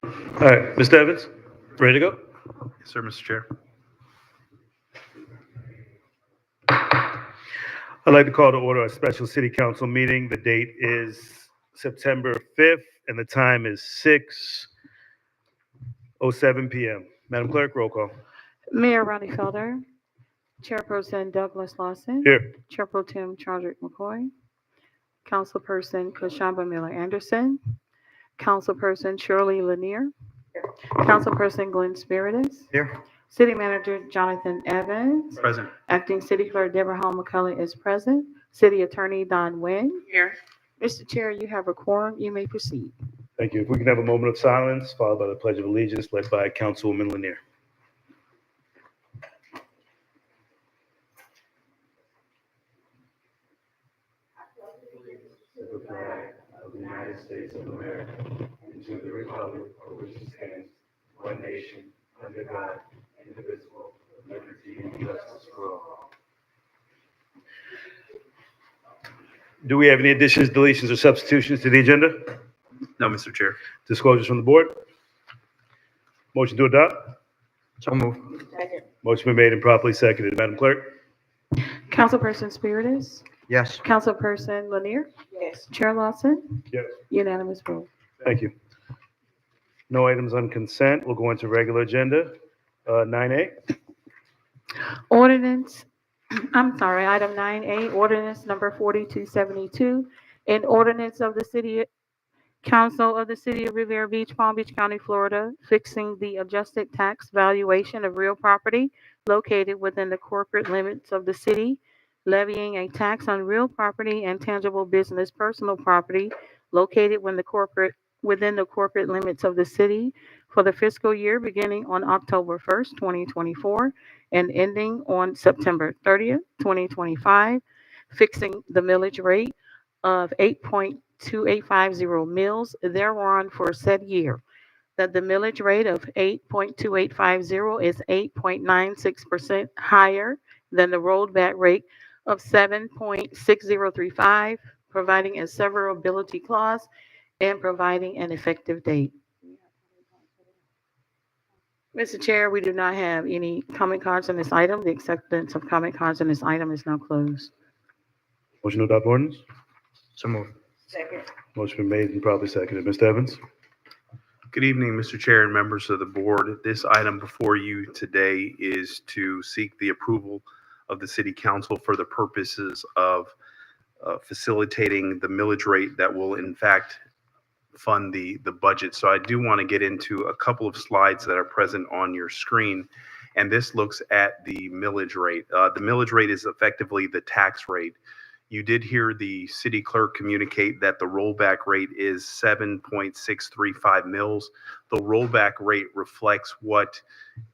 All right, Mr. Evans, ready to go? Yes, sir, Mr. Chair. I'd like to call to order a special city council meeting. The date is September 5th, and the time is 6:07 p.m. Madam Clerk, roll call. Mayor Ronnie Felder, Chairperson Douglas Lawson, Here. Chair Pro Tem Chadwick McCoy, Councilperson Kashamba Miller Anderson, Councilperson Shirley Lanier, Councilperson Glenn Spiritus, Here. City Manager Jonathan Evans, Present. Acting City Clerk Deborah Hall McCullough is present, City Attorney Don Nguyen. Here. Mr. Chair, you have a quorum. You may proceed. Thank you. If we can have a moment of silence, followed by the Pledge of Allegiance, led by Councilwoman Lanier. To the flag of the United States of America, and to the republic for which it stands, one nation, under God, indivisible, with liberty and justice for all. Do we have any additions, deletions, or substitutions to the agenda? No, Mr. Chair. Disclosures from the board? Motion to adopt? So move. Second. Motion been made and properly seconded. Madam Clerk? Councilperson Spiritus, Yes. Councilperson Lanier, Yes. Chair Lawson, Yes. unanimous vote. Thank you. No items on consent. We'll go into regular agenda. 9A. Ordinance, item 9A, ordinance number 4272, an ordinance of the City Council of the City of Riviera Beach, Palm Beach County, Florida, fixing the adjusted tax valuation of real property located within the corporate limits of the city, levying a tax on real property and tangible business personal property located within the corporate limits of the city for the fiscal year beginning on October 1st, 2024, and ending on September 30th, 2025, fixing the millage rate of 8.2850 mills thereon for said year, that the millage rate of 8.2850 is 8.96% higher than the rollback rate of 7.6035, providing a severability clause and providing an effective date. Mr. Chair, we do not have any comment cards on this item. The acceptance of comment cards on this item is now closed. Motion to adopt ordinance? So move. Second. Motion been made and properly seconded. Mr. Evans? Good evening, Mr. Chair and members of the board. This item before you today is to seek the approval of the City Council for the purposes of facilitating the millage rate that will in fact fund the budget. So I do want to get into a couple of slides that are present on your screen. And this looks at the millage rate. The millage rate is effectively the tax rate. You did hear the city clerk communicate that the rollback rate is 7.635 mils. The rollback rate reflects what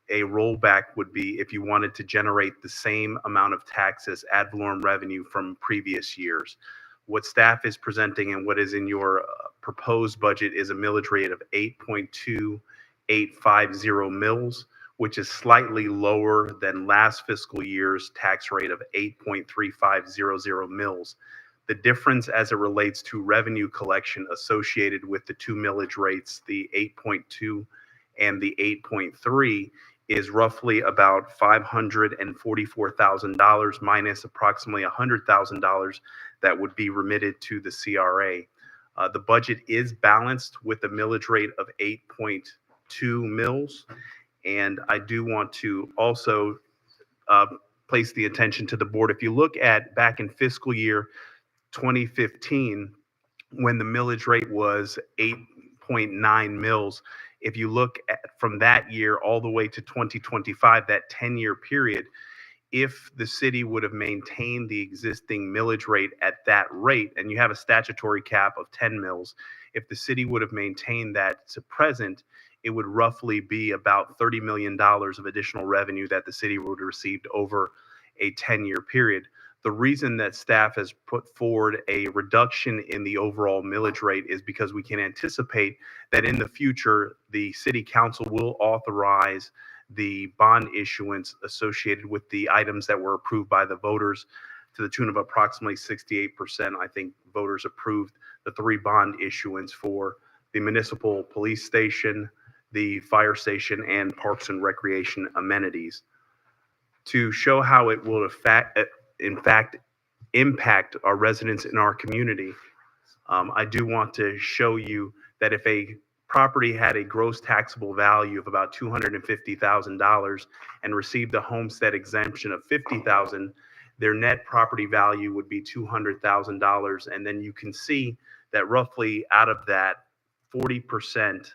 a rollback would be if you wanted to generate the same amount of tax as ad valorem revenue from previous years. What staff is presenting and what is in your proposed budget is a millage rate of 8.2850 mils, which is slightly lower than last fiscal year's tax rate of 8.3500 mils. The difference as it relates to revenue collection associated with the two millage rates, the 8.2 and the 8.3, is roughly about $544,000 minus approximately $100,000 that would be remitted to the CRA. The budget is balanced with a millage rate of 8.2 mils. And I do want to also place the attention to the board. If you look at back in fiscal year 2015, when the millage rate was 8.9 mils, if you look at from that year all the way to 2025, that 10-year period, if the city would have maintained the existing millage rate at that rate, and you have a statutory cap of 10 mils, if the city would have maintained that to present, it would roughly be about $30 million of additional revenue that the city would have received over a 10-year period. The reason that staff has put forward a reduction in the overall millage rate is because we can anticipate that in the future, the city council will authorize the bond issuance associated with the items that were approved by the voters to the tune of approximately 68%. I think voters approved the 3 bond issuance for the municipal police station, the fire station and parks and recreation amenities. To show how it will in fact impact our residents in our community, I do want to show you that if a property had a gross taxable value of about $250,000 and received a homestead exemption of $50,000, their net property value would be $200,000. And then you can see that roughly out of that, 40%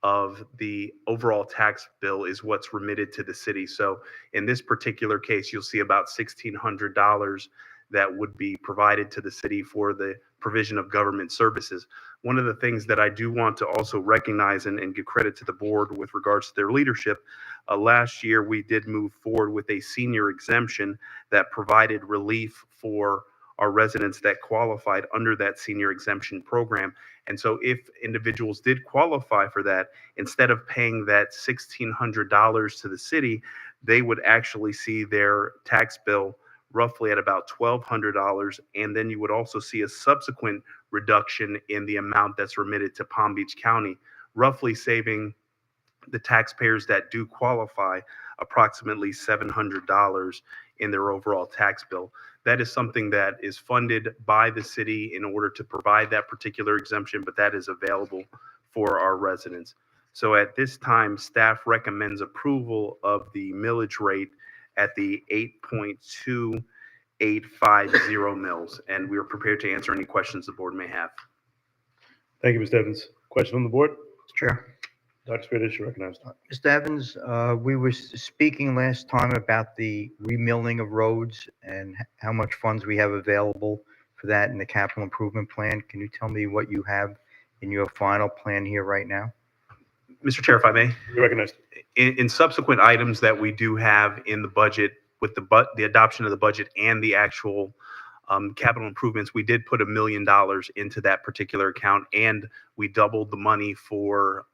of the overall tax bill is what's remitted to the city. So in this particular case, you'll see about $1,600 that would be provided to the city for the provision of government services. One of the things that I do want to also recognize and give credit to the board with regards to their leadership, last year we did move forward with a senior exemption that provided relief for our residents that qualified under that senior exemption program. And so if individuals did qualify for that, instead of paying that $1,600 to the city, they would actually see their tax bill roughly at about $1,200. And then you would also see a subsequent reduction in the amount that's remitted to Palm Beach County, roughly saving the taxpayers that do qualify approximately $700 in their overall tax bill. That is something that is funded by the city in order to provide that particular exemption, but that is available for our residents. So at this time, staff recommends approval of the millage rate at the 8.2850 mils, and we are prepared to answer any questions the board may have. Thank you, Mr. Evans. Question from the board? Mr. Chair. Dr. Spadish, you're recognized. Mr. Evans, we were speaking last time about the remilling of roads and how much funds we have available for that in the capital improvement plan. Can you tell me what you have in your final plan here right now? Mr. Chair, if I may. You're recognized. In subsequent items that we do have in the budget, with the adoption of the budget and the actual capital improvements, we did put $1 million into that particular account, and we doubled the money for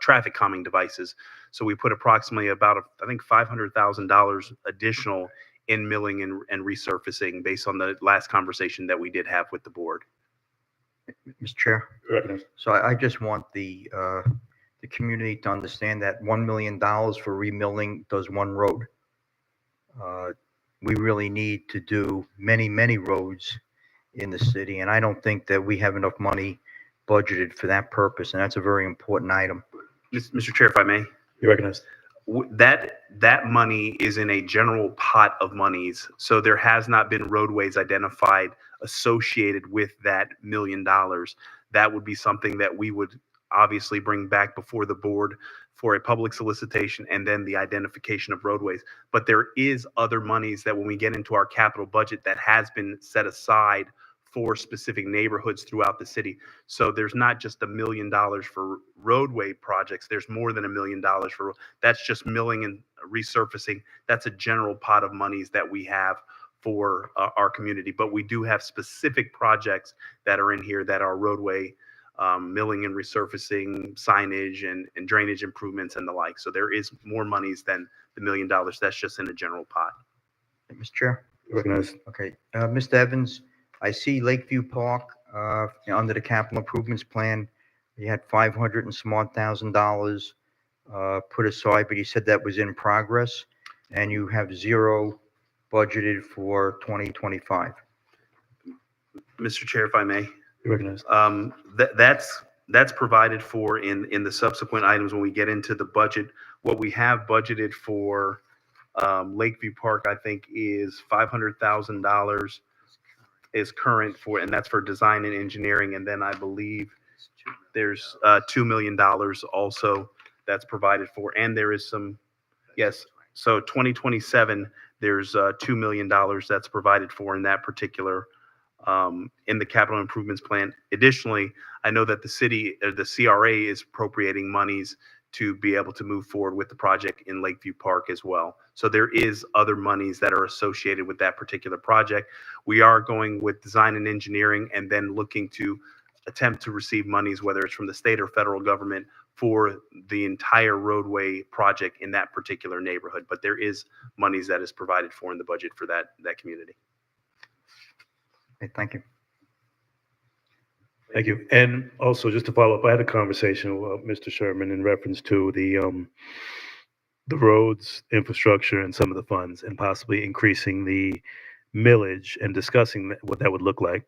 traffic calming devices. So we put approximately about, I think, $500,000 additional in milling and resurfacing based on the last conversation that we did have with the board. Mr. Chair. You're recognized. So I just want the community to understand that $1 million for remilling does one road. We really need to do many, many roads in the city, and I don't think that we have enough money budgeted for that purpose, and that's a very important item. Mr. Chair, if I may. You're recognized. That money is in a general pot of monies, so there has not been roadways identified associated with that $1 million. That would be something that we would obviously bring back before the board for a public solicitation and then the identification of roadways. But there is other monies that when we get into our capital budget that has been set aside for specific neighborhoods throughout the city. So there's not just $1 million for roadway projects. There's more than $1 million for, that's just milling and resurfacing. That's a general pot of monies that we have for our community. But we do have specific projects that are in here that are roadway, milling and resurfacing, signage and drainage improvements and the like. So there is more monies than the $1 million. That's just in a general pot. Mr. Chair. You're recognized. Okay. Mr. Evans, I see Lakeview Park under the capital improvements plan. You had $500 and some odd thousand put aside, but you said that was in progress, and you have zero budgeted for 2025. Mr. Chair, if I may. You're recognized. That's provided for in the subsequent items when we get into the budget. What we have budgeted for Lakeview Park, I think, is $500,000 is current for, and that's for design and engineering. And then I believe there's $2 million also that's provided for. And there is some, yes. So 2027, there's $2 million that's provided for in that particular in the capital improvements plan. Additionally, I know that the city, the CRA is appropriating monies to be able to move forward with the project in Lakeview Park as well. So there is other monies that are associated with that particular project. We are going with design and engineering and then looking to attempt to receive monies, whether it's from the state or federal government, for the entire roadway project in that particular neighborhood. But there is monies that is provided for in the budget for that community. Okay, thank you. Thank you. And also, just to follow up, I had a conversation with Mr. Sherman in reference to the roads, infrastructure, and some of the funds, and possibly increasing the millage and discussing what that would look like.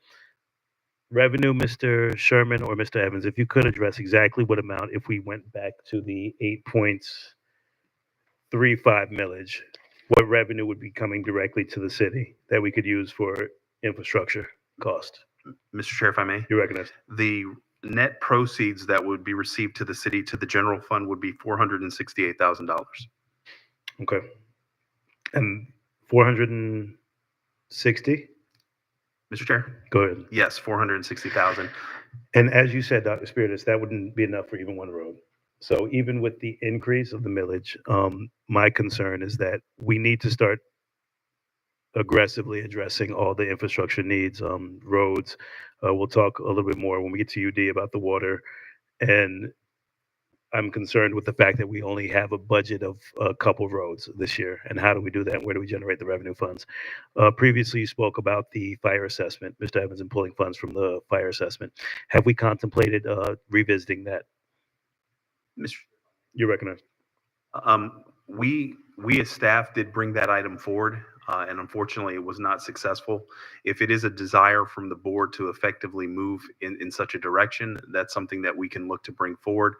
Revenue, Mr. Sherman or Mr. Evans, if you could address exactly what amount, if we went back to the 8.35 millage, what revenue would be coming directly to the city that we could use for infrastructure cost? Mr. Chair, if I may, You recognize? the net proceeds that would be received to the city, to the general fund, would be $468,000. Okay. And 460? Mr. Chair? Go ahead. Yes, 460,000. And as you said, Dr. Spiritus, that wouldn't be enough for even one road. So even with the increase of the millage, my concern is that we need to start aggressively addressing all the infrastructure needs, roads. We'll talk a little bit more when we get to UD about the water. And I'm concerned with the fact that we only have a budget of a couple roads this year. And how do we do that? Where do we generate the revenue funds? Previously, you spoke about the fire assessment, Mr. Evans, and pulling funds from the fire assessment. Have we contemplated revisiting that? Mr. You recognize? We as staff did bring that item forward, and unfortunately, it was not successful. If it is a desire from the board to effectively move in such a direction, that's something that we can look to bring forward.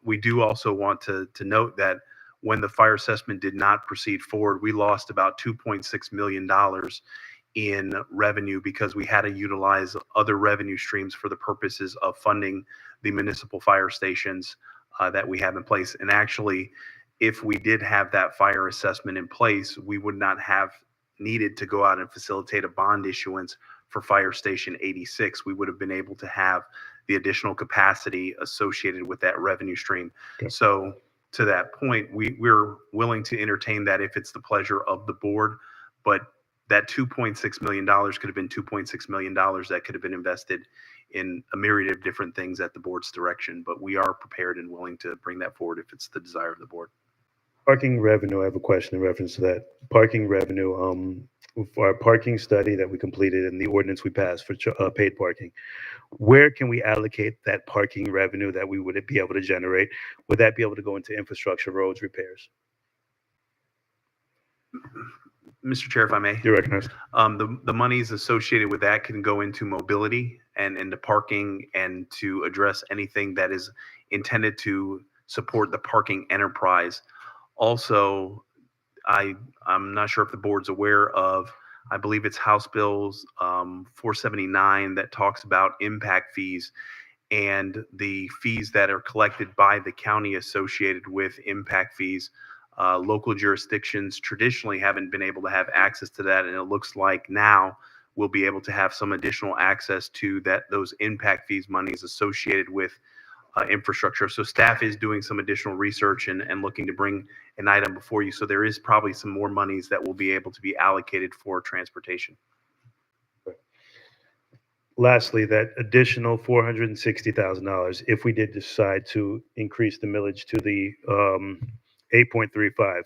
We do also want to note that when the fire assessment did not proceed forward, we lost about $2.6 million in revenue because we had to utilize other revenue streams for the purposes of funding the municipal fire stations that we have in place. And actually, if we did have that fire assessment in place, we would not have needed to go out and facilitate a bond issuance for Fire Station 86. We would have been able to have the additional capacity associated with that revenue stream. Okay. So to that point, we're willing to entertain that if it's the pleasure of the board, but that $2.6 million could have been $2.6 million that could have been invested in a myriad of different things at the board's direction, but we are prepared and willing to bring that forward if it's the desire of the board. Parking revenue, I have a question in reference to that. Parking revenue, for our parking study that we completed and the ordinance we passed for paid parking, where can we allocate that parking revenue that we would be able to generate? Would that be able to go into infrastructure, roads, repairs? Mr. Chair, if I may. You recognize? The monies associated with that can go into mobility and into parking and to address anything that is intended to support the parking enterprise. Also, I'm not sure if the board's aware of, I believe it's House Bills 479 that talks about impact fees and the fees that are collected by the county associated with impact fees. Local jurisdictions traditionally haven't been able to have access to that, and it looks like now we'll be able to have some additional access to those impact fees monies associated with infrastructure. So staff is doing some additional research and looking to bring an item before you. So there is probably some more monies that will be able to be allocated for transportation. Lastly, that additional $460,000, if we did decide to increase the millage to the 8.35,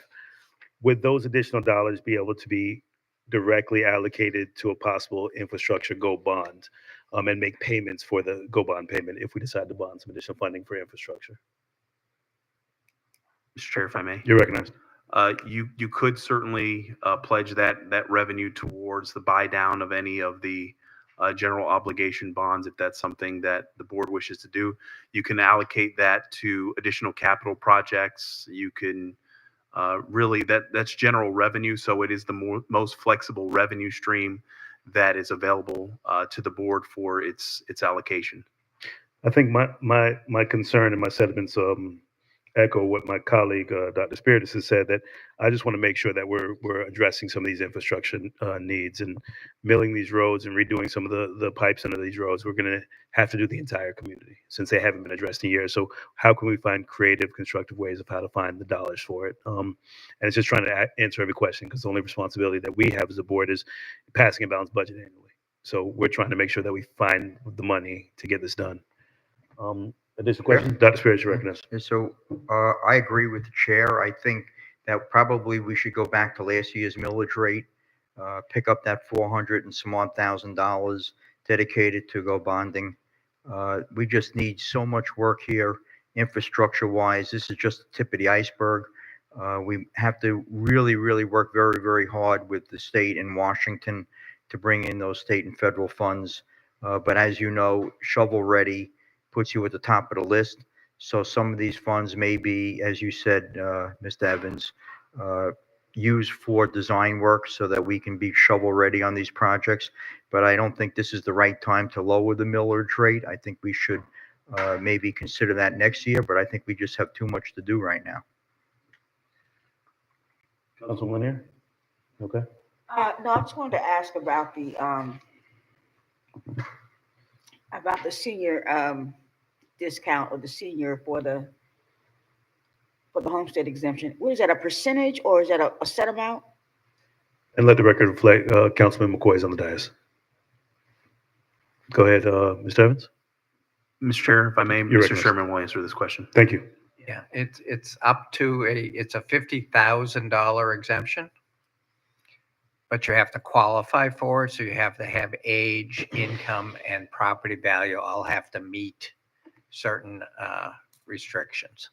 would those additional dollars be able to be directly allocated to a possible infrastructure GO bond and make payments for the GO bond payment if we decide to bond some additional funding for infrastructure? Mr. Chair, if I may. You recognize? You could certainly pledge that revenue towards the buy down of any of the general obligation bonds if that's something that the board wishes to do. You can allocate that to additional capital projects. You can really that's general revenue, so it is the most flexible revenue stream that is available to the board for its allocation. I think my concern and my sentiments echo what my colleague Dr. Spiritus has said, that I just want to make sure that we're addressing some of these infrastructure needs and milling these roads and redoing some of the pipes under these roads. We're going to have to do the entire community since they haven't been addressed in years. So how can we find creative, constructive ways of how to find the dollars for it? And it's just trying to answer every question, because the only responsibility that we have as a board is passing a balanced budget annually. So we're trying to make sure that we find the money to get this done. Additional questions? Dr. Spiritus, you recognize? So I agree with the chair. I think that probably we should go back to last year's millage rate, pick up that $400 and some odd thousand dedicated to GO bonding, We just need so much work here, infrastructure-wise. This is just the tip of the iceberg. We have to really, really work very, very hard with the state and Washington to bring in those state and federal funds. But as you know, shovel-ready puts you at the top of the list. So some of these funds may be, as you said, Mr. Evans, used for design work so that we can be shovel-ready on these projects. But I don't think this is the right time to lower the millage rate. I think we should maybe consider that next year, but I think we just have too much to do right now. Councilman here? Okay. No, I just wanted to ask about the senior discount or the senior for the homestead exemption. What is that, a percentage or is that a set amount? And let the record reflect, Councilman McCoy is on the dais. Go ahead, Mr. Evans. Mr. Chair, if I may, You're Mr. recognized. Sherman will answer this question. Thank you. Yeah, it's up to it's a $50,000 exemption, but you have to qualify for it. So you have to have age, income, and property value all have to meet certain restrictions.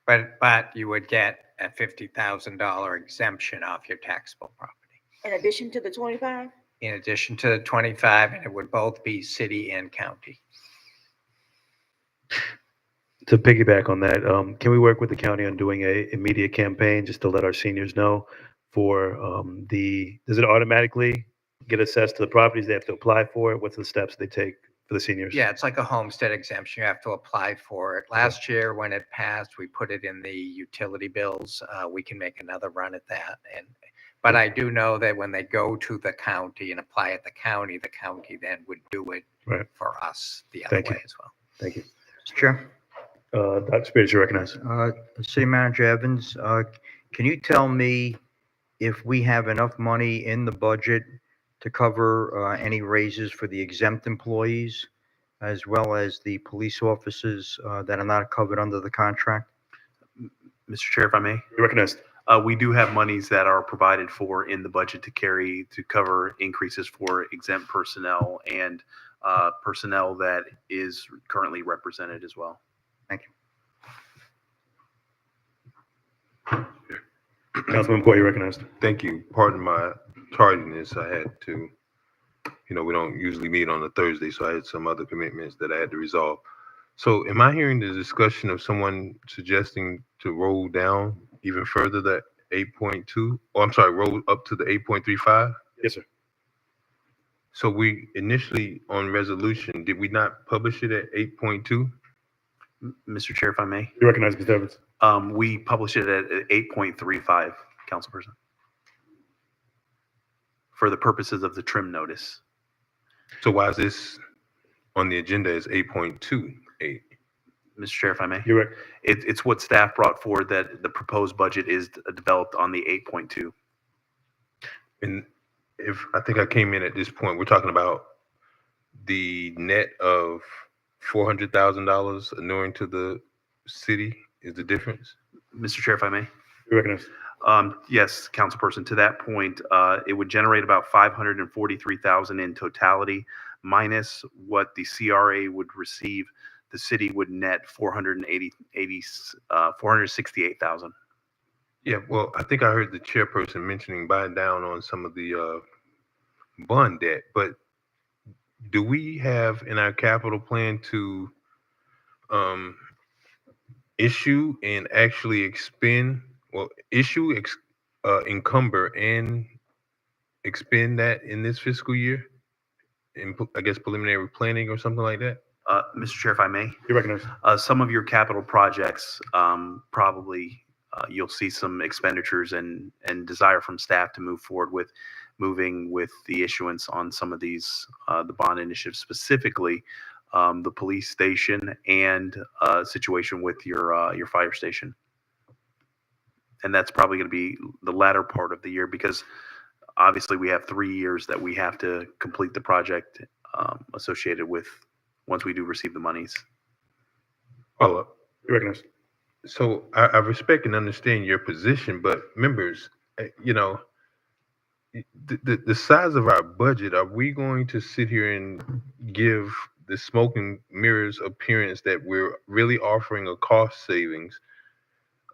But you would get a $50,000 exemption off your taxable property. In addition to the 25? In addition to the 25, and it would both be city and county. To piggyback on that, can we work with the county on doing a media campaign just to let our seniors know for does it automatically get assessed to the properties they have to apply for it? What's the steps they take for the seniors? Yeah, it's like a homestead exemption. You have to apply for it. Last year, when it passed, we put it in the utility bills. We can make another run at that. But I do know that when they go to the county and apply at the county then would do it Right. for us the other Thank you. way as well. Thank you. Mr. Chair, Dr. Spears, you recognize. City Manager Evans, can you tell me if we have enough money in the budget to cover any raises for the exempt employees as well as the police officers that are not covered under the contract? Mr. Chair, if I may. You recognize. We do have monies that are provided for in the budget to cover increases for exempt personnel and personnel that is currently represented as well. Thank you. Councilman McCoy, you recognized. Thank you. Pardon my tardiness. I had to, we don't usually meet on a Thursday, so I had some other commitments that I had to resolve. So am I hearing the discussion of someone suggesting to roll down even further that 8.2? Oh, I'm sorry, roll up to the 8.35? Yes, sir. So we initially on resolution, did we not publish it at 8.2? Mr. Chair, if I may. You recognize, Mr. Evans. We published it at 8.35, Councilperson, for the purposes of the trim notice. So why is this on the agenda as 8.28? Mr. Chair, if I may. You It's what staff brought forward that the proposed budget is developed on the 8.2. And if I think I came in at this point, we're talking about the net of $400,000 inuring to the city is the difference? Mr. Chair, if I may. You recognize. Yes, Councilperson, to that point, it would generate about $543,000 in totality, minus what the CRA would receive. The city would net $468,000. Yeah, well, I think I heard the chairperson mentioning buying down on some of the bond debt, but do we have in our capital plan to issue and actually encumber and expend that in this fiscal year? In, I guess, preliminary planning or something like that? Mr. Chair, if I may. You recognize. Some of your capital projects, probably you'll see some expenditures and desire from staff to move forward with moving with the issuance on some of these, the bond initiatives, specifically the police station and situation with your fire station. And that's probably going to be the latter part of the year because obviously we have 3 years that we have to complete the project associated with once we do receive the monies. Follow up. You recognize. So I respect and understand your position, but members, the size of our budget, are we going to sit here and give the smoke and mirrors appearance that we're really offering a cost savings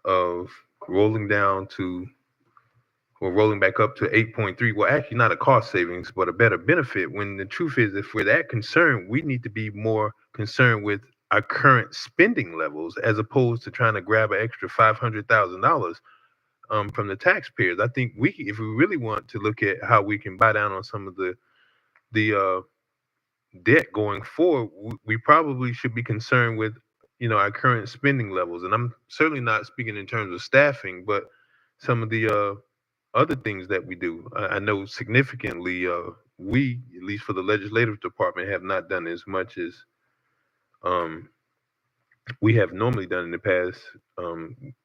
of rolling down to or rolling back up to 8.3? Well, actually not a cost savings, but a better benefit, when the truth is, if we're that concerned, we need to be more concerned with our current spending levels as opposed to trying to grab an extra $500,000 from the taxpayers. I think if we really want to look at how we can buy down on some of the debt going forward, we probably should be concerned with, our current spending levels. And I'm certainly not speaking in terms of staffing, but some of the other things that we do. I know significantly, we, at least for the legislative department, have not done as much as um, we have normally done in the past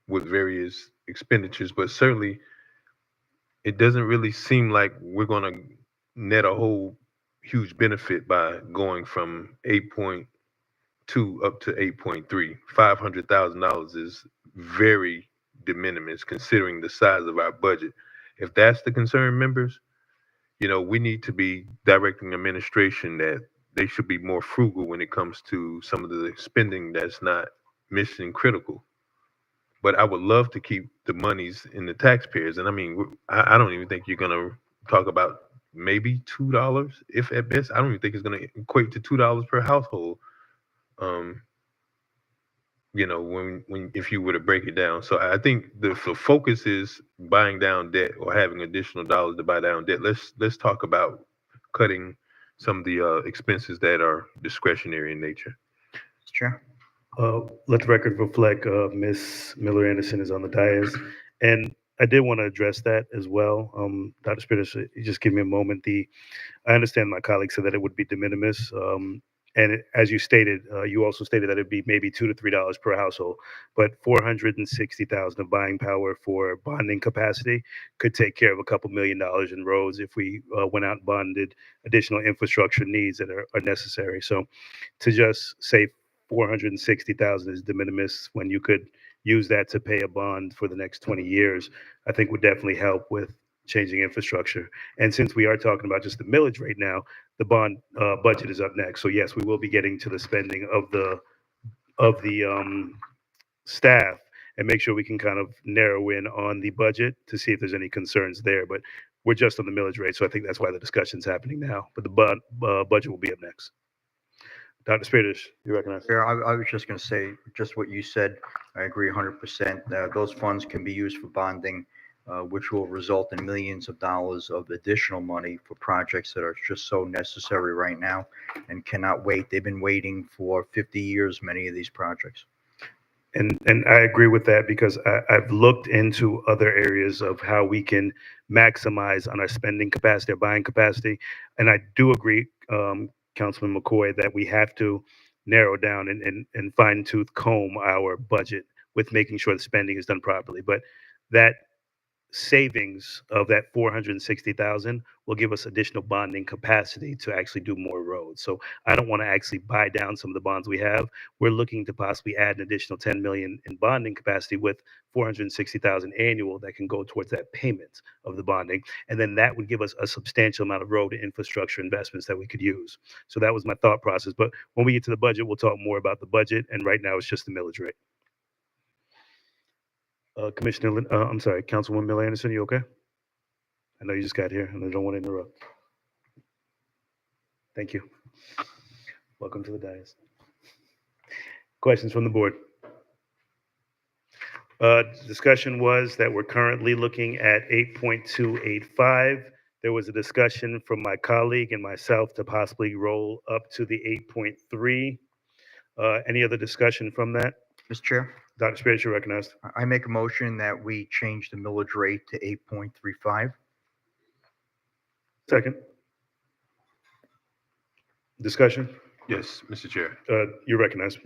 with various expenditures, but certainly it doesn't really seem like we're going to net a whole huge benefit by going from 8.2 up to 8.3. $500,000 is very de minimis considering the size of our budget. If that's the concern, members, we need to be directing administration that they should be more frugal when it comes to some of the spending that's not mission critical. But I would love to keep the monies in the taxpayers. And I mean, I don't even think you're going to talk about maybe $2, if at best. I don't even think it's going to equate to $2 per household. When if you were to break it down. So I think the focus is buying down debt or having additional dollars to buy down debt. Let's talk about cutting some of the expenses that are discretionary in nature. Mr. Chair. Let the record reflect, Ms. Miller Anderson is on the dais. And I did want to address that as well. Dr. Spittis, just give me a moment. I understand my colleague said that it would be de minimis. As you stated, you also stated that it'd be maybe $2 to $3 per household, but 460,000 of buying power for bonding capacity could take care of a couple $1 million in roads if we went out and bonded additional infrastructure needs that are necessary. So to just say 460,000 is de minimis when you could use that to pay a bond for the next 20 years, I think would definitely help with changing infrastructure. And since we are talking about just the millage right now, the bond budget is up next. So yes, we will be getting to the spending of the staff and make sure we can kind of narrow in on the budget to see if there's any concerns there. But we're just on the millage rate, so I think that's why the discussion's happening now. But the budget will be up next. Dr. Spiritus, you recognize? Yeah, I was just going to say just what you said. I agree 100%. Those funds can be used for bonding, which will result in millions of dollars of additional money for projects that are just so necessary right now and cannot wait. They've been waiting for 50 years, many of these projects. And I agree with that because I've looked into other areas of how we can maximize on our spending capacity, our buying capacity. And I do agree, Councilman McCoy, that we have to narrow down and fine tooth comb our budget with making sure the spending is done properly. But that savings of that 460,000 will give us additional bonding capacity to actually do more roads. So I don't want to actually buy down some of the bonds we have. We're looking to possibly add an additional 10 million in bonding capacity with 460,000 annual that can go towards that payment of the bonding. And then that would give us a substantial amount of road infrastructure investments that we could use. So that was my thought process. But when we get to the budget, we'll talk more about the budget. And right now it's just the millage rate. Councilwoman Miller Anderson, you okay? I know you just got here and I don't want to interrupt. Thank you. Welcome to the dais. Questions from the board? Discussion was that we're currently looking at 8.285. There was a discussion from my colleague and myself to possibly roll up to the 8.3. Any other discussion from that? Mr. Chair, Dr. Spears, you're recognized. I make a motion that we change the millage rate to 8.35. Second. Discussion? Yes, Mr. Chair. You're recognized.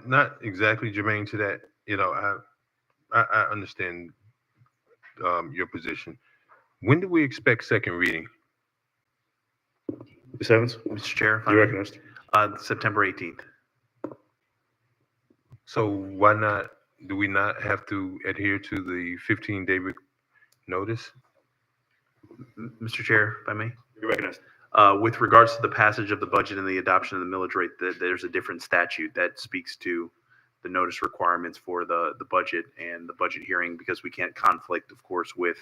Not exactly germane to that. I understand your position. When do we expect second reading? Ms. Evans? Mr. Chair, You're recognized. September 18th. So why not, do we not have to adhere to the 15-day notice? Mr. Chair, if I may. You're recognized. With regards to the passage of the budget and the adoption of the millage rate, there's a different statute that speaks to the notice requirements for the budget and the budget hearing, because we can't conflict, of course, with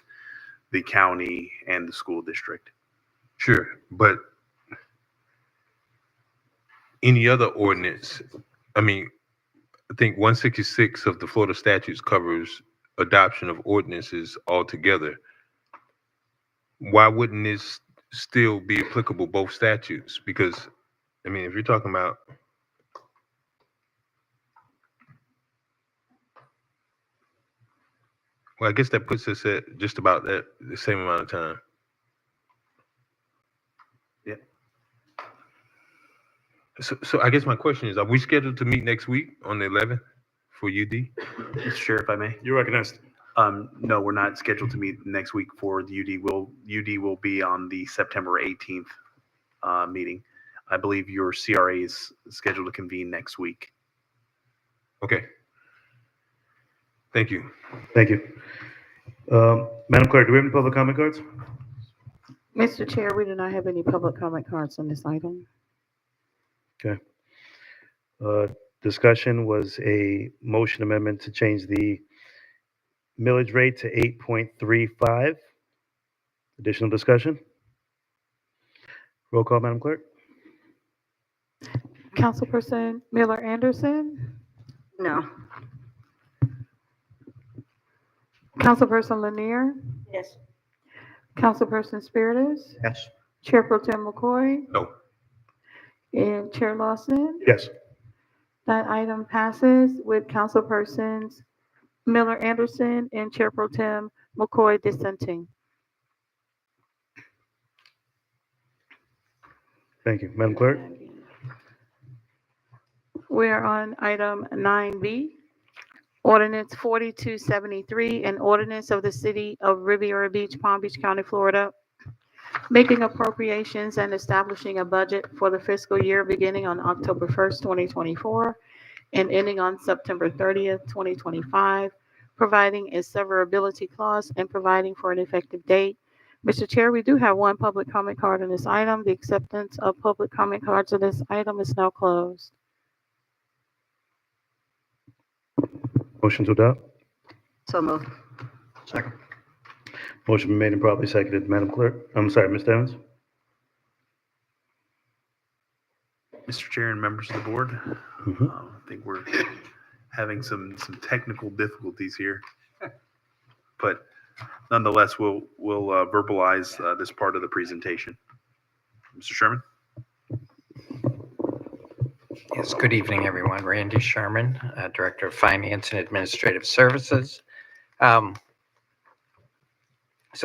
the county and the school district. Sure, but any other ordinance, I mean, I think 166 of the Florida statutes covers adoption of ordinances altogether. Why wouldn't this still be applicable, both statutes? Because, I mean, if you're talking about, well, I guess that puts us at just about that, the same amount of time. Yeah. So I guess my question is, are we scheduled to meet next week on the 11th for UD? Mr. Chair, if I may. You're recognized. No, we're not scheduled to meet next week for the UD. UD will be on the September 18th meeting. I believe your CRA is scheduled to convene next week. Okay. Thank you. Thank you. Madam Clerk, do we have any public comment cards? Mr. Chair, we do not have any public comment cards on this item. Okay. Discussion was a motion amendment to change the millage rate to 8.35. Additional discussion? Roll call, Madam Clerk. Councilperson Miller Anderson, No. Councilperson Lanier, Yes. Councilperson Spiritus, Yes. Chair Pro Tem McCoy, No. and Chair Lawson. Yes. That item passes with Councilpersons Miller Anderson and Chair Pro Tem McCoy dissenting. Thank you. Madam Clerk. We are on item 9B, ordinance 4273, an ordinance of the city of Riviera Beach, Palm Beach County, Florida, making appropriations and establishing a budget for the fiscal year beginning on October 1st, 2024, and ending on September 30th, 2025, providing a severability clause and providing for an effective date. Mr. Chair, we do have one public comment card on this item. The acceptance of public comment cards on this item is now closed. Motion to adopt. So moved. Second. Motion been made and properly seconded. Madam Clerk. I'm sorry, Mr. Evans. Mr. Chair and members of the board, Mhm. I think we're having some technical difficulties here, but nonetheless, we'll verbalize this part of the presentation. Mr. Sherman? Yes, good evening, everyone. Randy Sherman, Director of Finance and Administrative Services. So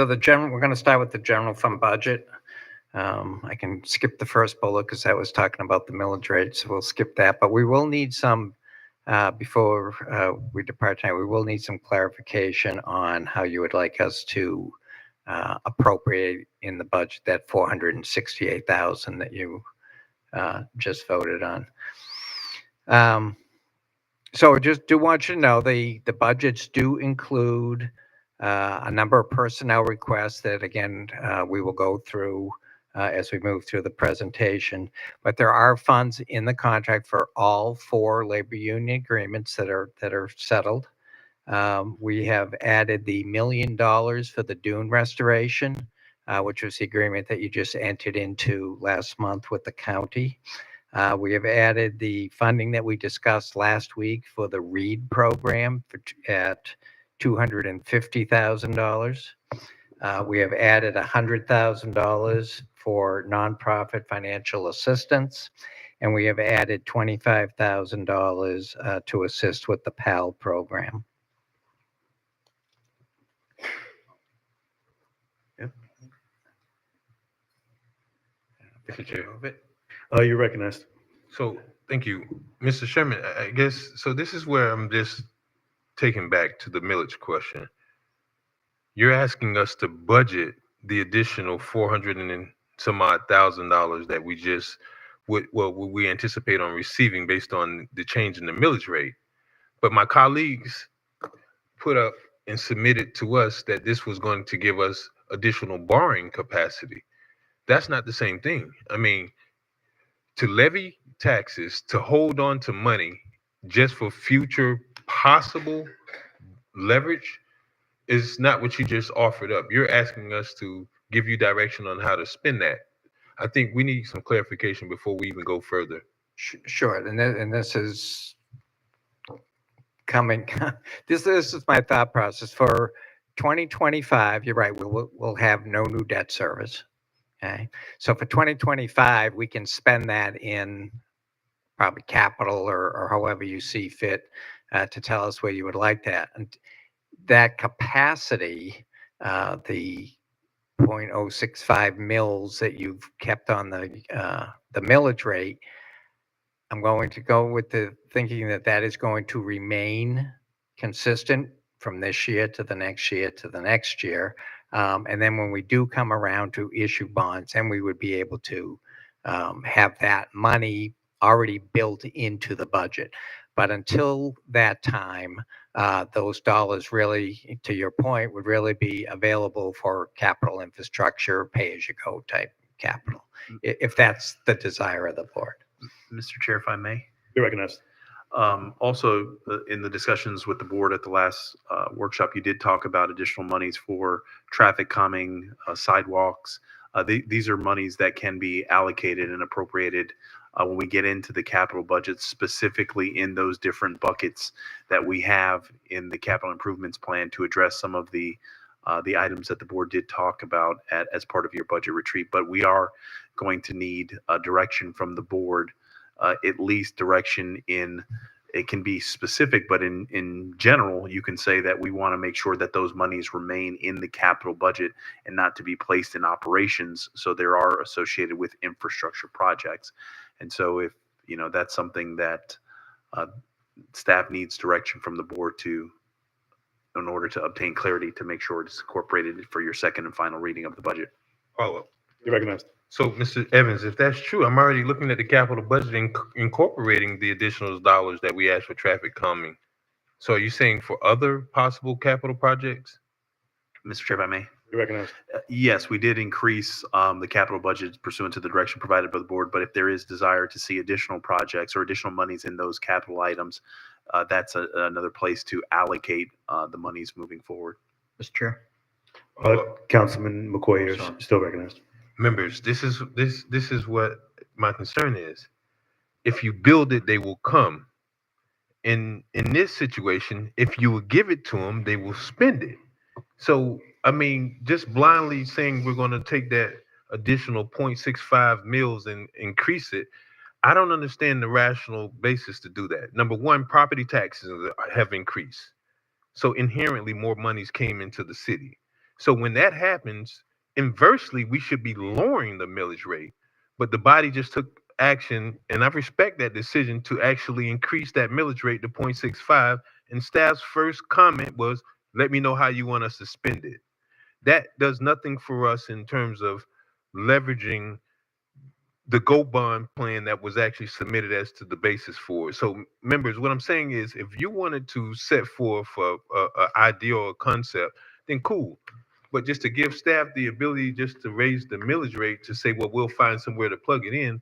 we're going to start with the general fund budget. I can skip the first bullet because that was talking about the millage rate, so we'll skip that. But we will need some, before we depart tonight, we will need some clarification on how you would like us to appropriate in the budget that $468,000 that you just voted on. So just do want you to know the budgets do include a number of personnel requests that, again, we will go through as we move through the presentation. But there are funds in the contract for all 4 labor union agreements that are settled. We have added the $1 million for the dune restoration, which was the agreement that you just entered into last month with the county. We have added the funding that we discussed last week for the READ program at $250,000. We have added $100,000 for nonprofit financial assistance, and we have added $25,000 to assist with the PAL program. Mr. Chair. You're recognized. So, thank you. Mr. Sherman, I guess, so this is where I'm just taken back to the millage question. You're asking us to budget the additional 400 and some odd $1,000 that we just we anticipate on receiving based on the change in the millage rate. But my colleagues put up and submitted to us that this was going to give us additional borrowing capacity. That's not the same thing. I mean, to levy taxes, to hold on to money just for future possible leverage is not what you just offered up. You're asking us to give you direction on how to spend that. I think we need some clarification before we even go further. Sure, and this is coming, this is my thought process for 2025. You're right, we'll have no new debt service. Okay, so for 2025, we can spend that in probably capital or however you see fit to tell us where you would like that. And that capacity, the 0.065 mils that you've kept on the millage rate, I'm going to go with the thinking that that is going to remain consistent from this year to the next year to the next year. And then when we do come around to issue bonds, then we would be able to have that money already built into the budget. But until that time, those dollars really, to your point, would really be available for capital infrastructure, pay-as-you-go type capital, if that's the desire of the board. Mr. Chair, if I may. You're recognized. Also, in the discussions with the board at the last workshop, you did talk about additional monies for traffic calming, sidewalks. These are monies that can be allocated and appropriated when we get into the capital budget, specifically in those different buckets that we have in the capital improvements plan to address some of the items that the board did talk about as part of your budget retreat. But we are going to need direction from the board, at least direction in, it can be specific, but in general, you can say that we want to make sure that those monies remain in the capital budget and not to be placed in operations. So there are associated with infrastructure projects. And so if, that's something that staff needs direction from the board in order to obtain clarity to make sure it's incorporated for your second and final reading of the budget. Follow-up. You're recognized. So, Mr. Evans, if that's true, I'm already looking at the capital budget and incorporating the additional dollars that we asked for traffic calming. So are you saying for other possible capital projects? Mr. Chair, if I may. You're recognized. Yes, we did increase the capital budget pursuant to the direction provided by the board, but if there is desire to see additional projects or additional monies in those capital items, that's another place to allocate the monies moving forward. Mr. Chair. Councilman McCoy, you're Sorry. still recognized. Members, this is what my concern is. If you build it, they will come. In this situation, if you will give it to them, they will spend it. So, I mean, just blindly saying we're going to take that additional 0.65 mils and increase it, I don't understand the rational basis to do that. Number one, property taxes have increased. So inherently more monies came into the city. So when that happens, inversely, we should be lowering the millage rate. But the body just took action, and I respect that decision to actually increase that millage rate to 0.65. And staff's first comment was, let me know how you want us to spend it. That does nothing for us in terms of leveraging the GO bond plan that was actually submitted as to the basis for it. So members, what I'm saying is, if you wanted to set forth an idea or a concept, then cool. But just to give staff the ability just to raise the millage rate to say, well, we'll find somewhere to plug it in,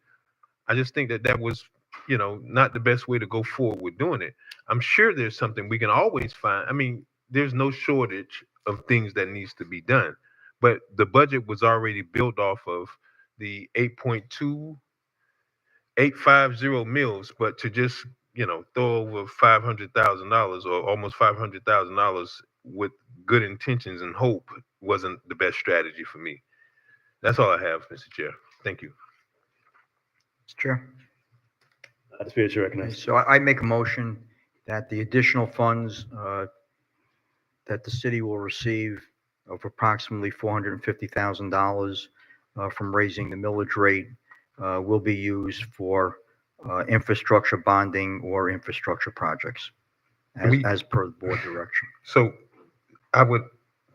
I just think that was, not the best way to go forward with doing it. I'm sure there's something we can always find. I mean, there's no shortage of things that needs to be done, but the budget was already built off of the 8.2850 mils, but to just, throw over $500,000 or almost $500,000 with good intentions and hope wasn't the best strategy for me. That's all I have, Mr. Chair. Thank you. Mr. Chair. The Spirit, you're recognized. So I make a motion that the additional funds that the city will receive of approximately $450,000 from raising the millage rate will be used for infrastructure bonding or infrastructure projects as per the board direction. So I would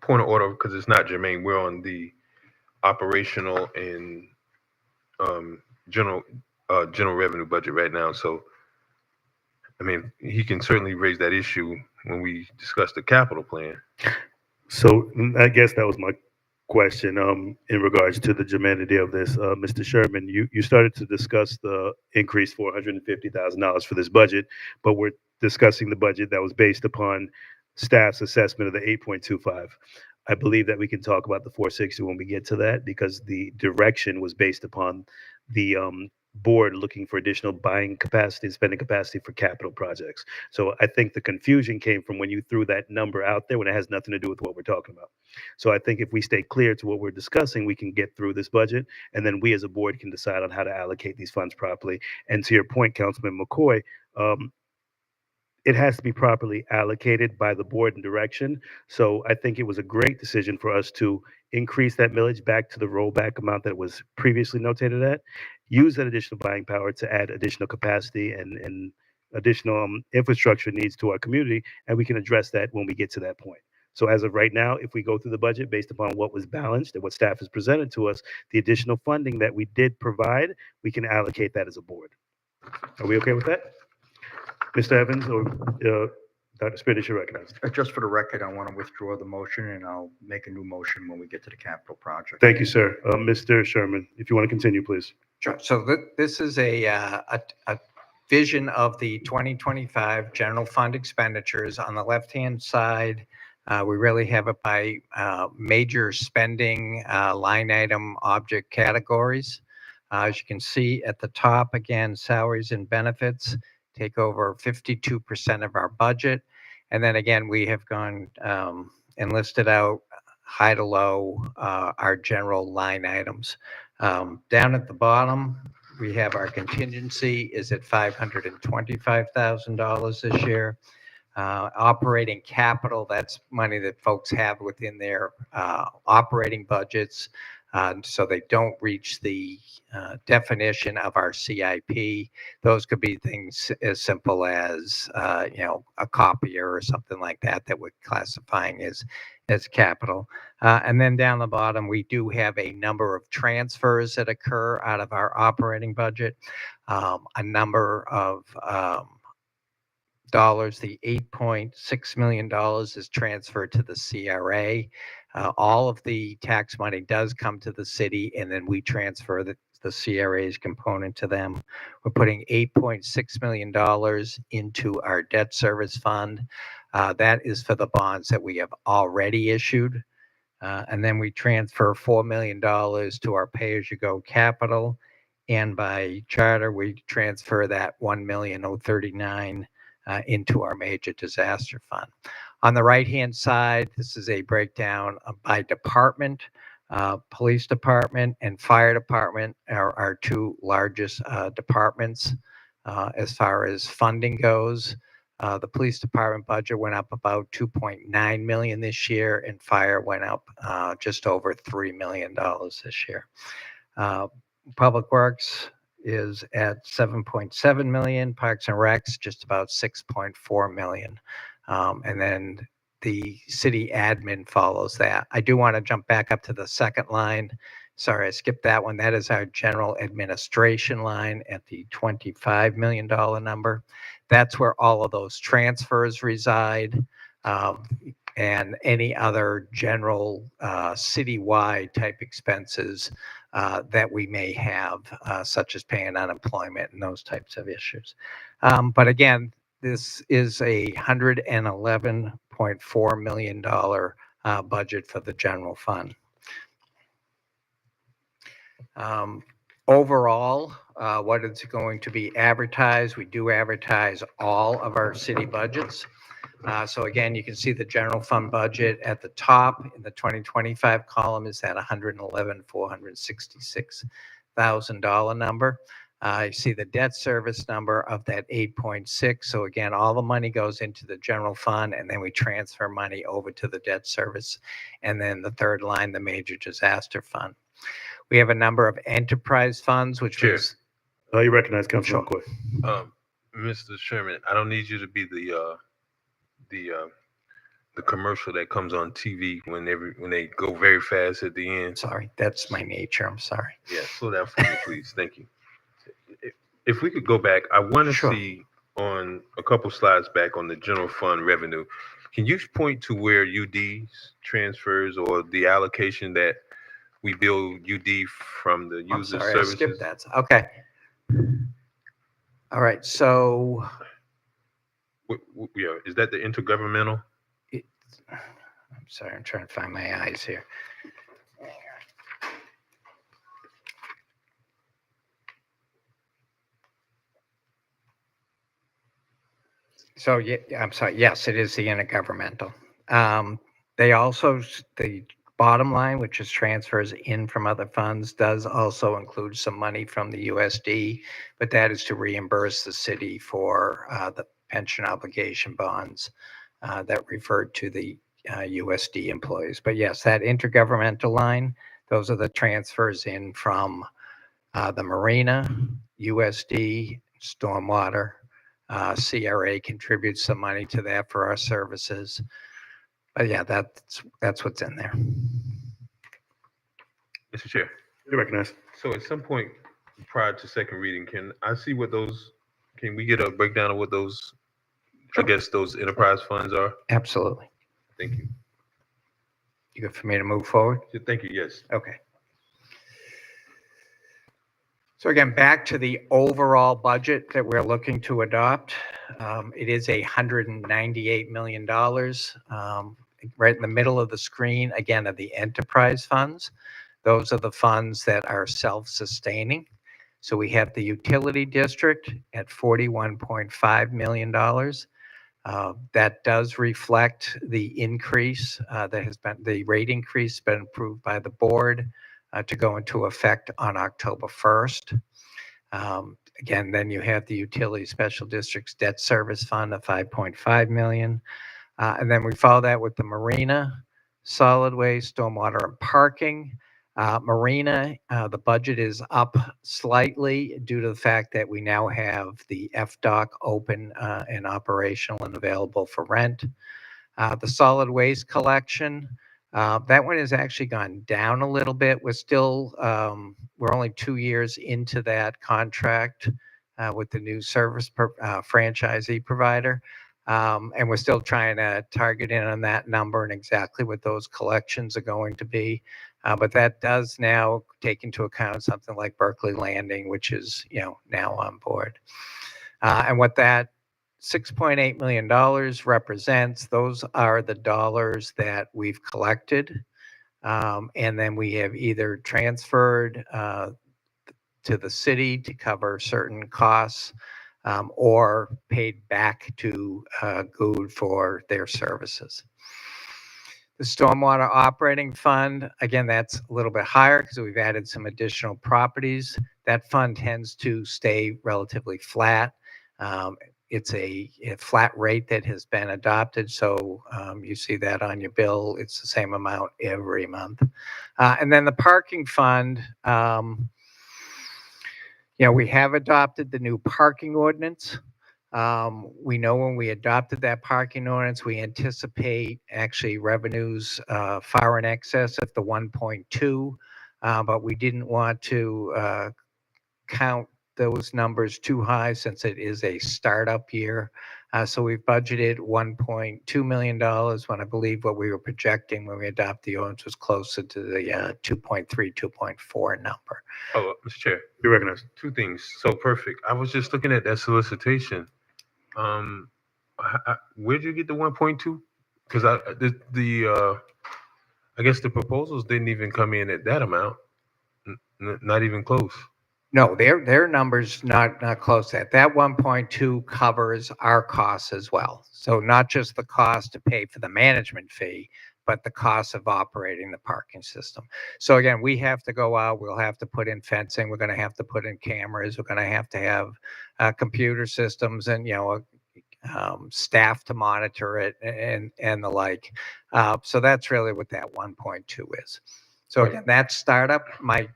point of order, because it's not germane. We're on the operational and general revenue budget right now. So, I mean, he can certainly raise that issue when we discuss the capital plan. So I guess that was question in regards to the humanity of this. Mr. Sherman, you started to discuss the increase for $150,000 for this budget, but we're discussing the budget that was based upon staff's assessment of the 8.25. I believe that we can talk about the 460 when we get to that because the direction was based upon the board looking for additional buying capacity, spending capacity for capital projects. So I think the confusion came from when you threw that number out there when it has nothing to do with what we're talking about. So I think if we stay clear to what we're discussing, we can get through this budget, and then we as a board can decide on how to allocate these funds properly. And to your point, Councilman McCoy, it has to be properly allocated by the board and direction. So I think it was a great decision for us to increase that millage back to the rollback amount that was previously notated at, use that additional buying power to add additional capacity and additional infrastructure needs to our community, and we can address that when we get to that point. So as of right now, if we go through the budget based upon what was balanced and what staff has presented to us, the additional funding that we did provide, we can allocate that as a board. Are we okay with that? Mr. Evans or Dr. Spittis, you're recognized. Just for the record, I want to withdraw the motion and I'll make a new motion when we get to the capital project. Thank you, sir. Mr. Sherman, if you want to continue, please. Sure. So this is a vision of the 2025 general fund expenditures. On the left-hand side, we really have it by major spending line item object categories. As you can see at the top, again, salaries and benefits take over 52% of our budget. And then again, we have gone and listed out high to low our general line items. Down at the bottom, we have our contingency is at $525,000 this year. Operating capital, that's money that folks have within their operating budgets. So they don't reach the definition of our CIP. Those could be things as simple as, a copier or something like that that we're classifying as capital. And then down the bottom, we do have a number of transfers that occur out of our operating budget. A number of dollars, the $8.6 million is transferred to the CRA. All of the tax money does come to the city, and then we transfer the CRA's component to them. We're putting $8.6 million into our debt service fund. That is for the bonds that we have already issued. And then we transfer $4 million to our pay-as-you-go capital. And by charter, we transfer that $1,039,000 into our major disaster fund. On the right-hand side, this is a breakdown by department. Police department and fire department are our two largest departments as far as funding goes. The police department budget went up about $2.9 million this year, and fire went up just over $3 million this year. Public Works is at $7.7 million, Parks and Recs just about $6.4 million. And then the city admin follows that. I do want to jump back up to the second line. Sorry, I skipped that one. That is our general administration line at the $25 million number. That's where all of those transfers reside, and any other general citywide type expenses that we may have, such as paying unemployment and those types of issues. But again, this is a $111.4 million budget for the general fund. Overall, what is going to be advertised? We do advertise all of our city budgets. So again, you can see the general fund budget at the top in the 2025 column is at $111,466,000 number. You see the debt service number of that 8.6. So again, all the money goes into the general fund, and then we transfer money over to the debt service. And then the third line, the major disaster fund. We have a number of enterprise funds, which Chair. was. You recognize Councilman McCoy. Mr. Sherman, I don't need you to be the commercial that comes on TV when they go very fast at the end. Sorry, that's my nature. I'm sorry. Yeah, slow down for me, please. Thank you. If we could go back, I want to Sure. see on a couple slides back on the general fund revenue. Can you point to where UD's transfers or the allocation that we bill UD from the I'm user sorry, I services? skipped that. Okay. All right, so Yeah, is that the intergovernmental? I'm sorry, I'm trying to find my eyes here. So, yeah, I'm sorry, yes, it is the intergovernmental. They also, the bottom line, which is transfers in from other funds, does also include some money from the USD, but that is to reimburse the city for the pension obligation bonds that referred to the USD employees. But yes, that intergovernmental line, those are the transfers in from the marina, USD, stormwater. CRA contributes some money to that for our services. But yeah, that's what's in there. Mr. Chair, You recognize? so at some point prior to second reading, can I see what those, can we get a breakdown of what those, I guess, those enterprise funds are? Absolutely. Thank you. You good for me to move forward? Thank you, yes. Okay. So again, back to the overall budget that we're looking to adopt. It is $198 million. Right in the middle of the screen, again, are the enterprise funds. Those are the funds that are self-sustaining. So we have the utility district at $41.5 million. That does reflect the increase that has been, the rate increase been approved by the board to go into effect on October 1st. Again, then you have the utility special districts debt service fund of 5.5 million. And then we follow that with the marina, solid waste, stormwater, and parking. Marina, the budget is up slightly due to the fact that we now have the FDOC open and operational and available for rent. The solid waste collection, that one has actually gone down a little bit. We're still, we're only 2 years into that contract with the new service franchisee provider. And we're still trying to target in on that number and exactly what those collections are going to be. But that does now take into account something like Berkeley Landing, which is, now on board. And what that $6.8 million represents, those are the dollars that we've collected. And then we have either transferred to the city to cover certain costs or paid back to GOOD for their services. The stormwater operating fund, again, that's a little bit higher because we've added some additional properties. That fund tends to stay relatively flat. It's a flat rate that has been adopted. So you see that on your bill. It's the same amount every month. And then the parking fund, we have adopted the new parking ordinance. We know when we adopted that parking ordinance, we anticipate actually revenues far in excess of the 1.2, but we didn't want to count those numbers too high since it is a startup year. So we've budgeted $1.2 million when I believe what we were projecting when we adopted the ordinance was closer to the 2.3, 2.4 number. Oh, Mr. Chair, You recognize? two things. So perfect. I was just looking at that solicitation. Where'd you get the 1.2? Because I guess the proposals didn't even come in at that amount. Not even close. No, their numbers not close to that. That 1.2 covers our costs as well. So not just the cost to pay for the management fee, but the cost of operating the parking system. So again, we have to go out, we'll have to put in fencing, we're going to have to put in cameras, we're going to have computer systems and, staff to monitor it and the like. So that's really what that 1.2 is. So again, that startup, my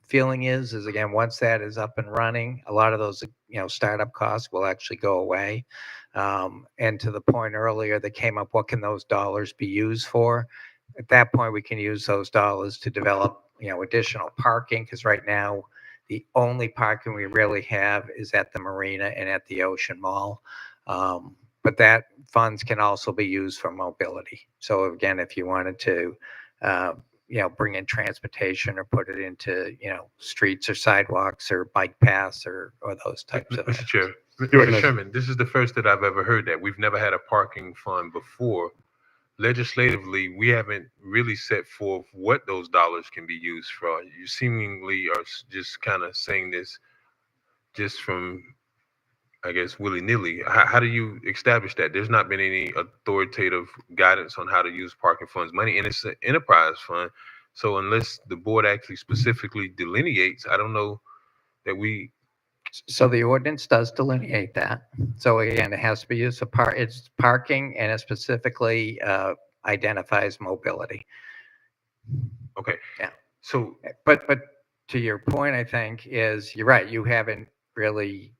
feeling is again, once that is up and running, a lot of those, startup costs will actually go away. And to the point earlier that came up, what can those dollars be used for? At that point, we can use those dollars to develop, additional parking, because right now, the only parking we really have is at the marina and at the Ocean Mall. but that funds can also be used for mobility. So again, if you wanted to, bring in transportation or put it into, streets or sidewalks or bike paths or those types of. Mr. Chair, You're Mr. recognized. Sherman, this is the first that I've ever heard that. We've never had a parking fund before. Legislatively, we haven't really set forth what those dollars can be used for. You seemingly are just kind of saying this just from, I guess, willy-nilly. How do you establish that? There's not been any authoritative guidance on how to use parking funds money, and it's an enterprise fund. So unless the board actually specifically delineates, I don't know that we. So the ordinance does delineate that. So again, it has to be used for it's parking, and it specifically identifies mobility. Okay. Yeah. So But to your point, I think is you're right. You haven't really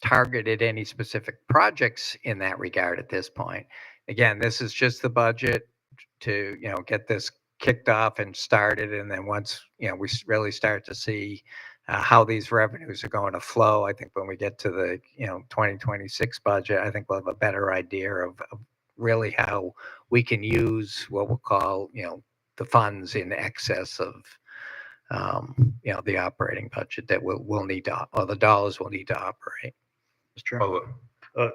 targeted any specific projects in that regard at this point. Again, this is just the budget to, get this kicked off and started. And then once, we really start to see how these revenues are going to flow, I think when we get to the, 2026 budget, I think we'll have a better idea of really how we can use what we'll call, the funds in excess of, the operating budget that we'll need to, or the dollars we'll need to operate. Mr. Chairman.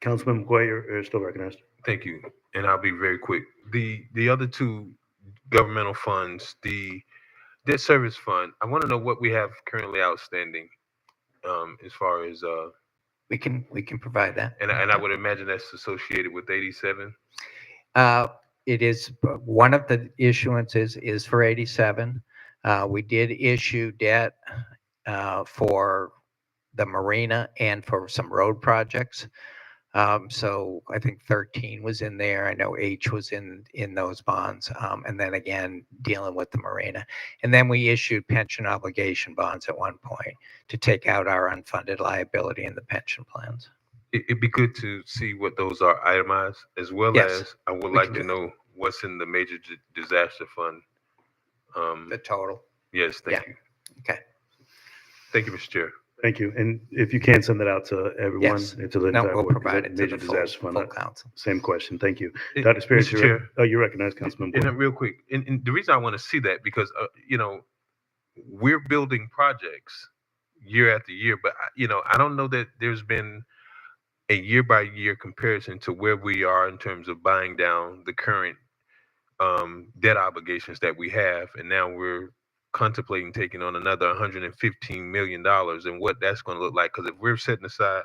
Councilman McCoy, you're still recognized. thank you, and I'll be very quick. The other two governmental funds, the debt service fund, I want to know what we have currently outstanding, as far as We can provide that. and I would imagine that's associated with 87. It is, one of the issuances is for 87. We did issue debt for the marina and for some road projects. So I think 13 was in there. I know H was in those bonds. And then again, dealing with the marina. And then we issued pension obligation bonds at one point to take out our unfunded liability in the pension plans. It'd be good to see what those are itemized, as well Yes, as I would we like can to do know what's in the major disaster fund. The total. Yes, thank Yeah. you. Okay. Thank you, Mr. Chair. Thank you. And if you can send that out to everyone, Yes. and to the No, entire we'll board, 'cause provide that it to major the full disaster fund, council. same question. Thank you. Eh, Dr. Spears, Mr. Chair. you're recognized, Councilman And Boyd. real quick, and the reason I want to see that because we're building projects year after year, but I don't know that there's been a year by year comparison to where we are in terms of buying down the current debt obligations that we have, and now we're contemplating taking on another $115 million and what that's going to look like. Because if we're setting aside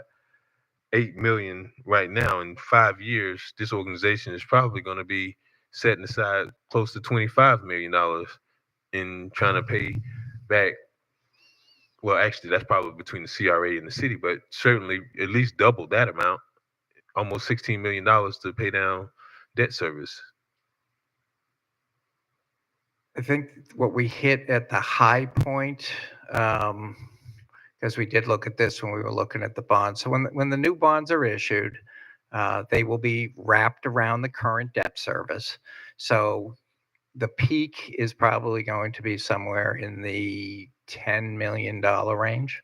$8 million right now, in 5 years, this organization is probably going to be setting aside close to $25 million in trying to pay back. Well, actually, that's probably between the CRA and the city, but certainly at least double that amount, almost $16 million to pay down debt service. I think what we hit at the high point, because we did look at this when we were looking at the bonds. So when the new bonds are issued, they will be wrapped around the current debt service. So the peak is probably going to be somewhere in the $10 million range.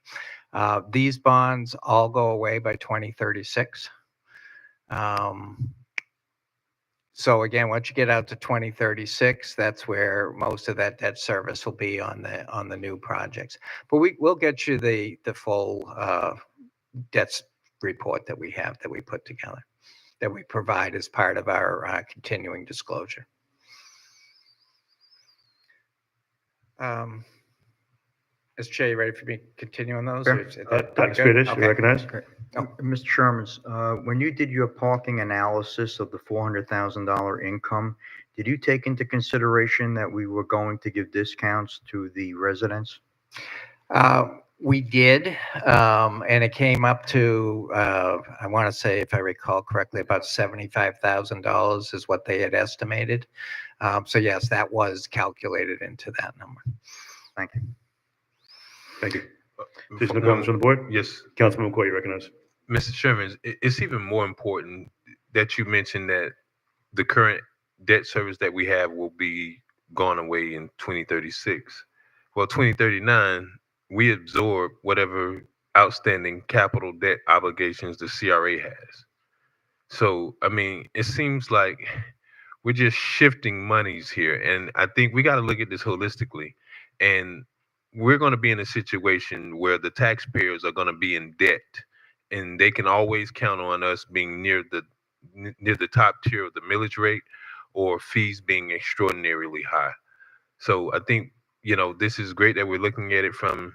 These bonds all go away by 2036. So again, once you get out to 2036, that's where most of that debt service will be on the new projects. But we'll get you the full debts report that we have, that we put together, that we provide as part of our continuing disclosure. Mr. Chair, you ready for me to continue on those? Sure. Or is that Dr. good? Spears, Okay. you're recognized. Mr. Sherman, when you did your parking analysis of the $400,000 income, did you take into consideration that we were going to give discounts to the residents? We did, and it came up to, I want to say, if I recall correctly, about $75,000 is what they had estimated. So yes, that was calculated into that number. Thank you. Thank you. Additional comments from the board? Yes, Councilman McCoy, you're recognized. Mr. Sherman, it's even more important that you mentioned that the current debt service that we have will be gone away in 2036. Well, 2039, we absorb whatever outstanding capital debt obligations the CRA has. So, I mean, it seems like we're just shifting monies here. And I think we got to look at this holistically. And we're going to be in a situation where the taxpayers are going to be in debt, and they can always count on us being near the top tier of the millage rate, or fees being extraordinarily high. So I think, this is great that we're looking at it from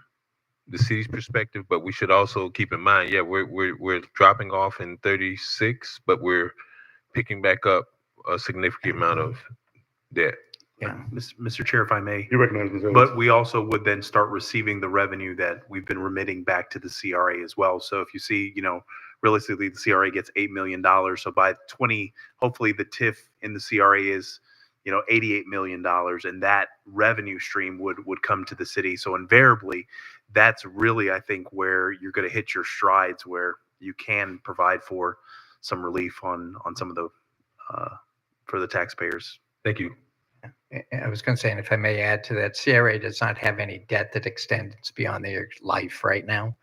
the city's perspective, but we should also keep in mind, yeah, we're dropping off in 36, but we're picking back up a significant amount of debt. Yeah. Mr. Chair, if I may. You recognize Ms. Owens? But we also would then start receiving the revenue that we've been remitting back to the CRA as well. So if you see, realistically, the CRA gets $8 million. So by hopefully the TIF in the CRA is, $88 million, and that revenue stream would come to the city. So invariably, that's really, I think, where you're going to hit your strides, where you can provide for some relief on some of the for the taxpayers. Thank you. I was going to say, and if I may add to that, CRA does not have any debt that extends beyond their life right now.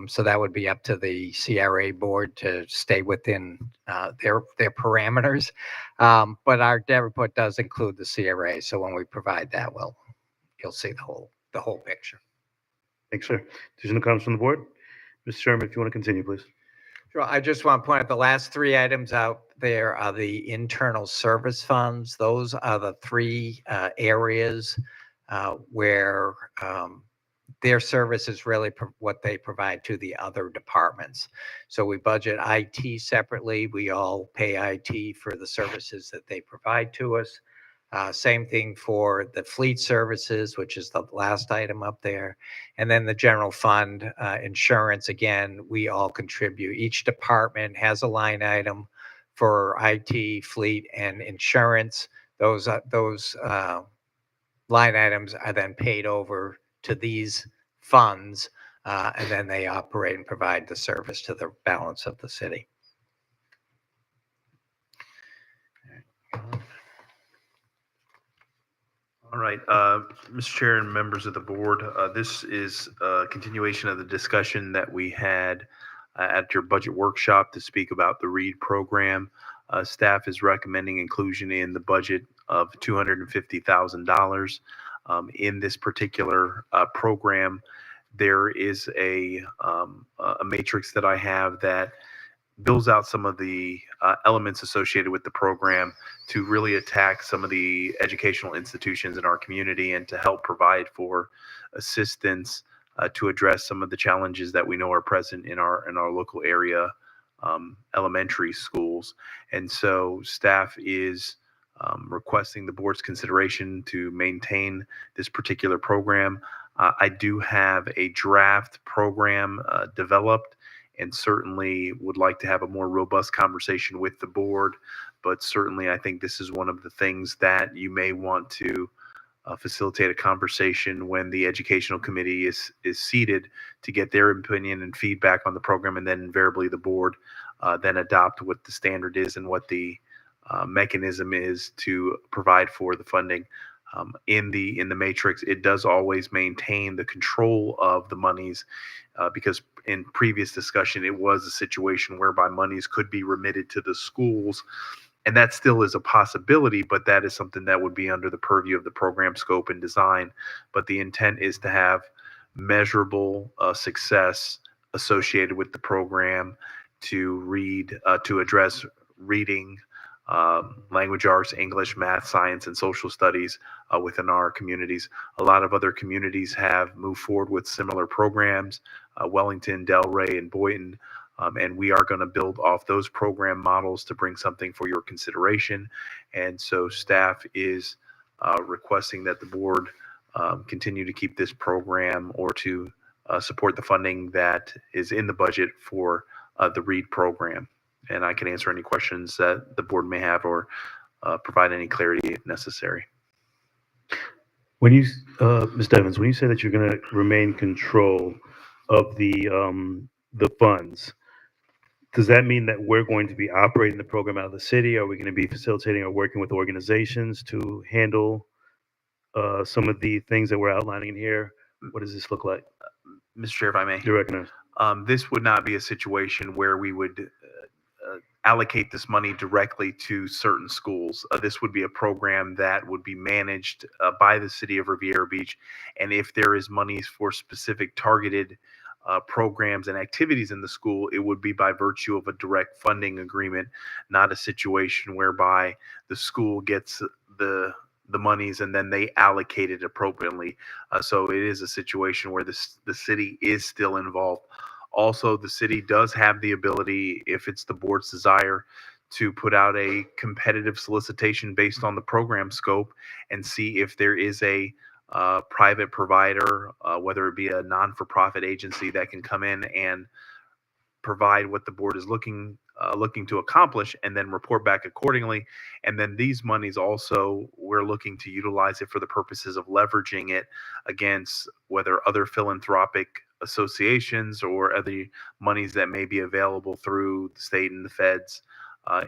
So that would be up to the CRA board to stay within their parameters. But our debt report does include the CRA. So when we provide that, you'll see the whole picture. Thanks, sir. Additional comments from the board? Mr. Chairman, if you want to continue, please. Sure. I just want to point out the last three items out there are the internal service funds. Those are the three areas where their service is really what they provide to the other departments. So we budget IT separately. We all pay IT for the services that they provide to us. Same thing for the fleet services, which is the last item up there. And then the general fund insurance, again, we all contribute. Each department has a line item for IT, fleet, and insurance. Those line items are then paid over to these funds, and then they operate and provide the service to the balance of the city. All right, Mr. Chair and members of the board, this is a continuation of the discussion that we had at your budget workshop to speak about the READ program. Staff is recommending inclusion in the budget of $250,000. In this particular program, there is a matrix that I have that builds out some of the elements associated with the program to really attack some of the educational institutions in our community and to help provide for assistance to address some of the challenges that we know are present in our local area elementary schools. And so staff is requesting the board's consideration to maintain this particular program. I do have a draft program developed, and certainly would like to have a more robust conversation with the board. But certainly, I think this is one of the things that you may want to facilitate a conversation when the educational committee is seated to get their opinion and feedback on the program, and then invariably the board then adopt what the standard is and what the mechanism is to provide for the funding. In the matrix, it does always maintain the control of the monies because in previous discussion, it was a situation whereby monies could be remitted to the schools, and that still is a possibility, but that is something that would be under the purview of the program scope and design. But the intent is to have measurable success associated with the program to address reading, language arts, English, math, science, and social studies within our communities. A lot of other communities have moved forward with similar programs, Wellington, Delray, and Boynton, and we are going to build off those program models to bring something for your consideration. And so staff is requesting that the board continue to keep this program or to support the funding that is in the budget for the READ program. And I can answer any questions that the board may have or provide any clarity if necessary. When you, Ms. Evans, when you say that you're going to remain control of the funds, does that mean that we're going to be operating the program out of the city? Are we going to be facilitating or working with organizations to handle some of the things that we're outlining in here? What does this look like? Mr. Chair, if I may. Do you recognize? This would not be a situation where we would allocate this money directly to certain schools. This would be a program that would be managed by the city of Riviera Beach. And if there is monies for specific targeted programs and activities in the school, it would be by virtue of a direct funding agreement, not a situation whereby the school gets the monies and then they allocate it appropriately. So it is a situation where the city is still involved. Also, the city does have the ability, if it's the board's desire, to put out a competitive solicitation based on the program scope and see if there is a private provider, whether it be a non-for-profit agency that can come in and provide what the board is looking to accomplish, and then report back accordingly. And then these monies also, we're looking to utilize it for the purposes of leveraging it against whether other philanthropic associations or other monies that may be available through the state and the feds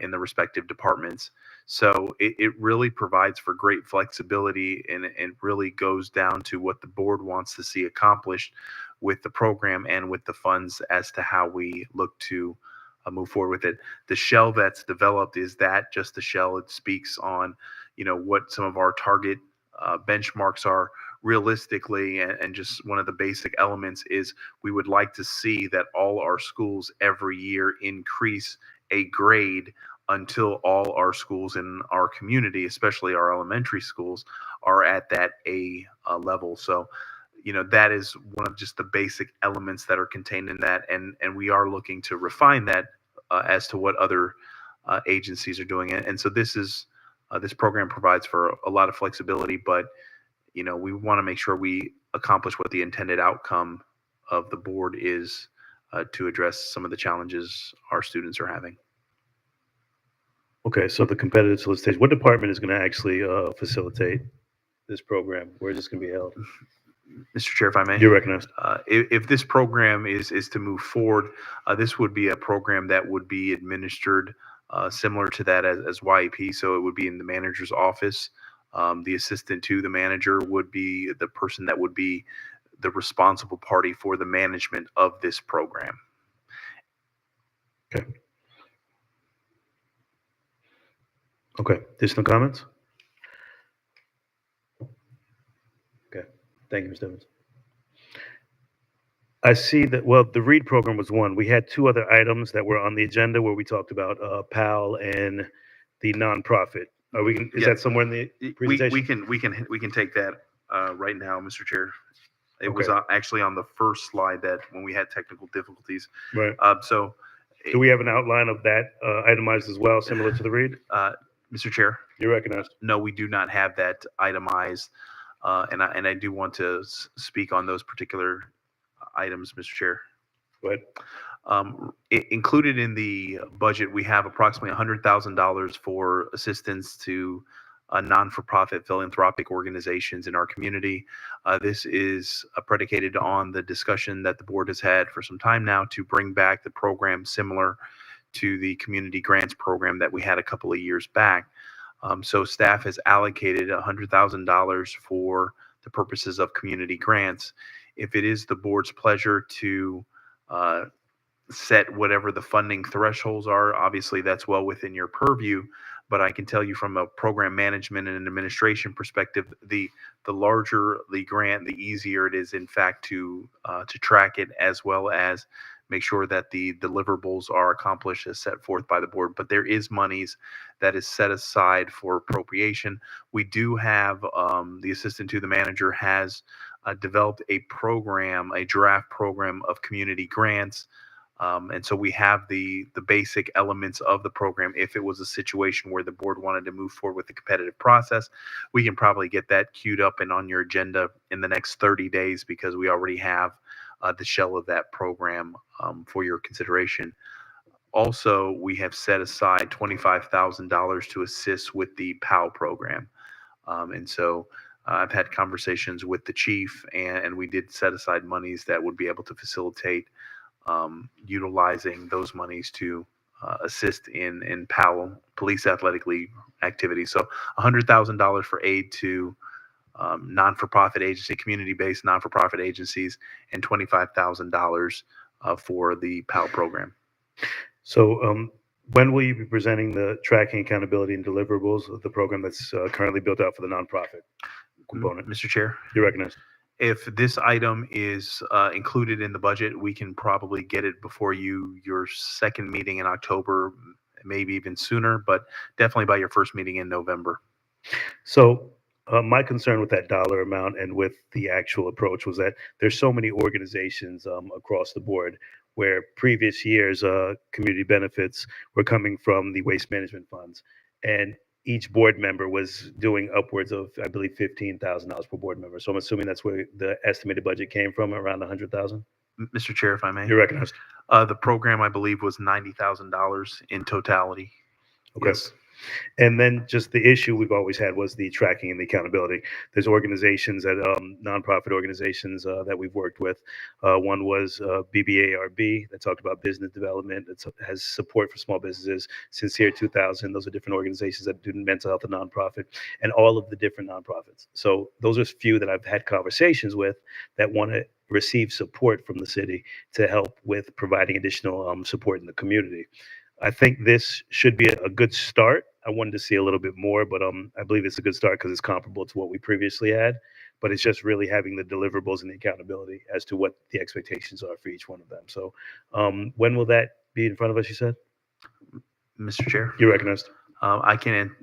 in the respective departments. So it really provides for great flexibility, and it really goes down to what the board wants to see accomplished with the program and with the funds as to how we look to move forward with it. The shell that's developed is that just the shell. It speaks on, what some of our target benchmarks are realistically, and just one of the basic elements is we would like to see that all our schools every year increase a grade until all our schools in our community, especially our elementary schools, are at that A level. So, that is one of just the basic elements that are contained in that, and we are looking to refine that as to what other agencies are doing it. And so this program provides for a lot of flexibility, but we want to make sure we accomplish what the intended outcome of the board is to address some of the challenges our students are having. Okay, so the competitive solicitation, what department is going to actually facilitate this program? Where is this going to be held? Mr. Chair, if I may. You're recognized. If this program is to move forward, this would be a program that would be administered similar to that as YEP. So it would be in the manager's office. The assistant to the manager would be the person that would be the responsible party for the management of this program. Okay. Okay, additional comments? Okay, thank you, Mr. Evans. I see that, well, the READ program was one. We had two other items that were on the agenda where we talked about PAL and the nonprofit. Are we, is that somewhere in the presentation? We can take that right now, Mr. Chair. It was Okay. actually on the first slide that when we had technical difficulties. Right. So Do we have an outline of that itemized as well, similar to the READ? Mr. Chair, You're recognized. no, we do not have that itemized. And I do want to speak on those particular items, Mr. Chair. Go ahead. Included in the budget, we have approximately $100,000 for assistance to non-for-profit philanthropic organizations in our community. This is predicated on the discussion that the board has had for some time now to bring back the program similar to the community grants program that we had a couple of years back. So staff has allocated $100,000 for the purposes of community grants. If it is the board's pleasure to set whatever the funding thresholds are, obviously that's well within your purview, but I can tell you from a program management and an administration perspective, the larger the grant, the easier it is in fact to track it, as well as make sure that the deliverables are accomplished as set forth by the board. But there is monies that is set aside for appropriation. We do have the assistant to the manager has developed a program, a draft program of community grants. And so we have the basic elements of the program. If it was a situation where the board wanted to move forward with the competitive process, we can probably get that queued up and on your agenda in the next 30 days because we already have the shell of that program for your consideration. Also, we have set aside $25,000 to assist with the PAL program. And so I've had conversations with the chief, and we did set aside monies that would be able to facilitate utilizing those monies to assist in PAL, Police Athletic League activities. So $100,000 for aid to non-for-profit agency, community-based non-for-profit agencies, and $25,000 for the PAL program. So When will you be presenting the tracking, accountability, and deliverables of the program that's currently built out for the nonprofit component? Mr. Chair, You're recognized. if this item is included in the budget, we can probably get it before your second meeting in October, maybe even sooner, but definitely by your first meeting in November. So my concern with that dollar amount and with the actual approach was that there's so many organizations across the board where previous years community benefits were coming from the waste management funds, and each board member was doing upwards of, I believe, $15,000 per board member. So I'm assuming that's where the estimated budget came from, around 100,000. Mr. Chair, if I may. You're recognized. The program, I believe, was $90,000 in totality. Okay. Yes. And then just the issue we've always had was the tracking and the accountability. There's organizations that nonprofit organizations that we've worked with. One was BBARB that talked about business development. It has support for small businesses. Sincere 2000. Those are different organizations that do mental health and nonprofit, and all of the different nonprofits. So those are few that I've had conversations with that want to receive support from the city to help with providing additional support in the community. I think this should be a good start. I wanted to see a little bit more, but I believe it's a good start because it's comparable to what we previously had. But it's just really having the deliverables and the accountability as to what the expectations are for each one of them. So when will that be in front of us, you said? Mr. Chair. You're recognized. I can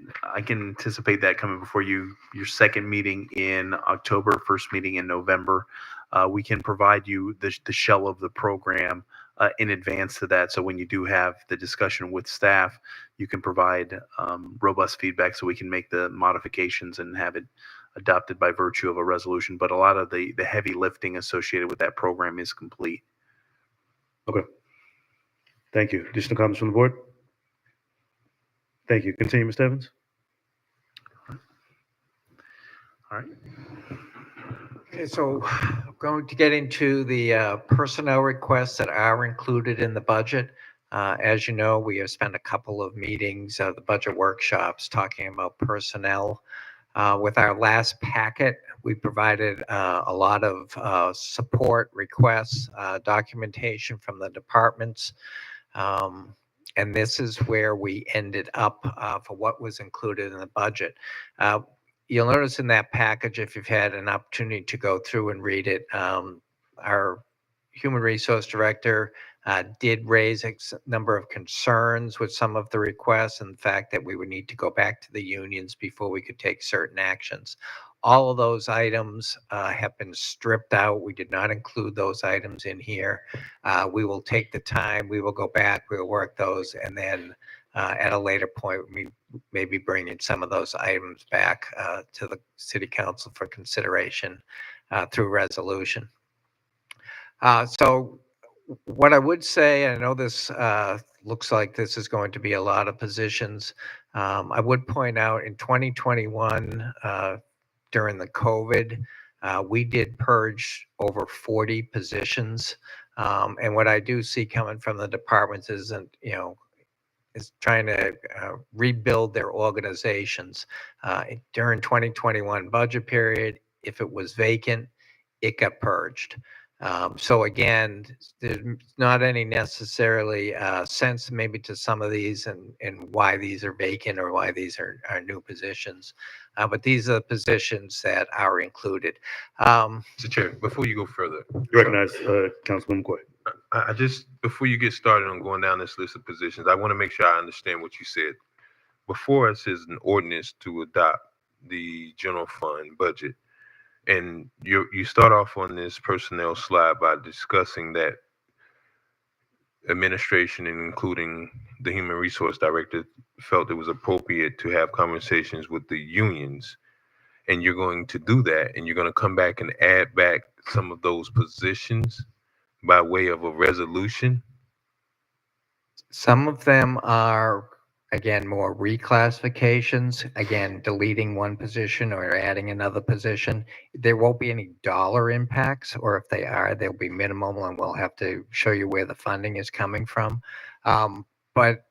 anticipate that coming before your second meeting in October, first meeting in November. We can provide you the shell of the program in advance to that. So when you do have the discussion with staff, you can provide robust feedback so we can make the modifications and have it adopted by virtue of a resolution. But a lot of the heavy lifting associated with that program is complete. Okay. Thank you. Additional comments from the board? Thank you. Continue, Mr. Evans. All right. Okay, so I'm going to get into the personnel requests that are included in the budget. As you know, we have spent a couple of meetings, the budget workshops, talking about personnel. With our last packet, we provided a lot of support requests, documentation from the departments. And this is where we ended up for what was included in the budget. You'll notice in that package, if you've had an opportunity to go through and read it, our human resource director did raise a number of concerns with some of the requests and the fact that we would need to go back to the unions before we could take certain actions. All of those items have been stripped out. We did not include those items in here. We will take the time, we will go back, we'll work those, and then at a later point, we maybe bring in some of those items back to the city council for consideration through resolution. So what I would say, I know this looks like this is going to be a lot of positions. I would point out in 2021, during the COVID, we did purge over 40 positions. And what I do see coming from the departments isn't, is trying to rebuild their organizations. During 2021 budget period, if it was vacant, it got purged. So again, there's not any necessarily sense maybe to some of these and why these are vacant or why these are new positions. But these are the positions that are included. Mr. Chair, before you go further. You recognize Councilman McCoy. I just, before you get started on going down this list of positions, I want to make sure I understand what you said. Before us is an ordinance to adopt the general fund budget. And you start off on this personnel slide by discussing that administration, including the human resource director, felt it was appropriate to have conversations with the unions. And you're going to do that, and you're going to come back and add back some of those positions by way of a resolution? Some of them are, again, more reclassifications, again, deleting one position or adding another position. There won't be any dollar impacts, or if they are, they'll be minimal, and we'll have to show you where the funding is coming from. But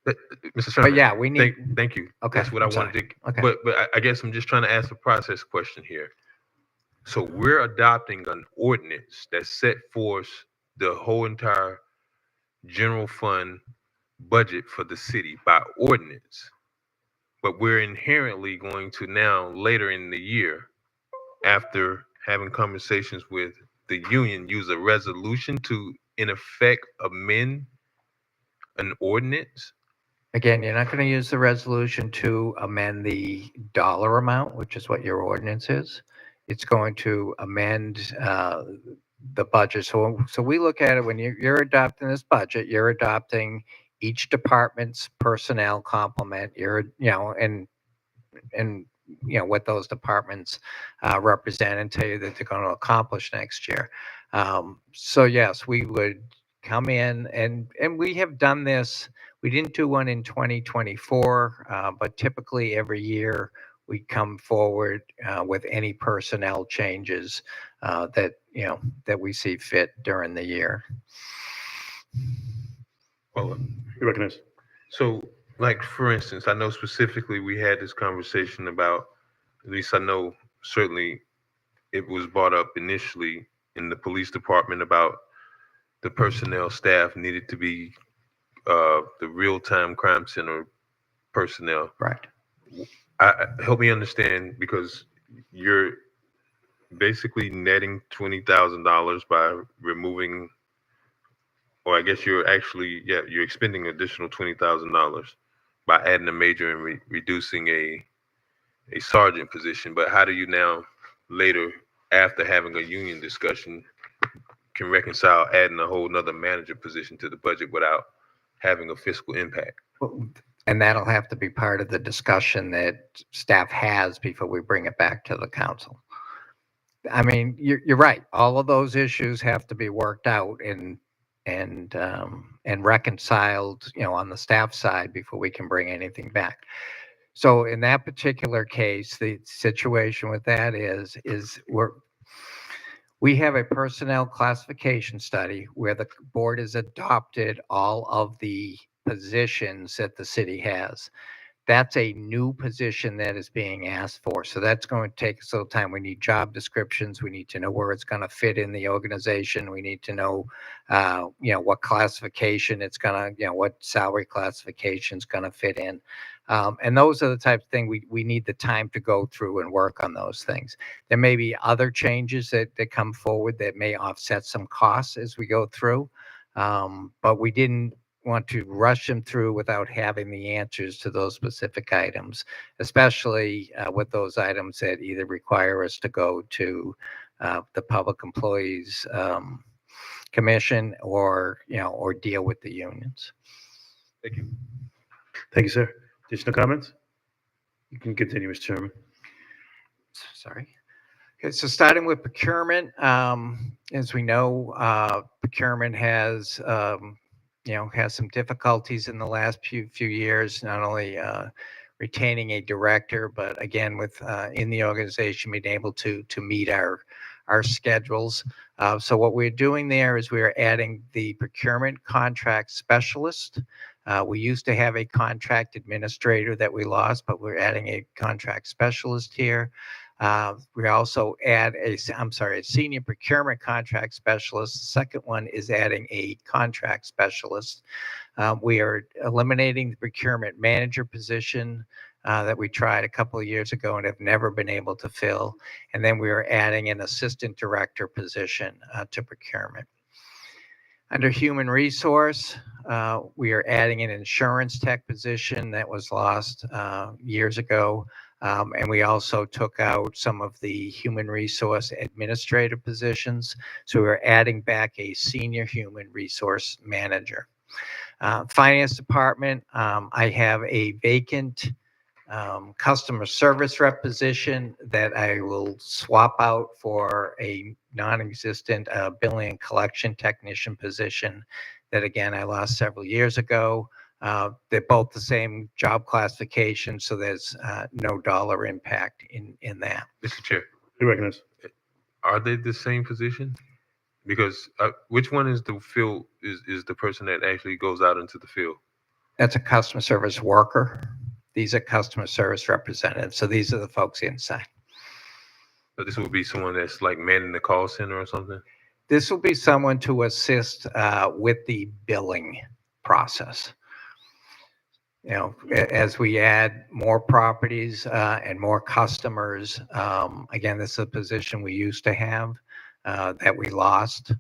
Mr. Sherman, yeah, we need. Thank you. Okay, That's what I wanted to. Okay. But I guess I'm just trying to ask a process question here. So we're adopting an ordinance that set forth the whole entire general fund budget for the city by ordinance. But we're inherently going to now, later in the year, after having conversations with the union, use a resolution to, in effect, amend an ordinance. Again, you're not going to use the resolution to amend the dollar amount, which is what your ordinance is. It's going to amend the budget. So we look at it when you're adopting this budget, you're adopting each department's personnel complement, and what those departments represent and tell you that they're going to accomplish next year. So yes, we would come in and we have done this. We didn't do one in 2024, but typically every year we come forward with any personnel changes that we see fit during the year. Well, You recognize? so, like, for instance, I know specifically we had this conversation about, at least I know certainly it was brought up initially in the police department about the personnel staff needed to be the real-time crime center personnel. Right. Help me understand, because you're basically netting $20,000 by removing, or I guess you're actually, you're expending additional $20,000 by adding a major and reducing a sergeant position. But how do you now later, after having a union discussion, can reconcile adding a whole nother manager position to the budget without having a fiscal impact? And that'll have to be part of the discussion that staff has before we bring it back to the council. I mean, you're right. All of those issues have to be worked out and reconciled, on the staff side before we can bring anything back. So in that particular case, the situation with that is we have a personnel classification study where the board has adopted all of the positions that the city has. That's a new position that is being asked for. So that's going to take us a little time. We need job descriptions. We need to know where it's going to fit in the organization. We need to know, what classification it's going to, what salary classification is going to fit in. And those are the types of things we need the time to go through and work on those things. There may be other changes that come forward that may offset some costs as we go through. But we didn't want to rush them through without having the answers to those specific items, especially with those items that either require us to go to the Public Employees Commission or deal with the unions. Thank you. Thank you, sir. Additional comments? You can continue, Mr. Chairman. Sorry. Okay, so starting with procurement, as we know, procurement has some difficulties in the last few years, not only retaining a director, but again, with in the organization being able to meet our schedules. So what we're doing there is we're adding the procurement contract specialist. We used to have a contract administrator that we lost, but we're adding a contract specialist here. We also add a senior procurement contract specialist. The second one is adding a contract specialist. We are eliminating the procurement manager position that we tried a couple of years ago and have never been able to fill. And then we are adding an assistant director position to procurement. Under human resource, we are adding an insurance tech position that was lost years ago. And we also took out some of the human resource administrative positions. So we're adding back a senior human resource manager. Finance department, I have a vacant customer service rep position that I will swap out for a non-existent billing and collection technician position that, again, I lost several years ago. They're both the same job classification, so there's no dollar impact in that. Mr. Chair, You recognize? are they the same position? Because which one is the field, is the person that actually goes out into the field? That's a customer service worker. These are customer service representatives. So these are the folks inside. So this would be someone that's like manning the call center or something? This will be someone to assist with the billing process. as we add more properties and more customers, again, this is a position we used to have that we lost,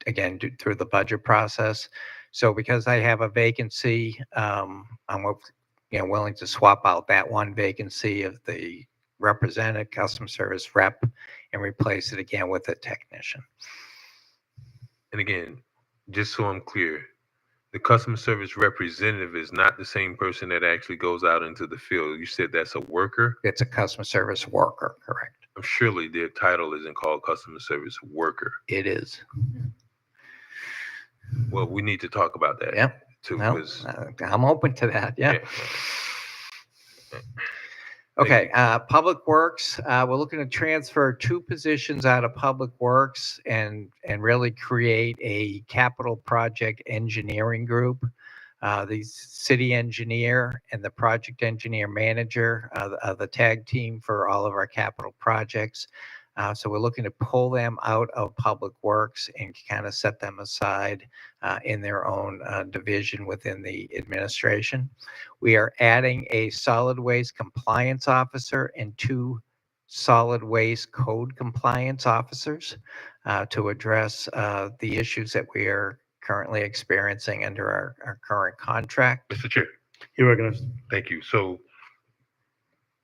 again, through the budget process. So because I have a vacancy, I'm willing to swap out that one vacancy of the represented customer service rep and replace it again with a technician. And again, just so I'm clear, the customer service representative is not the same person that actually goes out into the field. You said that's a worker? It's a customer service worker, correct? Surely their title isn't called customer service worker. It is. Well, we need to talk about that Yeah. too. No, 'Cause- I'm open to that. Yeah. yeah. Okay, Public Works, we're looking to transfer 2 positions out of Public Works and really create a capital project engineering group. The city engineer and the project engineer manager are the tag team for all of our capital projects. So we're looking to pull them out of Public Works and kind of set them aside in their own division within the administration. We are adding a solid waste compliance officer and 2 solid waste code compliance officers to address the issues that we are currently experiencing under our current contract. Mr. Chair, You're recognized. thank you. So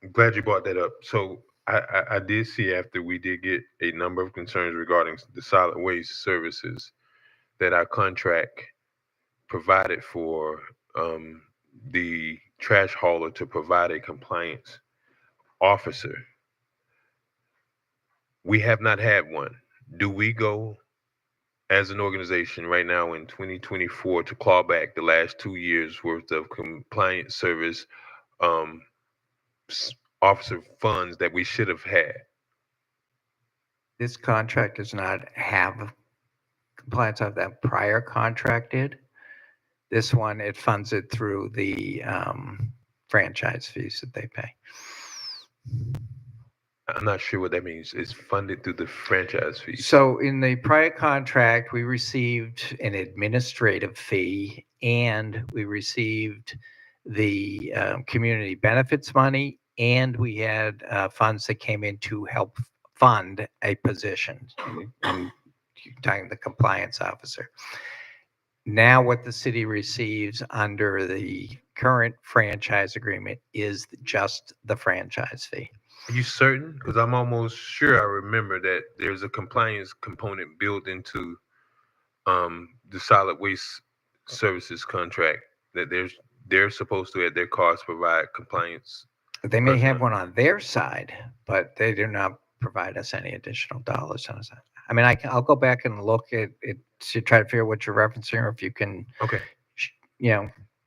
I'm glad you brought that up. So I did see after we did get a number of concerns regarding the solid waste services that our contract provided for the trash hauler to provide a compliance officer. We have not had one. Do we go as an organization right now in 2024 to claw back the last 2 years worth of compliance service officer funds that we should have had? This contract does not have compliance of that prior contract did. This one, it funds it through the franchise fees that they pay. I'm not sure what that means. It's funded through the franchise fees. So in the prior contract, we received an administrative fee and we received the community benefits money, and we had funds that came in to help fund a position. I'm talking the compliance officer. Now what the city receives under the current franchise agreement is just the franchise fee. Are you certain? Because I'm almost sure I remember that there's a compliance component built into the solid waste services contract that they're supposed to at their cost provide compliance. They may have personnel. one on their side, but they do not provide us any additional dollars on that. I mean, I'll go back and look at it to try to figure out what you're referencing, or if you can, Okay.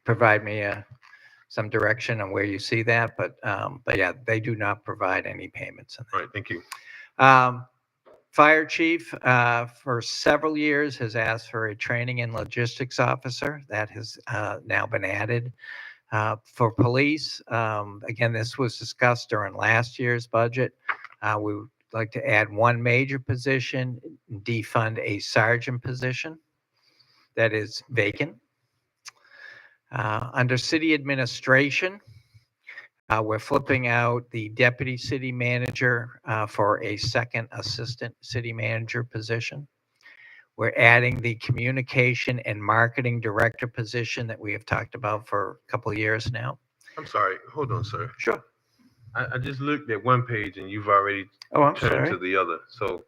provide me some direction on where you see that. But yeah, they do not provide any payments. All right. Thank you. Fire chief for several years has asked for a training and logistics officer. That has now been added. For police, again, this was discussed during last year's budget. We would like to add 1 major position, defund a sergeant position that is vacant. Under city administration, we're flipping out the deputy city manager for a second assistant city manager position. We're adding the communication and marketing director position that we have talked about for a couple of years now. I'm sorry. Hold on, sir. Sure. I just looked at one page and you've already Oh, I'm turned sorry. to the other. So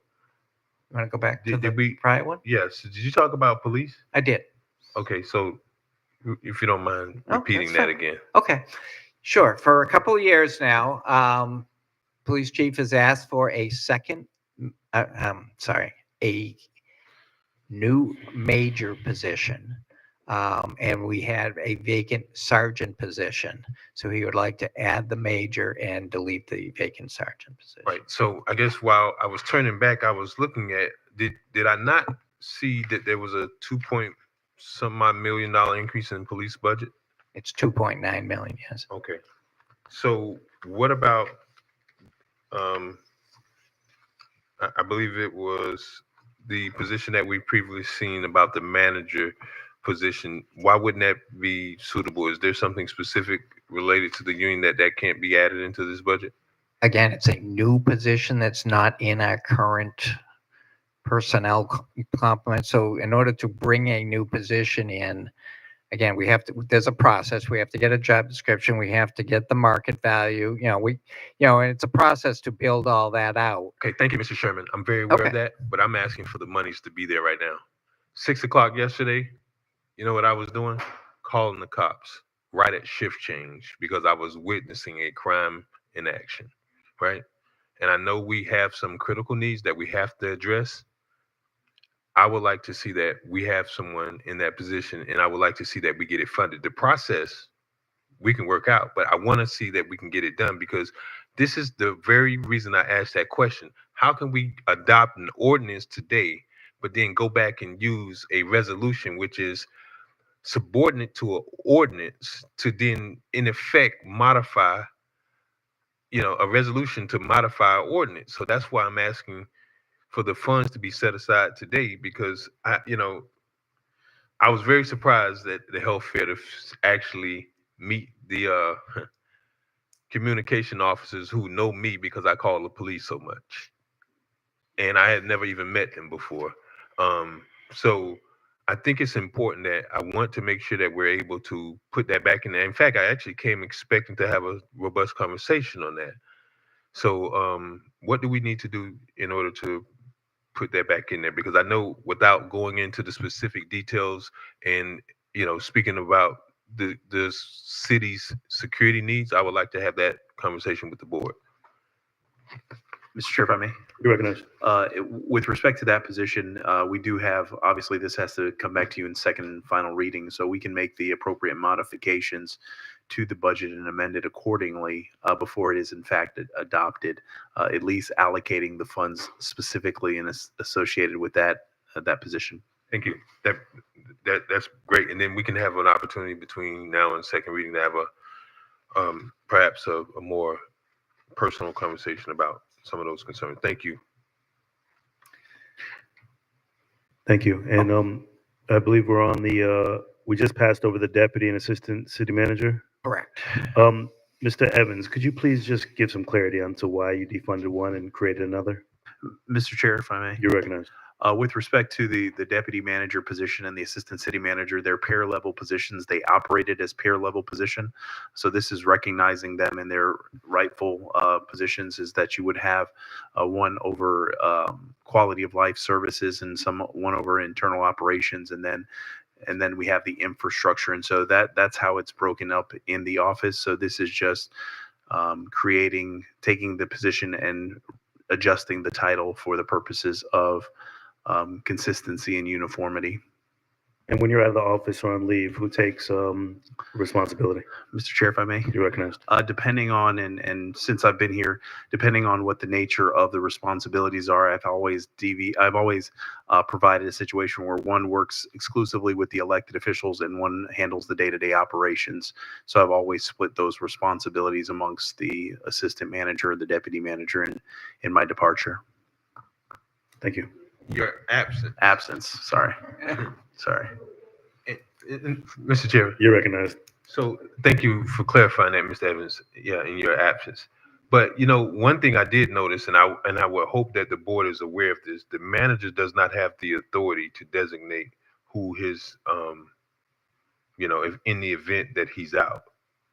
You want to go back to Did the we- prior one? yes, did you talk about police? I did. Okay, so if you don't mind Oh, repeating that's that fine. again. Okay, sure. For a couple of years now, police chief has asked for a a new major position. And we had a vacant sergeant position. So he would like to add the major and delete the vacant sergeant position. Right. So I guess while I was turning back, I was looking at, did I not see that there was a $2 million increase in police budget? It's 2.9 million, yes. Okay. So what about, I believe it was the position that we previously seen about the manager position, why wouldn't that be suitable? Is there something specific related to the union that can't be added into this budget? Again, it's a new position that's not in our current personnel complement. So in order to bring a new position in, again, there's a process. We have to get a job description. We have to get the market value, and it's a process to build all that out. Okay, thank you, Mr. Sherman. I'm very aware of Okay. that, but I'm asking for the monies to be there right now. 6 o'clock yesterday, you know what I was doing? Calling the cops right at shift change because I was witnessing a crime in action, right? And I know we have some critical needs that we have to address. I would like to see that we have someone in that position, and I would like to see that we get it funded. The process we can work out, but I want to see that we can get it done because this is the very reason I asked that question. How can we adopt an ordinance today, but then go back and use a resolution which is subordinate to an ordinance to then, in effect, modify, a resolution to modify an ordinance? So that's why I'm asking for the funds to be set aside today because I was very surprised that the health fair to actually meet the communication officers who know me because I call the police so much, and I had never even met them before. So I think it's important that I want to make sure that we're able to put that back in there. In fact, I actually came expecting to have a robust conversation on that. So what do we need to do in order to put that back in there? Because I know without going into the specific details and speaking about the city's security needs, I would like to have that conversation with the board. Mr. Chair, if I may. You recognize. With respect to that position, we do have, obviously, this has to come back to you in second and final reading, so we can make the appropriate modifications to the budget and amend it accordingly before it is in fact adopted, at least allocating the funds specifically and associated with that position. Thank you. That's great. And then we can have an opportunity between now and second reading to have a perhaps a more personal conversation about some of those concerns. Thank you. Thank you. And I believe we're on we just passed over the deputy and assistant city manager. Correct. Mr. Evans, could you please just give some clarity onto why you defunded one and created another? Mr. Chair, if I may. You're recognized. With respect to the deputy manager position and the assistant city manager, they're pair level positions. They operated as pair level position. So this is recognizing them in their rightful positions, is that you would have one over quality of life services and one over internal operations, and then we have the infrastructure. And so that's how it's broken up in the office. So this is just taking the position and adjusting the title for the purposes of consistency and uniformity. And when you're out of the office or on leave, who takes responsibility? Mr. Chair, if I may. You're recognized. Depending on, and since I've been here, depending on what the nature of the responsibilities are, I've always provided a situation where one works exclusively with the elected officials and one handles the day-to-day operations. So I've always split those responsibilities amongst the assistant manager, the deputy manager, in my departure. Thank you. Your Absence, sorry. Sorry. Mr. Chairman. You're recognized. So thank you for clarifying that, Mr. Evans. Yeah, in your absence. But one thing I did notice, and I would hope that the board is aware of this: the manager does not have the authority to designate who his, if in the event that he's out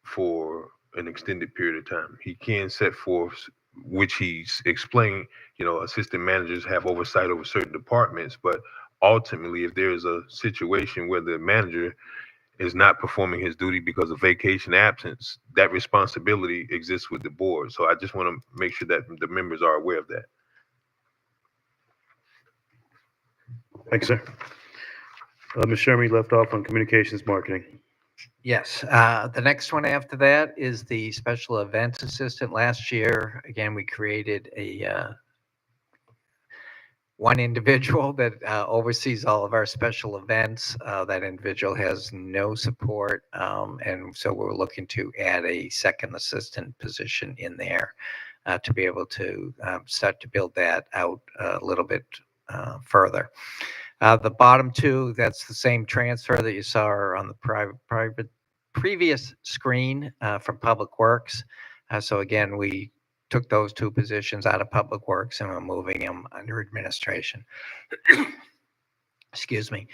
for an extended period of time, he can set forth, which he's explained. Assistant managers have oversight over certain departments, but ultimately, if there is a situation where the manager is not performing his duty because of vacation absence, that responsibility exists with the board. So I just want to make sure that the members are aware of that. Thank you, sir. Ms. Sherman, you left off on communications marketing. Yes. The next one after that is the special events assistant. Last year, again, we created one individual that oversees all of our special events. That individual has no support, and so we're looking to add a second assistant position in there to be able to start to build that out a little bit further. The bottom two, that's the same transfer that you saw on the private previous screen from Public Works. So again, we took those two positions out of Public Works and we're moving them under administration. Excuse me.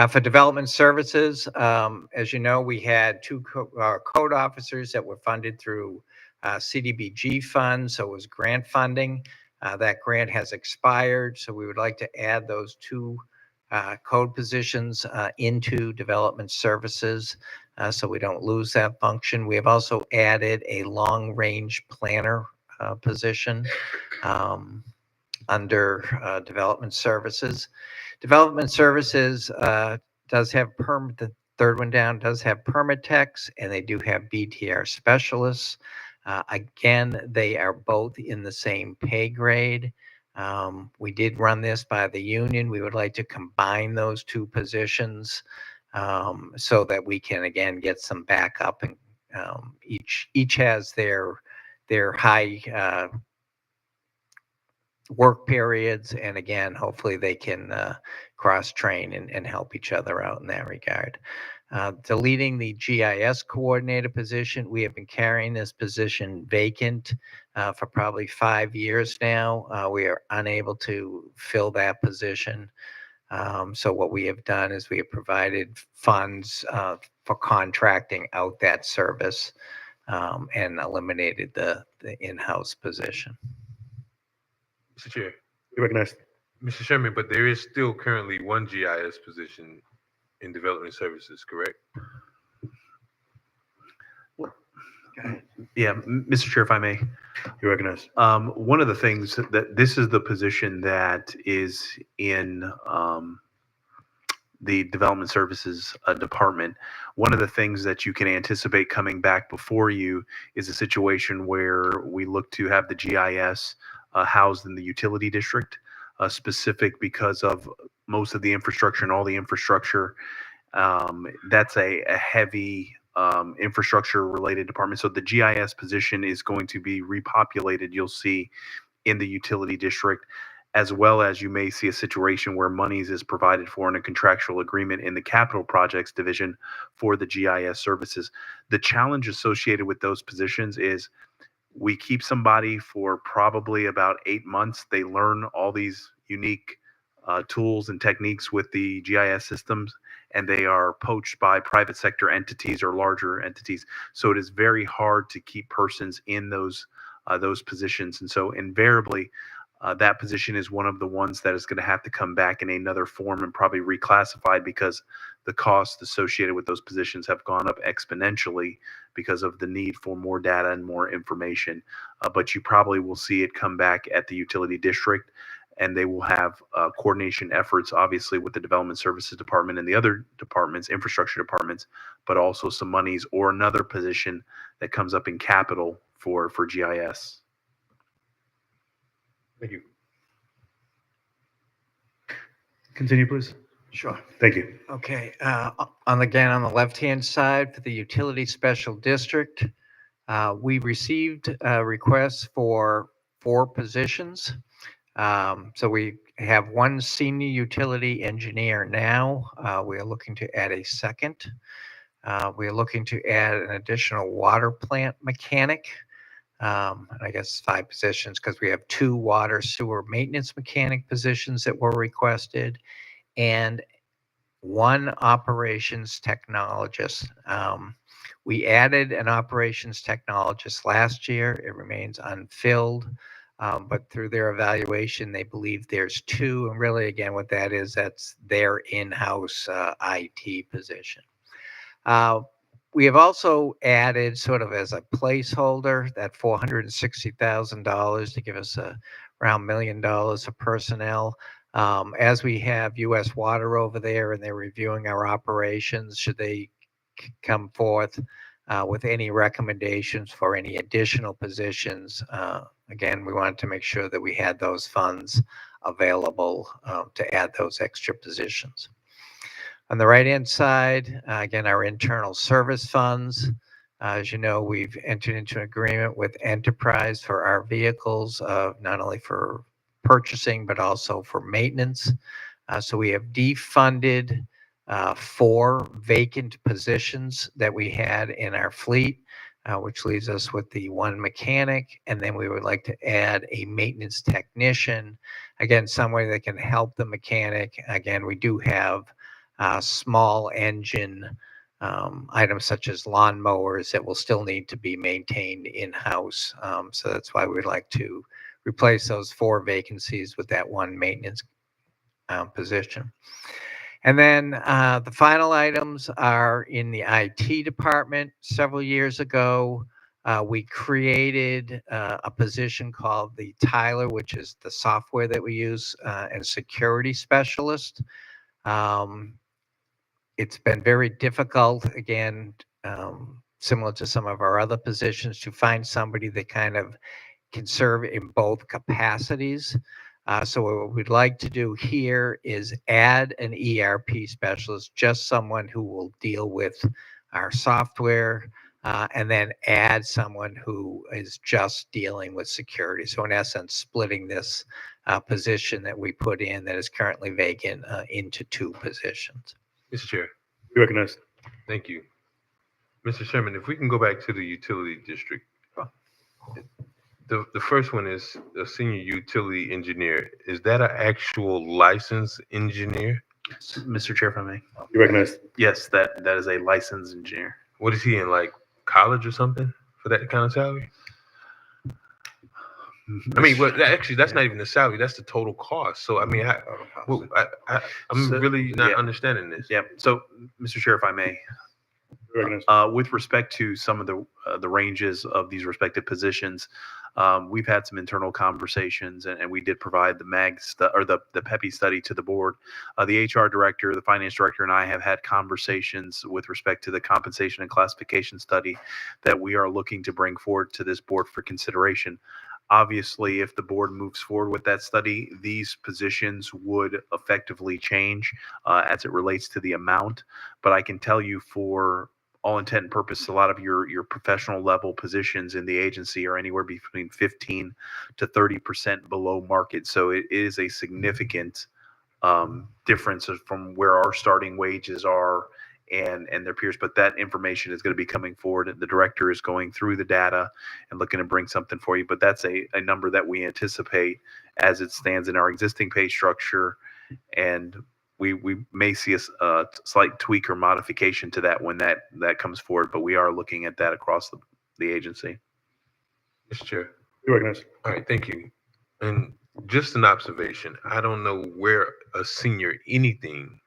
For development services, as you know, we had two code officers that were funded through CDBG funds, so it was grant funding. That grant has expired, so we would like to add those two code positions into development services so we don't lose that function. We have also added a long-range planner position under development services. Development services does have the third one down does have Permatex, and they do have BTR specialists. Again, they are both in the same pay grade. We did run this by the union. We would like to combine those two positions so that we can again get some backup, and each has their high work periods, and again, hopefully they can cross train and help each other out in that regard. Deleting the GIS coordinator position, we have been carrying this position vacant for probably 5 years now. We are unable to fill that position. So what we have done is we have provided funds for contracting out that service and eliminated the in-house position. Mr. Chair, You recognize? Mr. Sherman, but there is still currently one GIS position in development services, correct? Yeah, Mr. Chair, if I may. You recognize? One of the things that this is the position that is in the development services department. One of the things that you can anticipate coming back before you is a situation where we look to have the GIS housed in the utility district, specific because of most of the infrastructure and all the infrastructure. That's a heavy infrastructure related department. So the GIS position is going to be repopulated, you'll see, in the utility district, as well as you may see a situation where monies is provided for in a contractual agreement in the capital projects division for the GIS services. The challenge associated with those positions is we keep somebody for probably about 8 months. They learn all these unique tools and techniques with the GIS systems, and they are poached by private sector entities or larger entities. So it is very hard to keep persons in those positions. And so invariably, that position is one of the ones that is going to have to come back in another form and probably reclassified, because the costs associated with those positions have gone up exponentially because of the need for more data and more information. But you probably will see it come back at the utility district, and they will have coordination efforts, obviously, with the development services department and the other departments, infrastructure departments, but also some monies or another position that comes up in capital for GIS. Thank you. Continue, please. Sure. Thank you. Okay. On the left-hand side for the utility special district, we received requests for 4 positions. So we have 1 senior utility engineer now. We are looking to add a second. We are looking to add an additional water plant mechanic. I guess 5 positions, because we have 2 water sewer maintenance mechanic positions that were requested, and 1 operations technologist. We added an operations technologist last year. It remains unfilled, but through their evaluation, they believe there's 2. And really, again, what that is, that's their in-house IT position. We have also added, sort of as a placeholder, that $460,000 to give us around $1 million of personnel. As we have U.S. Water over there and they're reviewing our operations, should they come forth with any recommendations for any additional positions, again, we wanted to make sure that we had those funds available to add those extra positions. On the right-hand side, again, our internal service funds. As you know, we've entered into an agreement with Enterprise for our vehicles, not only for purchasing, but also for maintenance. So we have defunded 4 vacant positions that we had in our fleet, which leaves us with the 1 mechanic. And then we would like to add a maintenance technician. Again, somebody that can help the mechanic. Again, we do have small engine items such as lawnmowers that will still need to be maintained in-house. So that's why we'd like to replace those 4 vacancies with that 1 maintenance position. And then the final items are in the IT department. Several years ago, we created a position called the Tyler, which is the software that we use, and security specialist. It's been very difficult, again, similar to some of our other positions, to find somebody that kind of can serve in both capacities. So what we'd like to do here is add an ERP specialist, just someone who will deal with our software, and then add someone who is just dealing with security. So in essence, splitting this position that we put in that is currently vacant into 2 positions. Mr. Chair, You recognize? thank you. Mr. Sherman, if we can go back to the utility district. The first one is a senior utility engineer. Is that an actual licensed engineer? Mr. Chair, if I may. You recognize? Yes, that is a licensed engineer. What is he in, like college or something for that kind of salary? I mean, well, actually, that's not even the salary. That's the total cost. So, I mean, I'm So, really not yeah. understanding this. Yeah. So, Mr. Chair, if I may, You recognize? with respect to some of the ranges of these respective positions, we've had some internal conversations, and we did provide the the PEPI study to the board. The HR director, the finance director, and I have had conversations with respect to the compensation and classification study that we are looking to bring forward to this board for consideration. Obviously, if the board moves forward with that study, these positions would effectively change as it relates to the amount. But I can tell you, for all intent and purpose, a lot of your professional level positions in the agency are anywhere between 15 to 30% below market. So it is a significant difference from where our starting wages are and their peers. But that information is going to be coming forward. The director is going through the data and looking to bring something for you. But that's a number that we anticipate as it stands in our existing pay structure. And we may see a slight tweak or modification to that when that comes forward. But we are looking at that across the agency. Mr. Chair. You recognize? All right, thank you. And just an observation, I don't know where a senior anything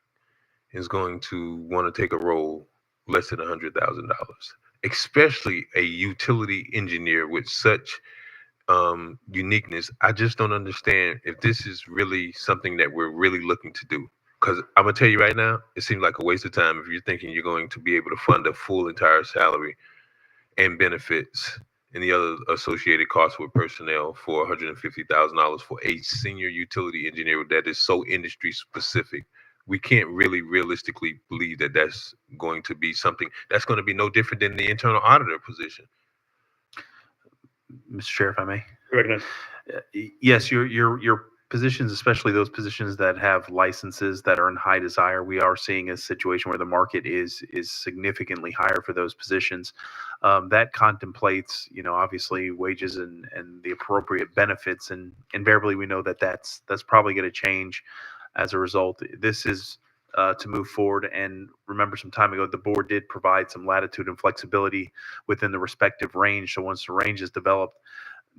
is going to want to take a role less than $100,000, especially a utility engineer with such uniqueness. I just don't understand if this is really something that we're really looking to do. Because I'm gonna tell you right now, it seems like a waste of time if you're thinking you're going to be able to fund a full entire salary and benefits and the other associated costs with personnel for $150,000 for a senior utility engineer that is so industry specific. We can't really realistically believe that that's going to be something that's going to be no different than the internal auditor position. Mr. Chair, if I may. You recognize? Yes, your positions, especially those positions that have licenses that are in high desire, we are seeing a situation where the market is significantly higher for those positions. That contemplates, obviously wages and the appropriate benefits, and invariably we know that that's probably going to change as a result. This is to move forward. And remember, some time ago, the board did provide some latitude and flexibility within the respective range. So once the range is developed,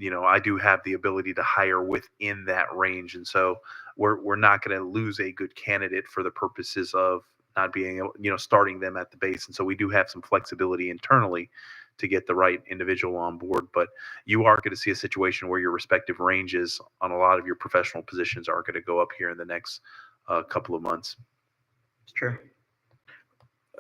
I do have the ability to hire within that range. And so we're not going to lose a good candidate for the purposes of not being, starting them at the base. And so we do have some flexibility internally to get the right individual on board. But you are going to see a situation where your respective ranges on a lot of your professional positions are going to go up here in the next couple of months. Sure.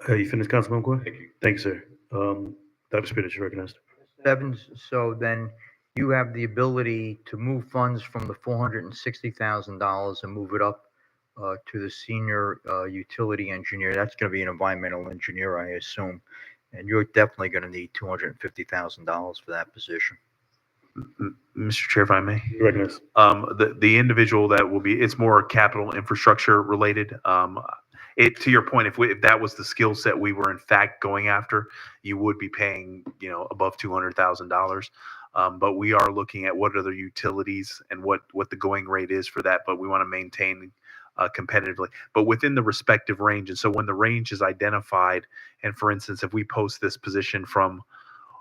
You finished, Councilman McCoy? Thank you. Thank you, sir. Dr. Spinach, you recognized. Evans, so then you have the ability to move funds from the $460,000 and move it up to the senior utility engineer. That's going to be an environmental engineer, I assume. And you're definitely going to need $250,000 for that position. Mr. Chair, if I may. You recognize? The individual that will be, it's more capital infrastructure related. To your point, if that was the skill set we were in fact going after, you would be paying, above $200,000. But we are looking at what other utilities and what the going rate is for that, but we want to maintain competitively, but within the respective range. And so when the range is identified, and for instance, if we post this position from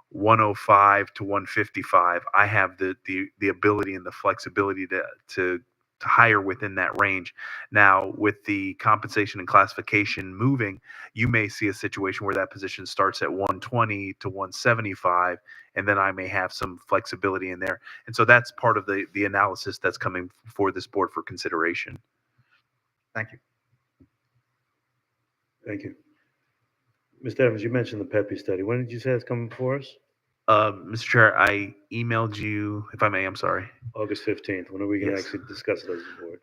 105 to 155, I have the ability and the flexibility to hire within that range. Now, with the compensation and classification moving, you may see a situation where that position starts at 120 to 175, and then I may have some flexibility in there. And so that's part of the analysis that's coming for this board for consideration. Thank you. Thank you. Mr. Evans, you mentioned the PEPI study. When did you say it's coming before us? Mr. Chair, I emailed you, if I may, I'm sorry. August 15th. When are we going to Yes. actually discuss it as a board?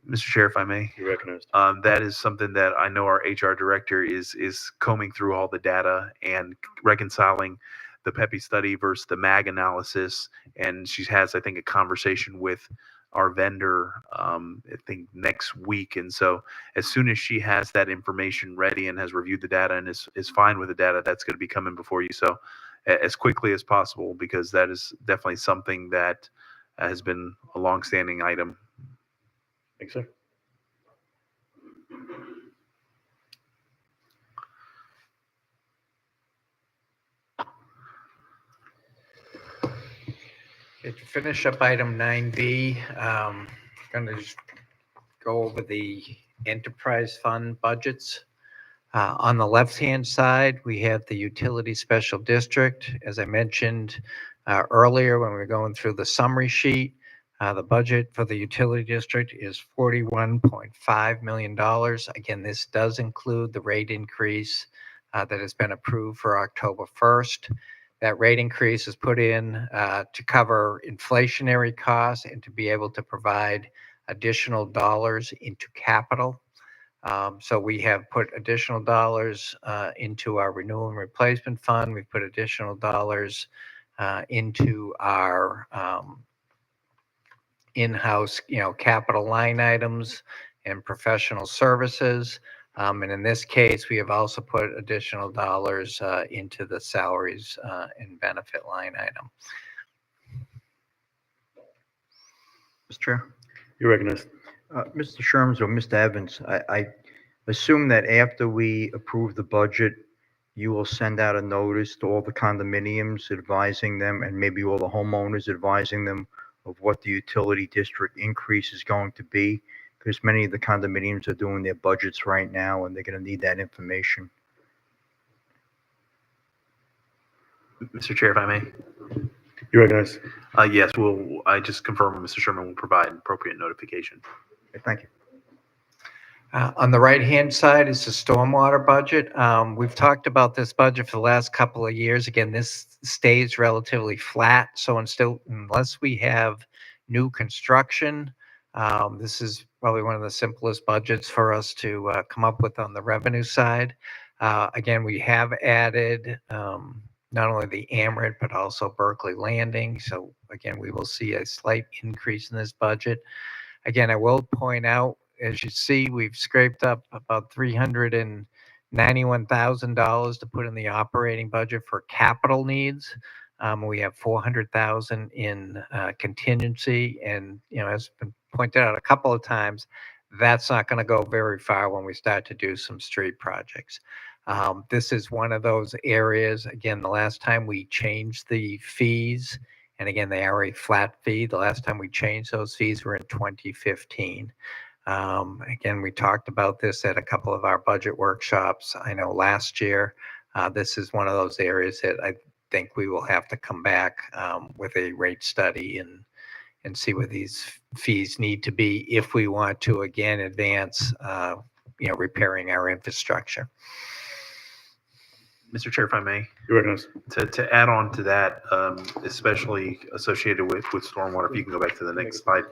Mr. Chair, if I may. You recognized? That is something that I know our HR director is combing through all the data and reconciling the PEPI study versus the MAG analysis. And she has, I think, a conversation with our vendor, I think next week. And so as soon as she has that information ready and has reviewed the data and is fine with the data, that's going to be coming before you. So as quickly as possible, because that is definitely something that has been a longstanding item. Thanks, sir. To finish up item 9B, going to just go over the enterprise fund budgets. On the left-hand side, we have the utility special district. As I mentioned earlier when we were going through the summary sheet, the budget for the utility district is $41.5 million. Again, this does include the rate increase that has been approved for October 1st. That rate increase is put in to cover inflationary costs and to be able to provide additional dollars into capital. So we have put additional dollars into our renewal and replacement fund. We've put additional dollars into our in-house, capital line items and professional services. And in this case, we have also put additional dollars into the salaries and benefit line item. Mr. Chair? You recognize? Mr. Sherms or Mr. Evans, I assume that after we approve the budget, you will send out a notice to all the condominiums advising them, and maybe all the homeowners advising them of what the utility district increase is going to be, because many of the condominiums are doing their budgets right now and they're going to need that information. Mr. Chair, if I may. You recognize? Yes, I just confirm Mr. Sherman will provide appropriate notification. Okay, thank you. On the right-hand side is the stormwater budget. We've talked about this budget for the last couple of years. Again, this stays relatively flat. So unless we have new construction, this is probably one of the simplest budgets for us to come up with on the revenue side. Again, we have added not only the AMRIT, but also Berkeley Landing. So again, we will see a slight increase in this budget. Again, I will point out, as you see, we've scraped up about $391,000 to put in the operating budget for capital needs. We have $400,000 in contingency, and as been pointed out a couple of times, that's not going to go very far when we start to do some street projects. This is one of those areas. Again, the last time we changed the fees, and again, they are a flat fee. The last time we changed those fees were in 2015. Again, we talked about this at a couple of our budget workshops. I know last year, this is one of those areas that I think we will have to come back with a rate study and see what these fees need to be if we want to again advance, repairing our infrastructure. Mr. Chair, if I may. You recognize? To add on to that, especially associated with stormwater, if you can go back to the next slide,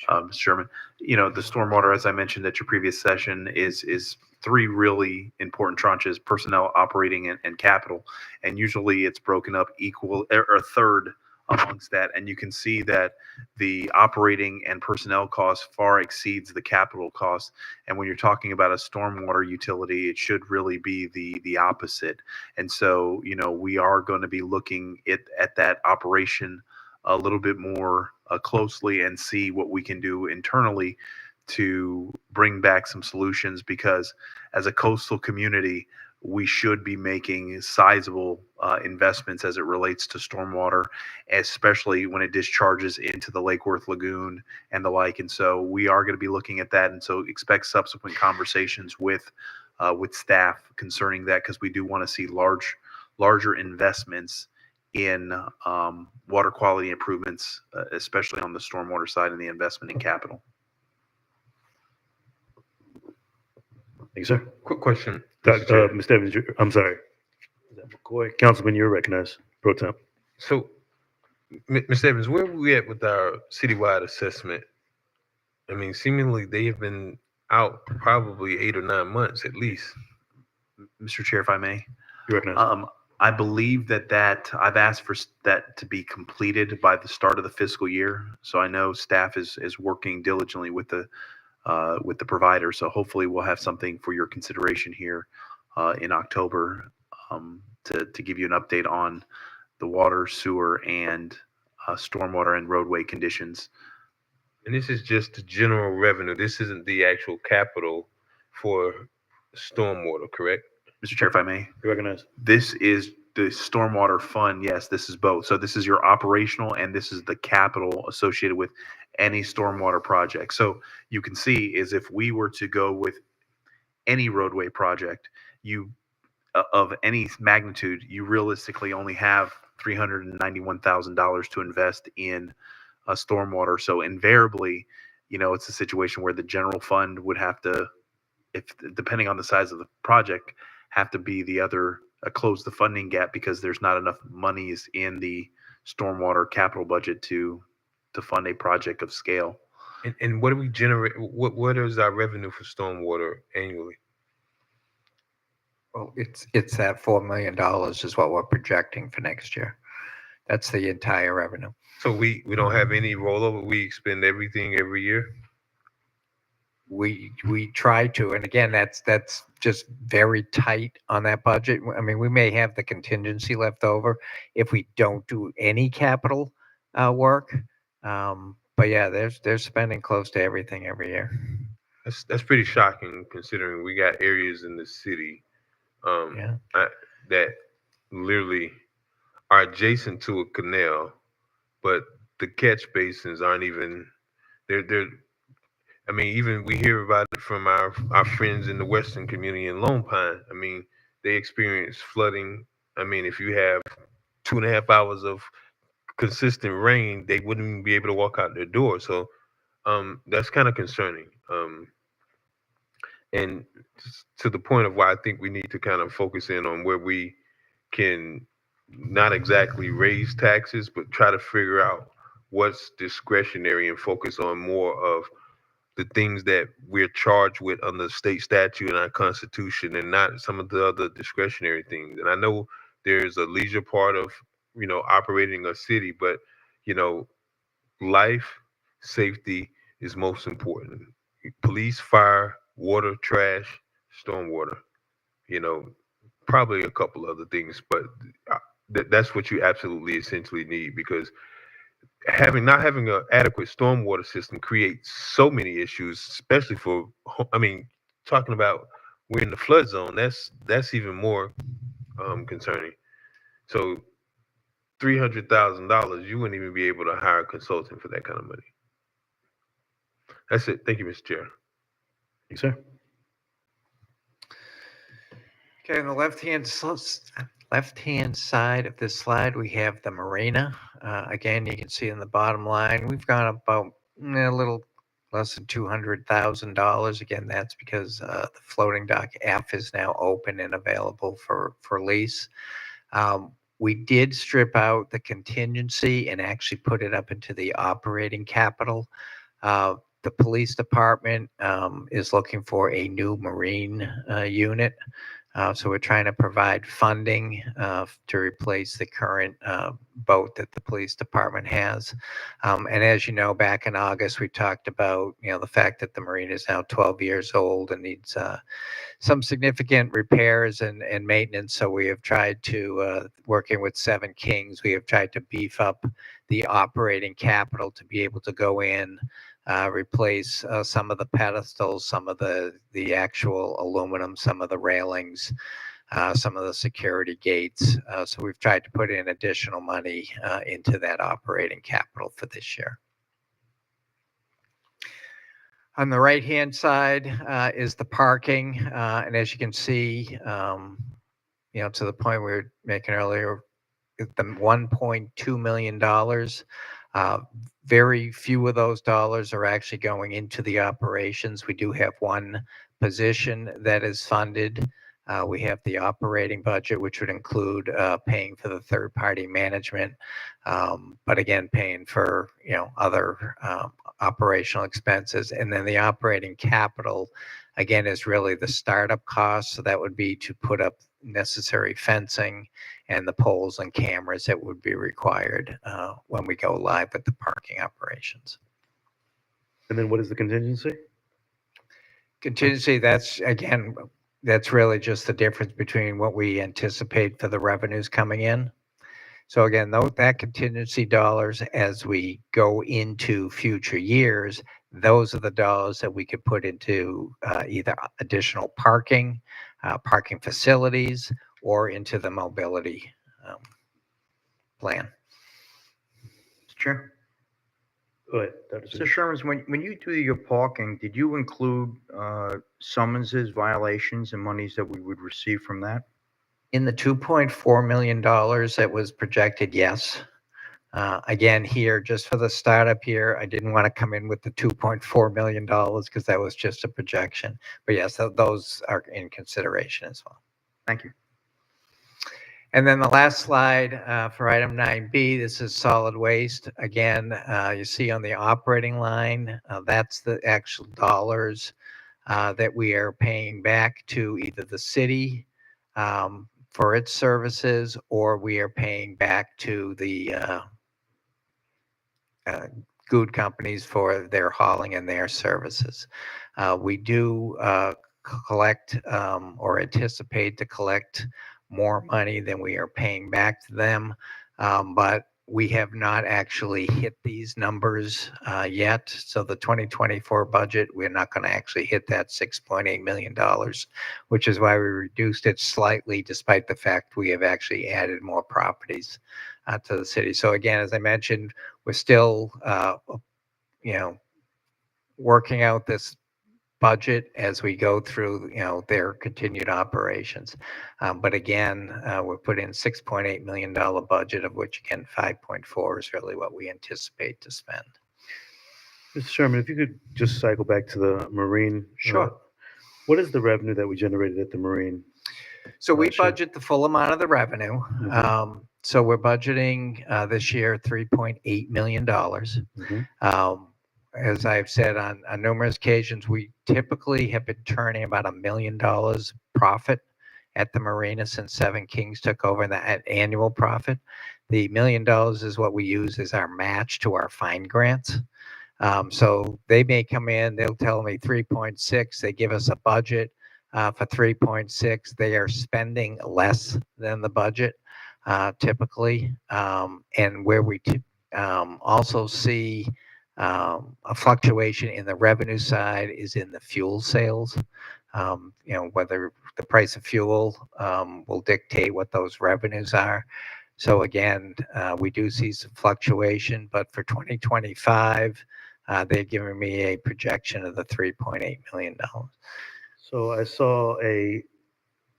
Mr. Sherman. The stormwater, as I mentioned at your previous session, is three really important tranches: personnel, operating, and capital. And usually it's broken up equal, or a third amongst that. And you can see that the operating and personnel cost far exceeds the capital cost. And when you're talking about a stormwater utility, it should really be the opposite. And so, we are going to be looking at that operation a little bit more closely and see what we can do internally to bring back some solutions, because as a coastal community, we should be making sizable investments as it relates to stormwater, especially when it discharges into the Lake Worth Lagoon and the like. And so we are going to be looking at that. And so expect subsequent conversations with staff concerning that, because we do want to see larger investments in water quality improvements, especially on the stormwater side and the investment in capital. Thank you, sir. Quick question. Mr. Evans, I'm sorry. Is that McCoy? Councilman, you're recognized. Pro Temp. So, Mr. Evans, where are we at with our citywide assessment? I mean, seemingly they have been out probably 8 or 9 months at least. Mr. Chair, if I may. You're recognized. I believe that I've asked for that to be completed by the start of the fiscal year. So I know staff is working diligently with the provider. So hopefully we'll have something for your consideration here in October to give you an update on the water, sewer, and stormwater and roadway conditions. And this is just the general revenue. This isn't the actual capital for stormwater, correct? Mr. Chair, if I may. You're recognized. This is the stormwater fund. Yes, this is both. So this is your operational and this is the capital associated with any stormwater project. So you can see is if we were to go with any roadway project, of any magnitude, you realistically only have $391,000 to invest in a stormwater. So invariably, it's a situation where the general fund would have to, depending on the size of the project, have to be the other, close the funding gap, because there's not enough monies in the stormwater capital budget to fund a project of scale. And what do we generate? What is our revenue for stormwater annually? Well, it's that $4 million is what we're projecting for next year. That's the entire revenue. So we don't have any rollover. We expend everything every year. We try to, and again, that's just very tight on that budget. I mean, we may have the contingency left over if we don't do any capital work. But yeah, they're spending close to everything every year. That's pretty shocking, considering we got areas in the city that literally are adjacent to a canal, but the catch basins aren't even they're I mean, even we hear about it from our friends in the Western community in Lone Pine. I mean, they experience flooding. I mean, if you have 2.5 hours of consistent rain, they wouldn't even be able to walk out their door. So that's kind of concerning. And to the point of why I think we need to kind of focus in on where we can not exactly raise taxes, but try to figure out what's discretionary and focus on more of the things that we're charged with under state statute and our constitution, and not some of the other discretionary things. And I know there's a leisure part of, operating a city, but, life safety is most important. Police, fire, water, trash, stormwater, probably a couple other things, but that's what you absolutely essentially need, because not having an adequate stormwater system creates so many issues, especially for, talking about we're in the flood zone, that's even more concerning. So $300,000, you wouldn't even be able to hire a consultant for that kind of money. That's it. Thank you, Mr. Chair. Thank you, sir. Okay, on the left-hand side of this slide, we have the marina. Again, you can see in the bottom line, we've gone about a little less than $200,000. Again, that's because the floating dock F is now open and available for lease. We did strip out the contingency and actually put it up into the operating capital. The police department is looking for a new marine unit. So we're trying to provide funding to replace the current boat that the police department has. And as you know, back in August, we talked about, the fact that the marina is now 12 years old and needs some significant repairs and maintenance. So we have tried to, working with Seven Kings, we have tried to beef up the operating capital to be able to go in, replace some of the pedestals, some of the actual aluminum, some of the railings, some of the security gates. So we've tried to put in additional money into that operating capital for this year. On the right-hand side is the parking, and as you can see, to the point we were making earlier, the $1.2 million, very few of those dollars are actually going into the operations. We do have one position that is funded. We have the operating budget, which would include paying for the third-party management, but again, paying for other operational expenses. And then the operating capital, again, is really the startup cost. So that would be to put up necessary fencing and the poles and cameras that would be required when we go live with the parking operations. And then what is the contingency? Contingency, that's really just the difference between what we anticipate for the revenues coming in. So again, that contingency dollars, as we go into future years, those are the dollars that we could put into either additional parking facilities, or into the mobility plan. Mr. Chair? Go ahead, Dr. Mr. Shermans, when you do your parking, did you include summonses, violations, and monies that we would receive from that? In the $2.4 million that was projected, yes. Again, here, just for the startup year, I didn't want to come in with the $2.4 million because that was just a projection. But yes, those are in consideration as well. Thank you. And then the last slide for item 9B, this is solid waste. Again, you see on the operating line, that's the actual dollars that we are paying back to either the city for its services, or we are paying back to the good companies for their hauling and their services. We do collect or anticipate to collect more money than we are paying back to them, but we have not actually hit these numbers yet. So the 2024 budget, we're not going to actually hit that $6.8 million, which is why we reduced it slightly, despite the fact we have actually added more properties to the city. So again, as I mentioned, we're still, working out this budget as we go through, their continued operations. But again, we're putting $6.8 million budget, of which again, 5.4 is really what we anticipate to spend. Mr. Sherman, if you could just cycle back to the Marine. Sure. What is the revenue that we generated at the Marine? So we Sure. budget the full amount of the revenue. Mhm. So we're budgeting this year $3.8 million. Mhm. As I've said on numerous occasions, we typically have been turning about $1 million profit at the marina since Seven Kings took over, that annual profit. The $1 million is what we use as our match to our fine grants. So they may come in, they'll tell me 3.6, they give us a budget for 3.6. They are spending less than the budget typically. And where we also see a fluctuation in the revenue side is in the fuel sales. Whether the price of fuel will dictate what those revenues are. So again, we do see some fluctuation, but for 2025, they're giving me a projection of the $3.8 million. So I saw a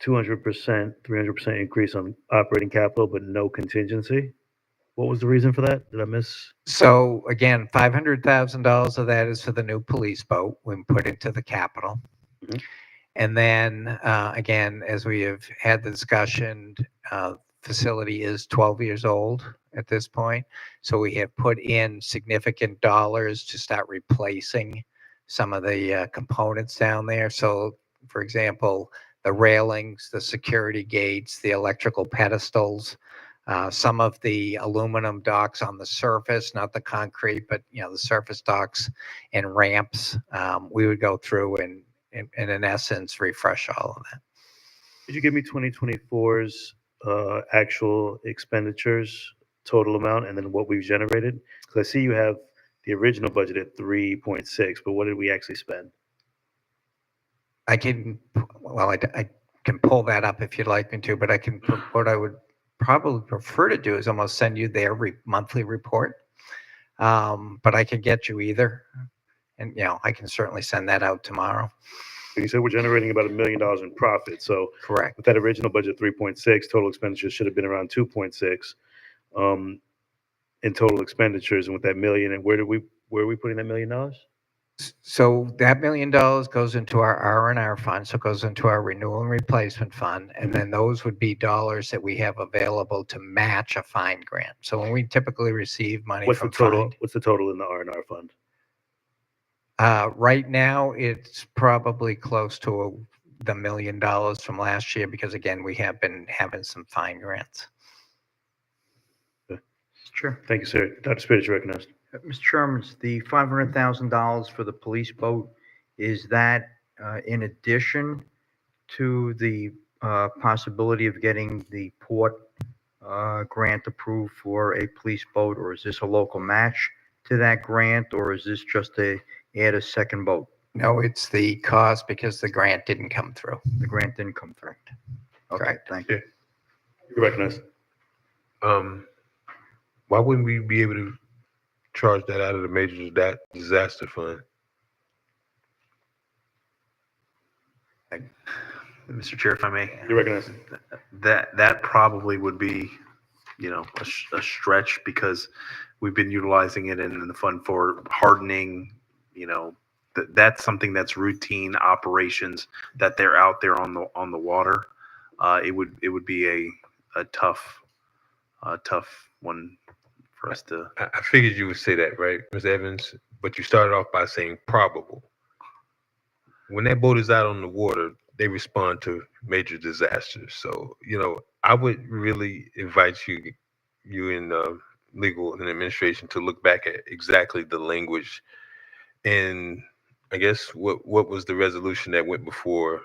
200%, 300% increase on operating capital, but no contingency. What was the reason for that? Did I miss? So again, $500,000 of that is for the new police boat we put into the capital. Mhm. And then again, as we have had the discussion, facility is 12 years old at this point. So we have put in significant dollars to start replacing some of the components down there. So for example, the railings, the security gates, the electrical pedestals, some of the aluminum docks on the surface, not the concrete, but the surface docks and ramps. We would go through and in essence refresh all of that. Could you give me 2024's actual expenditures, total amount, and then what we've generated? Because I see you have the original budget at 3.6, but what did we actually spend? I can pull that up if you'd like me to, but what I would probably prefer to do is almost send you their monthly report. But I could get you either. And, I can certainly send that out tomorrow. You said we're generating about $1 million in profit. So Correct. with that original budget, 3.6, total expenditures should have been around 2.6 in total expenditures. And with that million, and where are we putting that $1 million? So that $1 million goes into our R&R fund, so it goes into our renewal and replacement fund, and then those would be dollars that we have available to match a fine grant. So when we typically receive money What's from the total? fine, What's the total in the R&R fund? right now it's probably close to the $1 million from last year because again we have been having some fine grants. Sure. Thank you, sir. Dr. Spirit, you're recognized. Mr. Chairman, the $500,000 for the police boat, is that in addition to the possibility of getting the port grant approved for a police boat, or is this a local match to that grant, or is this just add a second boat? No, it's the cost because the grant didn't come through. The grant didn't come through. Okay, Correct. thank you. You're recognized. Why wouldn't we be able to charge that out of the major disaster fund? Mr. Chair, if I may, You're recognized. that probably would be, a stretch because we've been utilizing it in the fund for hardening, that's something that's routine operations that they're out there on the water. It would be a tough one for us to. I figured you would say that, right, Ms. Evans? But you started off by saying probable. When that boat is out on the water, they respond to major disasters. So, I would really invite you in legal and administration to look back at exactly the language. And I guess what was the resolution that went before?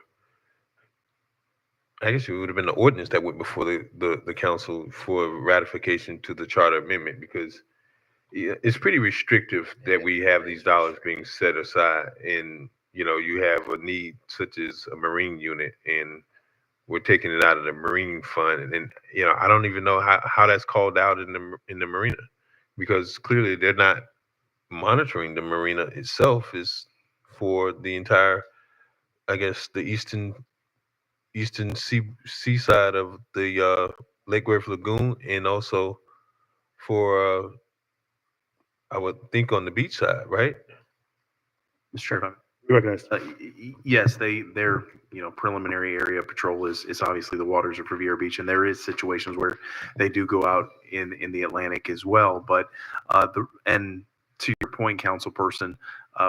I guess it would have been the ordinance that went before the council for ratification to the charter amendment, because it's pretty restrictive that we have these dollars being set aside, and you have a need such as a marine unit, and we're taking it out of the marine fund, and I don't even know how that's called out in the marina, because clearly they're not monitoring the marina itself. Is for the entire, I guess, the eastern seaside of the Lake Worth Lagoon, and also for I would think on the beach side, right? Mr. Chair, You're recognized. yes, their preliminary area patrol is obviously the waters of Riviera Beach, and there is situations where they do go out in the Atlantic as well. But and to your point, councilperson,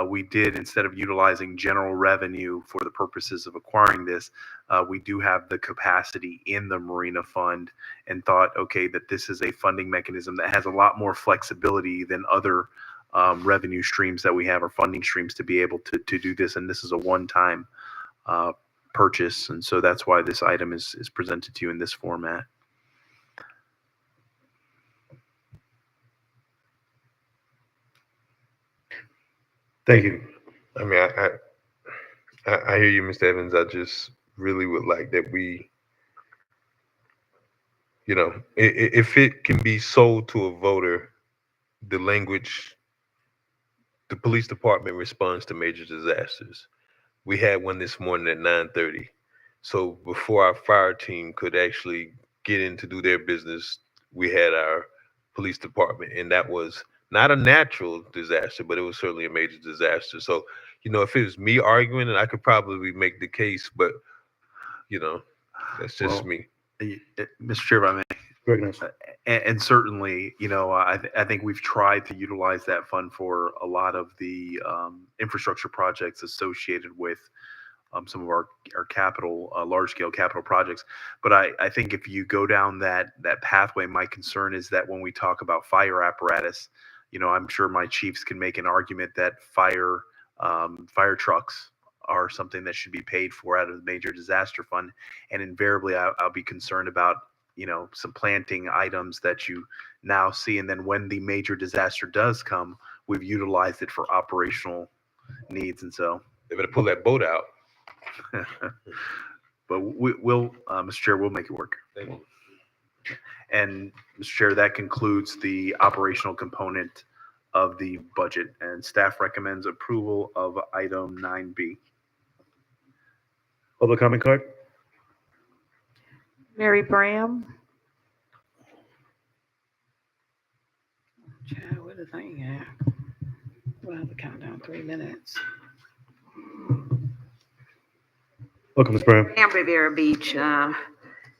we did, instead of utilizing general revenue for the purposes of acquiring this, we do have the capacity in the Marina Fund, and thought, okay, that this is a funding mechanism that has a lot more flexibility than other revenue streams that we have, or funding streams, to be able to do this. And this is a one-time purchase, and so that's why this item is presented to you in this format. Thank you. I mean, I hear you, Mr. Evans. I just really would like that we, if it can be sold to a voter, the language, the police department responds to major disasters. We had one this morning at 9:30. So before our fire team could actually get in to do their business, we had our police department, and that was not a natural disaster, but it was certainly a major disaster. So, if it was me arguing, I could probably make the case, but, that's just me. Mr. Chair, if I may. Recognized. And certainly, I think we've tried to utilize that fund for a lot of the infrastructure projects associated with some of our capital, large scale capital projects. But I think if you go down that pathway, my concern is that when we talk about fire apparatus, I'm sure my chiefs can make an argument that fire trucks are something that should be paid for out of the major disaster fund. And invariably, I'll be concerned about, some planting items that you now see. And then when the major disaster does come, we've utilized it for operational needs. And so, They better pull that boat out. but we'll, Mr. Chair, we'll make it work. Thank you. And Mr. Chair, that concludes the operational component of the budget, and staff recommends approval of item 9B. Public comment card? Mary Bram. Child, where the thing at? We'll have to count down 3 minutes. Welcome, Ms. Brown. Pam Rivera Beach,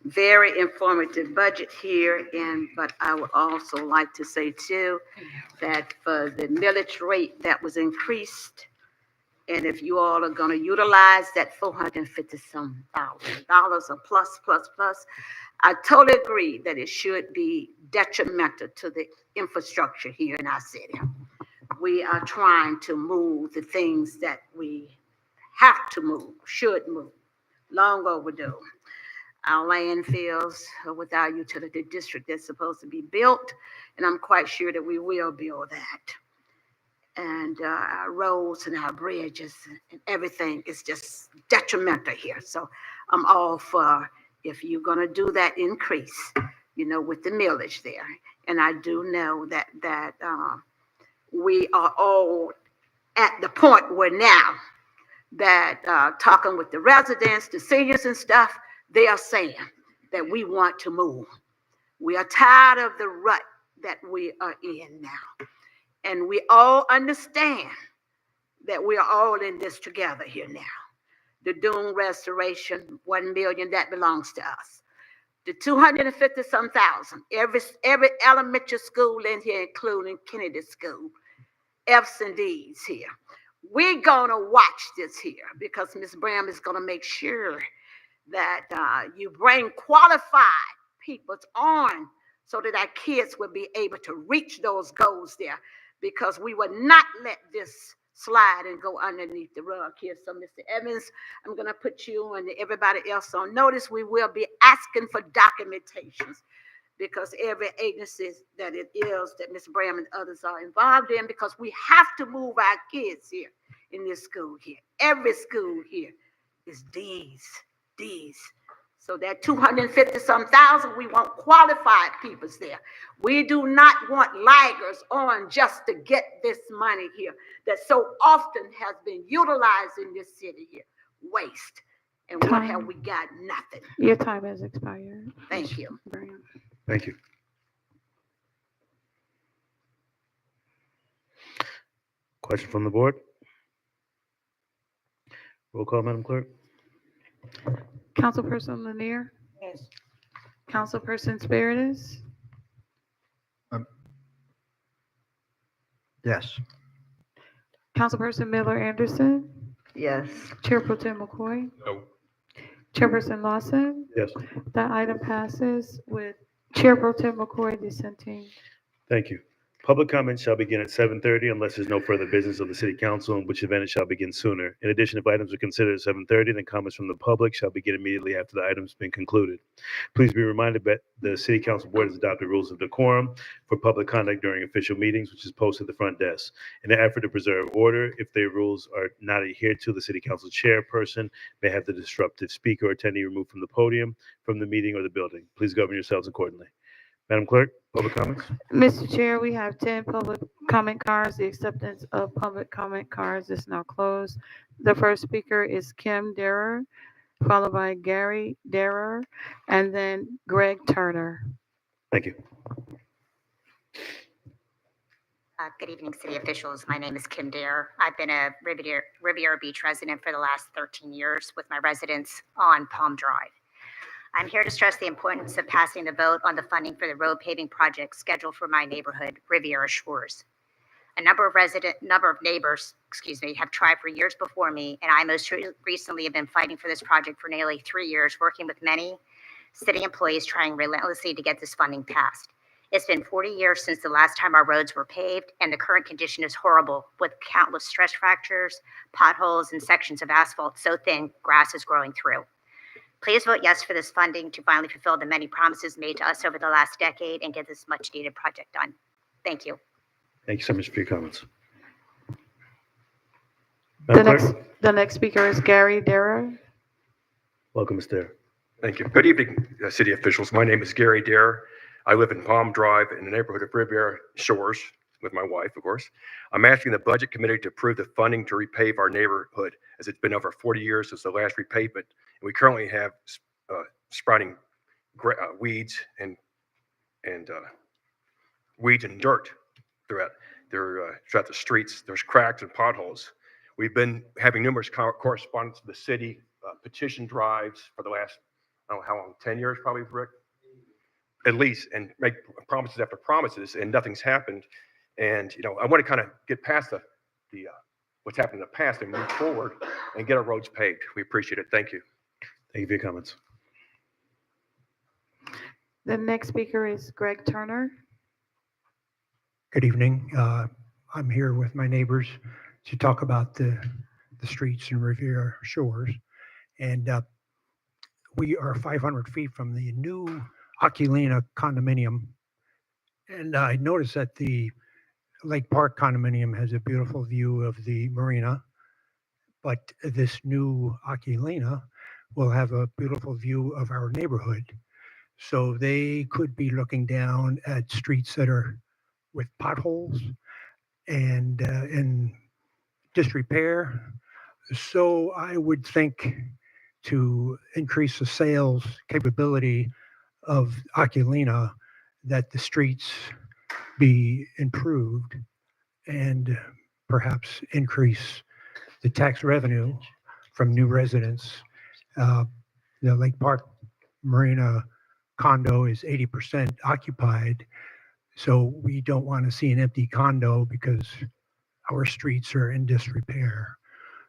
very informative budget here, but I would also like to say too, that for the millage rate that was increased, and if you all are gonna utilize that $450-some thousand or plus, I totally agree that it should be detrimental to the infrastructure here in our city. We are trying to move the things that we have to move, should move, long overdue. Our landfills with our utility district that's supposed to be built, and I'm quite sure that we will build that. And our roads and our bridges and everything is just detrimental here. So I'm all for, if you're gonna do that increase, with the millage there. And I do know that we are all at the point where now that talking with the residents, the seniors and stuff, they are saying that we want to move. We are tired of the rut that we are in now. And we all understand that we are all in this together here now. The Dune Restoration, 1 million, that belongs to us. The 250-some thousand, every elementary school in here, including Kennedy School, F's and D's here. We're gonna watch this here because Ms. Bram is gonna make sure that you bring qualified people on so that our kids will be able to reach those goals there, because we will not let this slide and go underneath the rug here. So Mr. Evans, I'm gonna put you and everybody else on notice. We will be asking for documentations, because every agency that it is that Ms. Bram and others are involved in, because we have to move our kids here in this school here. Every school here is D's. So that 250-some thousand, we want qualified peoples there. We do not want laggers on just to get this money here that so often has been utilized in this city here. Waste. And what have we got? Nothing. Your time has expired. Thank you. Bram. Thank you. Question from the board? Roll call, Madam Clerk. Councilperson Lanier? Yes. Councilperson Spiritus? Yes. Councilperson Miller Anderson? Yes. Chair Pro Tem McCoy? No. Chairperson Lawson? Yes. That item passes with Chair Pro Tem McCoy dissenting. Thank you. Public comments shall begin at 7:30 unless there's no further business of the city council, in which event it shall begin sooner. In addition, if items are considered at 7:30, then comments from the public shall begin immediately after the item's been concluded. Please be reminded that the city council board has adopted rules of decorum for public conduct during official meetings, which is posted at the front desk. In an effort to preserve order, if the rules are not adhered to, the city council chairperson may have the disruptive speaker or attendee removed from the podium, from the meeting, or the building. Please govern yourselves accordingly. Madam Clerk, public comments? Mr. Chair, we have 10 public comment cards. The acceptance of public comment cards is now closed. The first speaker is Kim Derer, followed by Gary Derer, and then Greg Turner. Thank you. Good evening, city officials. My name is Kim Dare. I've been a Riviera Beach resident for the last 13 years with my residence on Palm Drive. I'm here to stress the importance of passing the vote on the funding for the road paving project scheduled for my neighborhood, Riviera Shores. A number of neighbors, have tried for years before me, and I most recently have been fighting for this project for nearly 3 years, working with many city employees trying relentlessly to get this funding passed. It's been 40 years since the last time our roads were paved, and the current condition is horrible, with countless stress fractures, potholes, and sections of asphalt so thin grass is growing through. Please vote yes for this funding to finally fulfill the many promises made to us over the last decade and get this much-needed project done. Thank you. Thank you so much for your comments. The Madam next, Clerk? the next speaker is Gary Dara. Welcome, Mr. Dare. Thank you. Good evening, city officials. My name is Gary Dare. I live in Palm Drive in the neighborhood of Riviera Shores with my wife, of course. I'm asking the Budget Committee to approve the funding to repave our neighborhood, as it's been over 40 years since the last repavement. And we currently have sprouting weeds and dirt throughout the streets. There's cracks and potholes. We've been having numerous correspondence with the city, petition drives for the last, I don't know how long, 10 years probably, Rick? At least, and make promises after promises, and nothing's happened. And, I want to kind of get past the what's happened in the past and move forward and get our roads paved. We appreciate it. Thank you. Thank you for your comments. The next speaker is Greg Turner. Good evening. I'm here with my neighbors to talk about the streets in Riviera Shores. And we are 500 feet from the new Oculina condominium. And I noticed that the Lake Park condominium has a beautiful view of the marina, but this new Oculina will have a beautiful view of our neighborhood. So they could be looking down at streets that are with potholes and in disrepair. So I would think to increase the sales capability of Oculina, that the streets be improved and perhaps increase the tax revenue from new residents. The Lake Park Marina condo is 80% occupied, so we don't want to see an empty condo because our streets are in disrepair.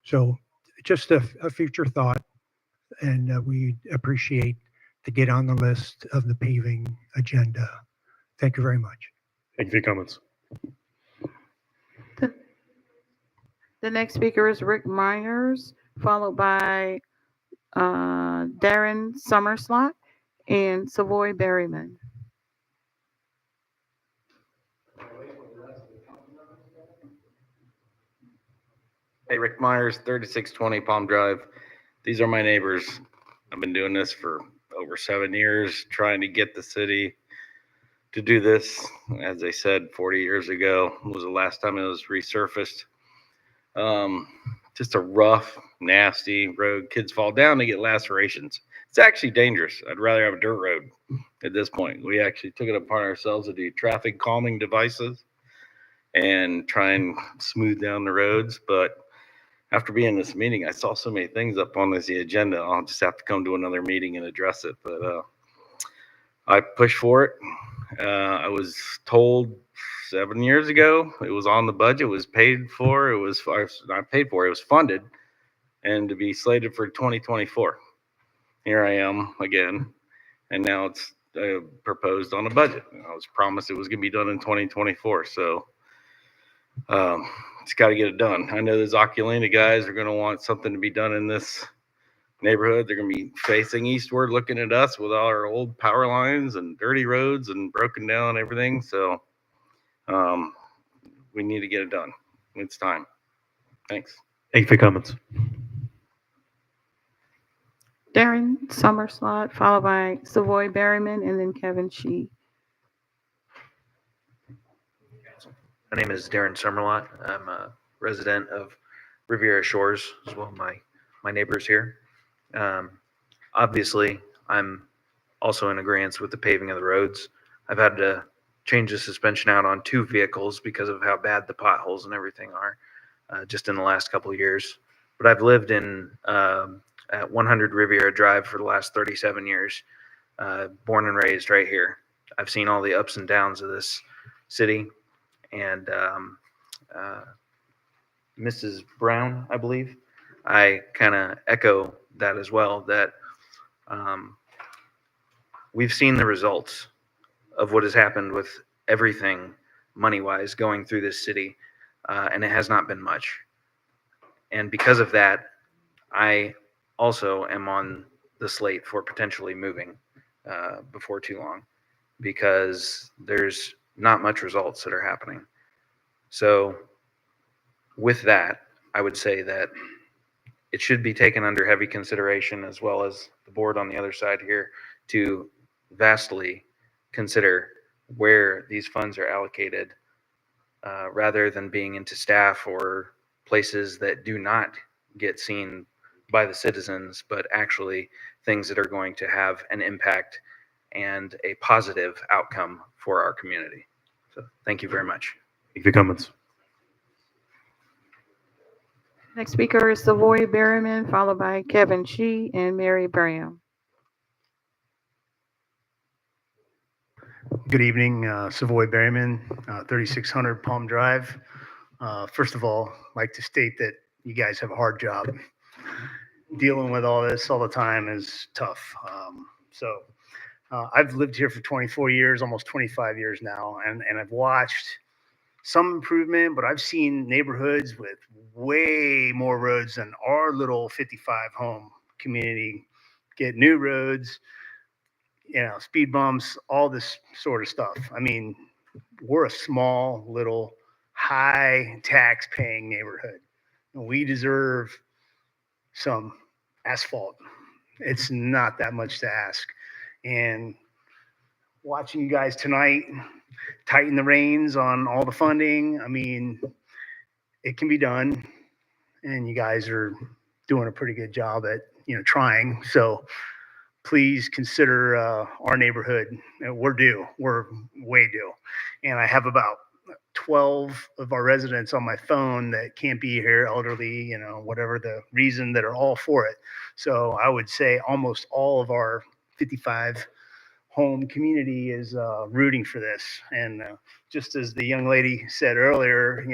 So just a future thought, and we appreciate to get on the list of the paving agenda. Thank you very much. Thank you for your comments. The next speaker is Rick Myers, followed by Darren Summerslot and Savoy Berryman. Hey, Rick Myers, 3620 Palm Drive. These are my neighbors. I've been doing this for over 7 years, trying to get the city to do this. As I said, 40 years ago was the last time it was resurfaced. Just a rough, nasty road. Kids fall down, they get lacerations. It's actually dangerous. I'd rather have a dirt road at this point. We actually took it upon ourselves to do traffic calming devices and try and smooth down the roads. But after being in this meeting, I saw so many things up on the agenda. I'll just have to come to another meeting and address it. But I pushed for it. I was told 7 years ago it was on the budget, was paid for. It was not paid for. It was funded, and to be slated for 2024. Here I am again, and now it's proposed on a budget. I was promised it was going to be done in 2024. So it's got to get it done. I know those Oculina guys are going to want something to be done in this neighborhood. They're going to be facing eastward, looking at us with all our old power lines and dirty roads and broken down everything. So we need to get it done. It's time. Thanks. Thank you for your comments. Darren Summerslot, followed by Savoy Berryman, and then Kevin Shee. My name is Darren Summerlot. I'm a resident of Riviera Shores, as well as my neighbors here. Obviously, I'm also in agreement with the paving of the roads. I've had to change the suspension out on 2 vehicles because of how bad the potholes and everything are just in the last couple of years. But I've lived in at 100 Riviera Drive for the last 37 years, born and raised right here. I've seen all the ups and downs of this city, and Mrs. Brown, I believe, I kind of echo that as well, that we've seen the results of what has happened with everything money-wise going through this city, and it has not been much. And because of that, I also am on the slate for potentially moving before too long, because there's not much results that are happening. So with that, I would say that it should be taken under heavy consideration, as well as the board on the other side here, to vastly consider where these funds are allocated, rather than being into staff or places that do not get seen by the citizens, but actually things that are going to have an impact and a positive outcome for our community. So thank you very much. Thank you for comments. Next speaker is Savoy Berryman, followed by Kevin Shee and Mary Bram. Good evening, Savoy Berryman, 3600 Palm Drive. First of all, I'd like to state that you guys have a hard job. Dealing with all this all the time is tough. I've lived here for 24 years, almost 25 years now, and I've watched some improvement, but I've seen neighborhoods with way more roads than our little 55 home community get new roads, speed bumps, all this sort of stuff. I mean, we're a small, little, high tax paying neighborhood. And we deserve some asphalt. It's not that much to ask. And watching you guys tonight tighten the reins on all the funding, I mean, it can be done. And you guys are doing a pretty good job at, trying. So please consider our neighborhood. We're due. We're way due. And I have about 12 of our residents on my phone that can't be here, elderly, whatever the reason, that are all for it. So I would say almost all of our 55 home community is rooting for this. And just as the young lady said earlier,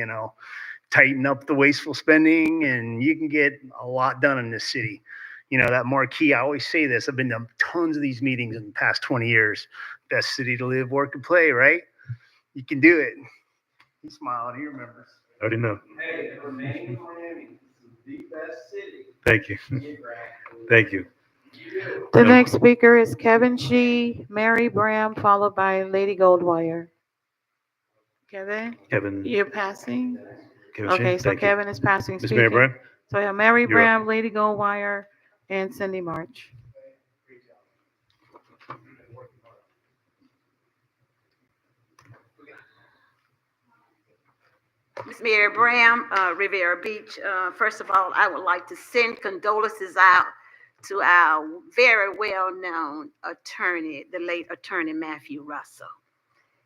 tighten up the wasteful spending and you can get a lot done in this city. That marquee, I always say this, I've been to tons of these meetings in the past 20 years. Best city to live, work, and play, right? You can do it. He smiled, he remembers. I already know. Hey, remain Miami. This is the best city. Thank you. Thank you. The next speaker is Kevin Shee, Mary Bram, followed by Lady Goldwire. Kevin, you're passing? Kevin Shee, Okay, so thank you. Kevin is passing. Ms. Mary speaking. Bram? So I have Mary You're Bram, Lady Goldwire, and Cindy March. Ms. Mary Bram, Riviera Beach. First of all, I would like to send condolences out to our very well-known attorney, the late attorney Matthew Russell.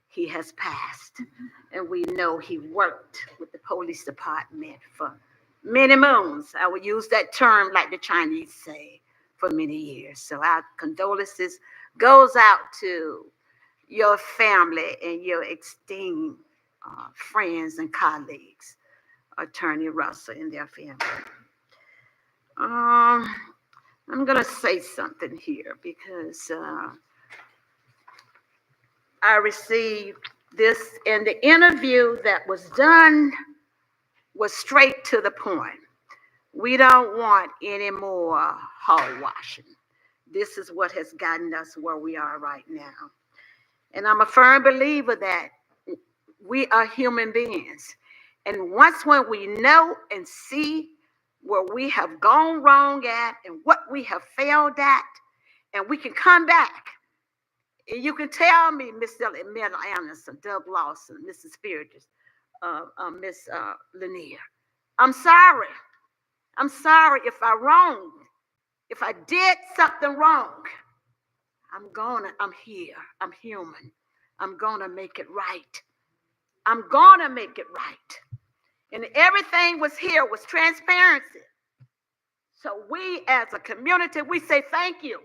He has passed, and we know he worked with the police department for many moons. I would use that term like the Chinese say, for many years. So our condolences goes out to your family and your esteemed friends and colleagues, Attorney Russell and their family. I'm gonna say something here because I received this, and the interview that was done was straight to the point. We don't want any more hog washing. This is what has gotten us where we are right now. And I'm a firm believer that we are human beings. And once when we know and see where we have gone wrong at and what we have failed at, and we can come back. And you can tell me, Mr. Miller Anderson, Doug Lawson, Mrs. Spiritus, Miss Lanier, I'm sorry. I'm sorry if I wronged. If I did something wrong, I'm here. I'm human. I'm gonna make it right. I'm gonna make it right. And everything was here was transparency. So we as a community, we say thank you.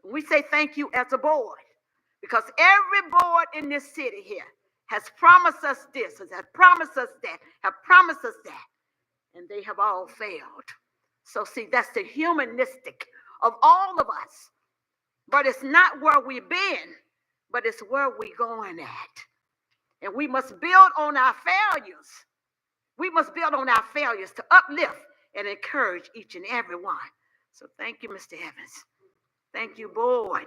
We say thank you as a board. Because every board in this city here has promised us this, has promised us that, have promised us that, and they have all failed. So see, that's the humanistic of all of us. But it's not where we've been, but it's where we're going at. And we must build on our failures. We must build on our failures to uplift and encourage each and every one. So thank you, Mr. Evans. Thank you, board.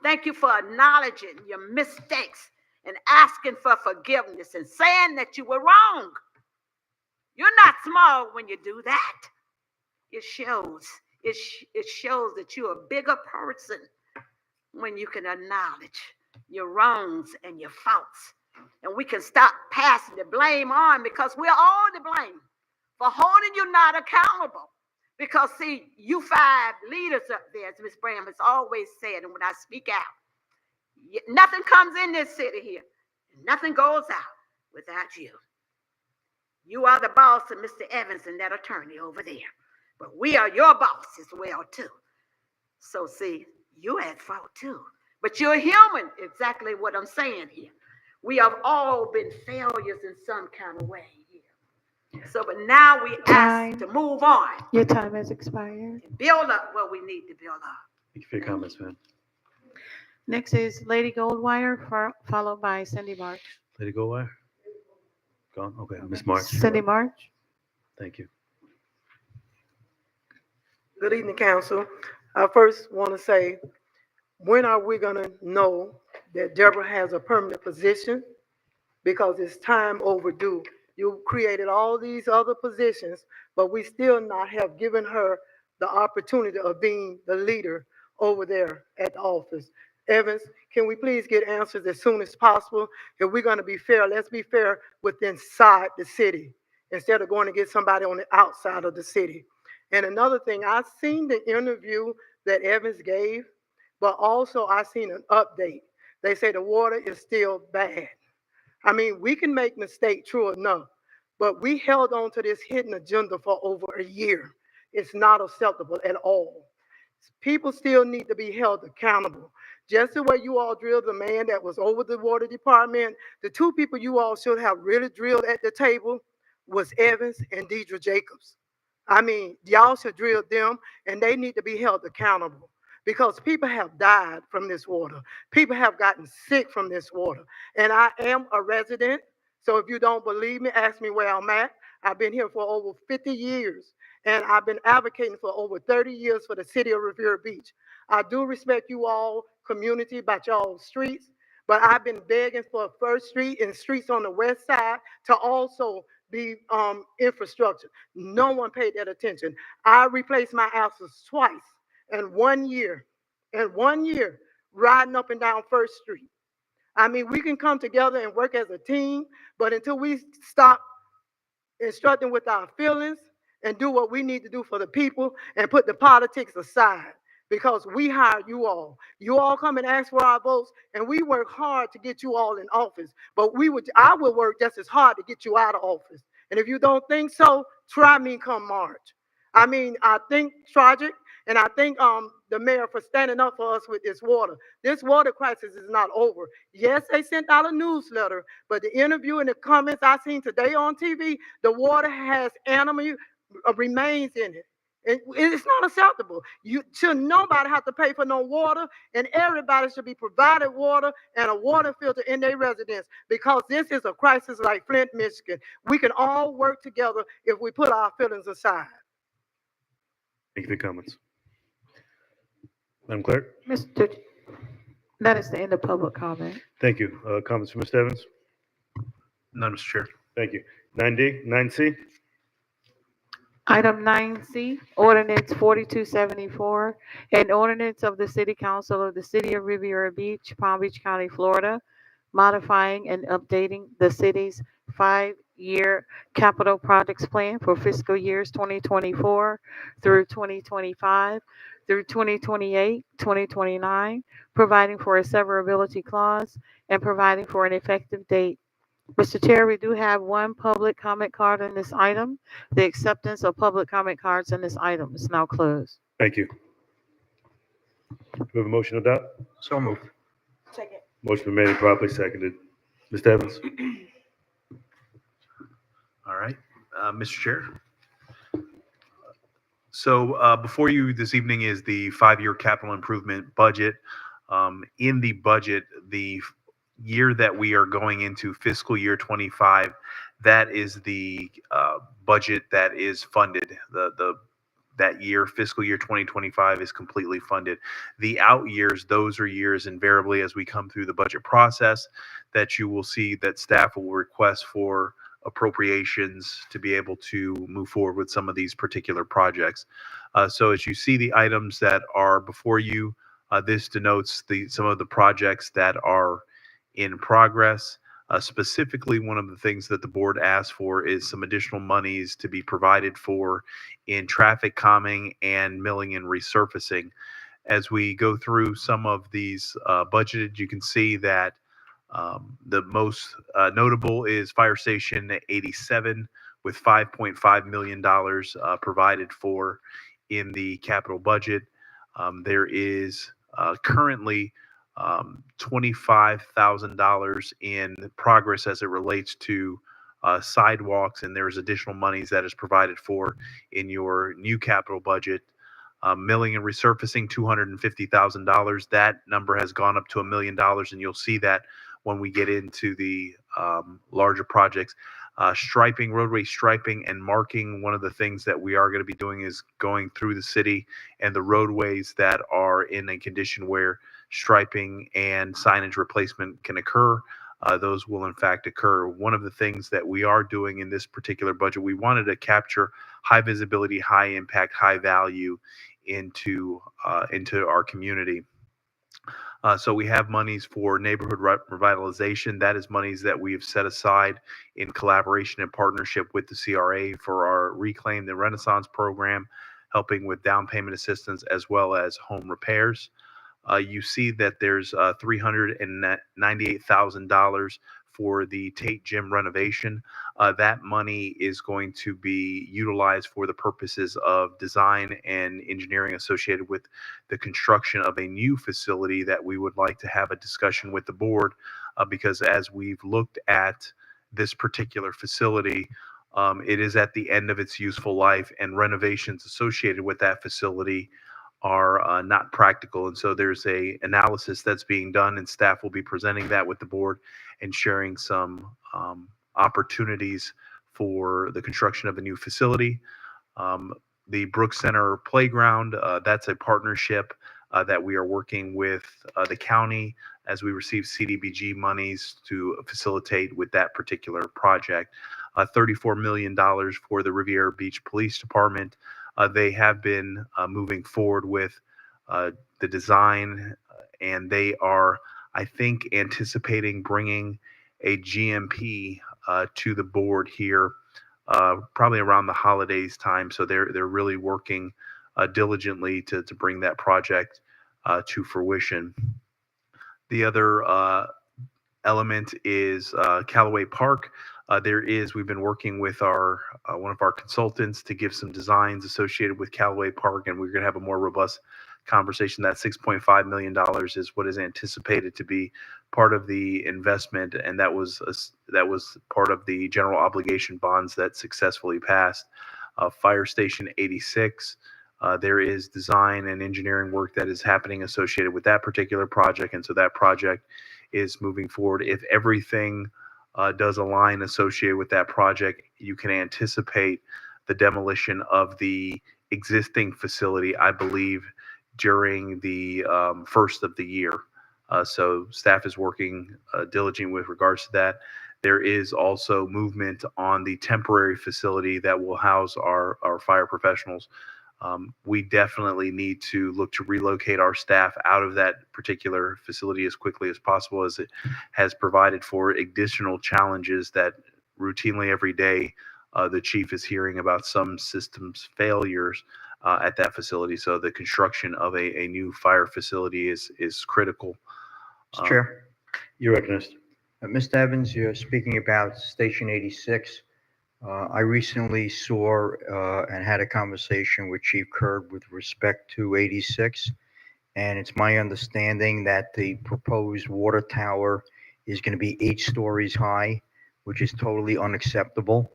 Thank you for acknowledging your mistakes and asking for forgiveness and saying that you were wrong. You're not small when you do that. It shows. It shows that you're a bigger person when you can acknowledge your wrongs and your faults. And we can stop passing the blame on, because we're all to blame for holding you not accountable. Because see, you 5 leaders up there, as Ms. Bram has always said, and when I speak out, nothing comes in this city here, and nothing goes out without you. You are the boss of Mr. Evans and that attorney over there. But we are your boss as well, too. So see, you're at fault, too. But you're human, exactly what I'm saying here. We have all been failures in some kind of way here. So, but now we ask to move on. Your time has expired. And build up what we need to build up. Thank you for your comments, ma'am. Next is Lady Goldwire, followed by Cindy March. Lady Goldwire? Gone? Okay, Ms. March. Cindy March. Thank you. Good evening, council. I first want to say, when are we going to know that Deborah has a permanent position? Because it's time overdue. You created all these other positions, but we still not have given her the opportunity of being the leader over there at the office. Evans, can we please get answers as soon as possible? If we're going to be fair, let's be fair with inside the city instead of going to get somebody on the outside of the city. And another thing, I've seen the interview that Evans gave, but also I've seen an update. They say the water is still bad. I mean, we can make mistakes, true enough, but we held on to this hidden agenda for over a year. It's not acceptable at all. People still need to be held accountable. Just the way you all drilled the man that was over the water department, the 2 people you all should have really drilled at the table was Evans and Deidre Jacobs. I mean, y'all should drill them, and they need to be held accountable, because people have died from this water. People have gotten sick from this water. And I am a resident, so if you don't believe me, ask me where I'm at. I've been here for over 50 years, and I've been advocating for over 30 years for the city of Riviera Beach. I do respect you all, community, about y'all streets, but I've been begging for First Street and streets on the west side to also be infrastructure. No one paid that attention. I replaced my houses twice in 1 year, riding up and down First Street. I mean, we can come together and work as a team, but until we stop instructing with our feelings and do what we need to do for the people and put the politics aside, because we hired you all. You all come and ask for our votes, and we work hard to get you all in office. But I will work just as hard to get you out of office. And if you don't think so, try me come March. I mean, I think tragic, and I thank the mayor for standing up for us with this water. This water crisis is not over. Yes, they sent out a newsletter, but the interview and the comments I seen today on TV, the water has animal remains in it. It's not acceptable. Nobody have to pay for no water, and everybody should be provided water and a water filter in their residence, because this is a crisis like Flint, Michigan. We can all work together if we put our feelings aside. Thank you for your comments. Madam Clerk? That is the end of public comment. Thank you. Comments from Mr. Evans? None, Mr. Chair. Thank you. 9D, 9C? Item 9C, ordinance 4274, an ordinance of the City Council of the City of Riviera Beach, Palm Beach County, Florida, modifying and updating the city's 5-year capital projects plan for fiscal years 2024 through 2025 through 2028, 2029, providing for a severability clause and providing for an effective date. Mr. Chair, we do have one public comment card on this item. The acceptance of public comment cards on this item is now closed. Thank you. Do we have a motion to adopt? So moved. Second. Motion been made and properly seconded. Mr. Evans? All right, Mr. Chair. So before you this evening is the 5-year capital improvement budget. In the budget, the year that we are going into, fiscal year 25, that is the budget that is funded. That year, fiscal year 2025, is completely funded. The out years, those are years invariably as we come through the budget process that you will see that staff will request for appropriations to be able to move forward with some of these particular projects. So as you see the items that are before you, this denotes some of the projects that are in progress. Specifically, one of the things that the board asked for is some additional monies to be provided for in traffic calming and milling and resurfacing. As we go through some of these budgeted, you can see that the most notable is Fire Station 87 with $5.5 million provided for in the capital budget. There is currently $25,000 in progress as it relates to sidewalks, and there's additional monies that is provided for in your new capital budget. Milling and resurfacing, $250,000. That number has gone up to $1 million, and you'll see that when we get into the larger projects. Striping, roadway striping and marking, one of the things that we are going to be doing is going through the city and the roadways that are in a condition where striping and signage replacement can occur. Those will in fact occur. One of the things that we are doing in this particular budget, we wanted to capture high visibility, high impact, high value into our community. So we have monies for neighborhood revitalization. That is monies that we have set aside in collaboration and partnership with the CRA for our Reclaim the Renaissance program, helping with down payment assistance as well as home repairs. You see that there's $398,000 for the Tate Gym renovation. That money is going to be utilized for the purposes of design and engineering associated with the construction of a new facility that we would like to have a discussion with the board, because as we've looked at this particular facility, it is at the end of its useful life, and renovations associated with that facility are not practical. And so there's a analysis that's being done, and staff will be presenting that with the board and sharing some opportunities for the construction of a new facility. The Brooks Center Playground, that's a partnership that we are working with the county as we receive CDBG monies to facilitate with that particular project. $34 million for the Riviera Beach Police Department. They have been moving forward with the design, and they are, I think, anticipating bringing a GMP to the board here probably around the holidays time. So they're really working diligently to bring that project to fruition. The other element is Callaway Park. We've been working with our one of our consultants to give some designs associated with Callaway Park, and we're going to have a more robust conversation. That $6.5 million is what is anticipated to be part of the investment, and that was part of the general obligation bonds that successfully passed. Fire Station 86. There is design and engineering work that is happening associated with that particular project, and so that project is moving forward. If everything does align associated with that project, you can anticipate the demolition of the existing facility, I believe, during the first of the year. So staff is working diligently with regards to that. There is also movement on the temporary facility that will house our fire professionals. We definitely need to look to relocate our staff out of that particular facility as quickly as possible, as it has provided for additional challenges that routinely every day the chief is hearing about some systems failures at that facility. So the construction of a new fire facility is critical. Mr. Chair. You're recognized. Mr. Evans, you're speaking about Station 86. I recently saw and had a conversation with Chief Curb with respect to 86, and it's my understanding that the proposed water tower is going to be 8 stories high, which is totally unacceptable.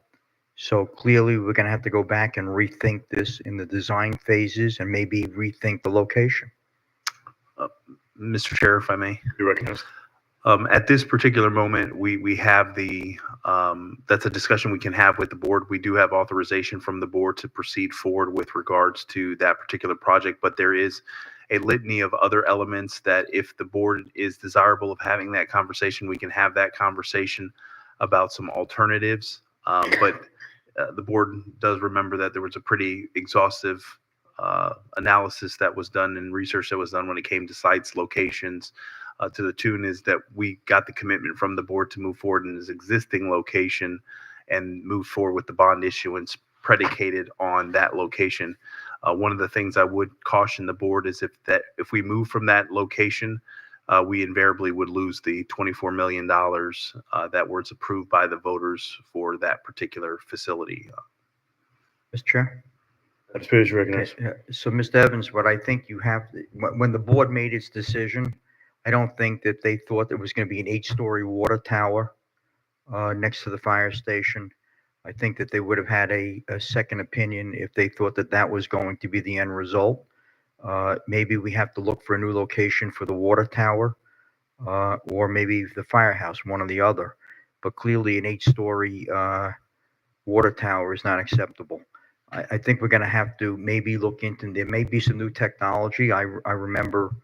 So clearly, we're going to have to go back and rethink this in the design phases and maybe rethink the location. Mr. Chair, if I may. You recognize? At this particular moment, we have that's a discussion we can have with the board. We do have authorization from the board to proceed forward with regards to that particular project, but there is a litany of other elements that if the board is desirable of having that conversation, we can have that conversation about some alternatives. But the board does remember that there was a pretty exhaustive analysis that was done and research that was done when it came to sites, locations, to the tune is that we got the commitment from the board to move forward in his existing location and move forward with the bond issuance predicated on that location. One of the things I would caution the board is if we move from that location, we invariably would lose the $24 million that was approved by the voters for that particular facility. Mr. Chair? Dr. Spears, you recognize? Okay, so, Mr. Evans, what I think you have, when the board made its decision, I don't think that they thought there was going to be an 8-story water tower next to the fire station. I think that they would have had a second opinion if they thought that that was going to be the end result. Maybe we have to look for a new location for the water tower, or maybe the firehouse, one or the other. But clearly, an 8-story water tower is not acceptable. I think we're going to have to maybe look into, there may be some new technology. I remember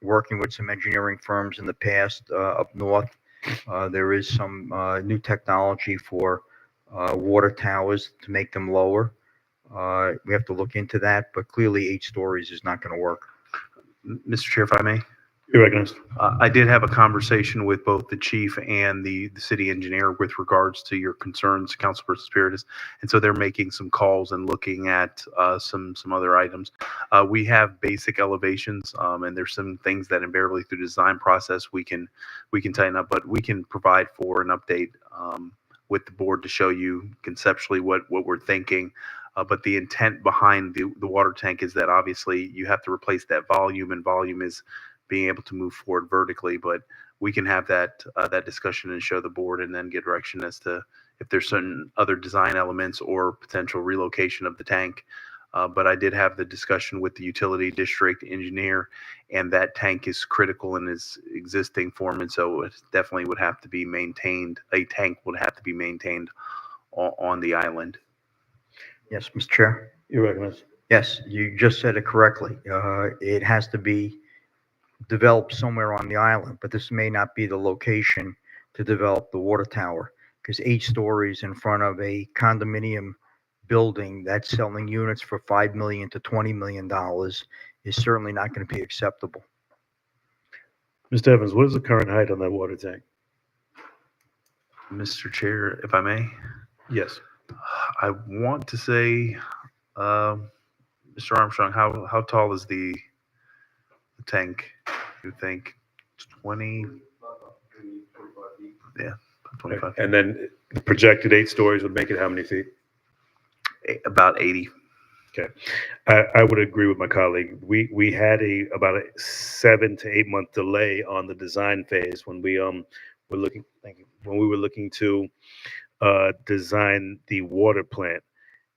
working with some engineering firms in the past up north. There is some new technology for water towers to make them lower. We have to look into that, but clearly 8 stories is not going to work. Mr. Chair, if I may. You recognize? I did have a conversation with both the chief and the city engineer with regards to your concerns, Councilperson Spiritus, and so they're making some calls and looking at some other items. We have basic elevations, and there's some things that invariably through the design process we can tighten up, but we can provide for an update with the board to show you conceptually what we're thinking. But the intent behind the water tank is that obviously you have to replace that volume, and volume is being able to move forward vertically. But we can have that discussion and show the board and then get direction as to if there's certain other design elements or potential relocation of the tank. But I did have the discussion with the utility district engineer, and that tank is critical in its existing form, and so it definitely would have to be maintained. A tank would have to be maintained on the island. Yes, Mr. Chair? You recognize? Yes, you just said it correctly. It has to be developed somewhere on the island, but this may not be the location to develop the water tower, because 8 stories in front of a condominium building that's selling units for $5 million to $20 million is certainly not going to be acceptable. Mr. Evans, what is the current height on that water tank? Mr. Chair, if I may. Yes. I want to say, Mr. Armstrong, how tall is the tank? You think 20? Yeah, 25. And then the projected 8 stories would make it how many feet? About 80. Okay. I would agree with my colleague. We had about a 7 to 8 month delay on the design phase when we were looking to design the water plant.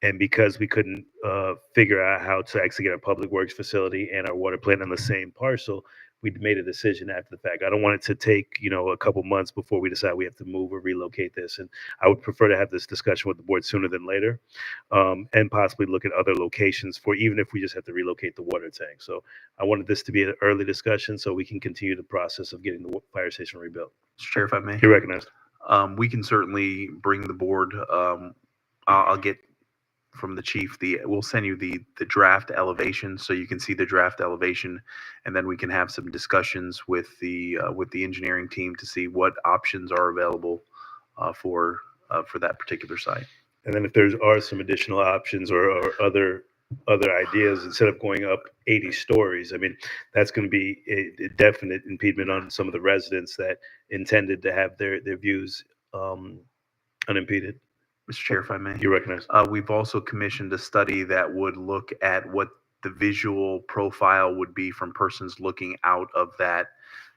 And because we couldn't figure out how to actually get our public works facility and our water plant on the same parcel, we made a decision after the fact. I don't want it to take, a couple months before we decide we have to move or relocate this. And I would prefer to have this discussion with the board sooner than later, and possibly look at other locations for even if we just have to relocate the water tank. So I wanted this to be an early discussion so we can continue the process of getting the fire station rebuilt. Mr. Chair, if I may. You're recognized. We can certainly bring the board. I'll get from the chief we'll send you the draft elevation so you can see the draft elevation, and then we can have some discussions with the engineering team to see what options are available for that particular site. And then if there are some additional options or other ideas, instead of going up 80 stories, I mean, that's going to be a definite impediment on some of the residents that intended to have their views unimpeded. Mr. Chair, if I may. You recognize. We've also commissioned a study that would look at what the visual profile would be from persons looking out of that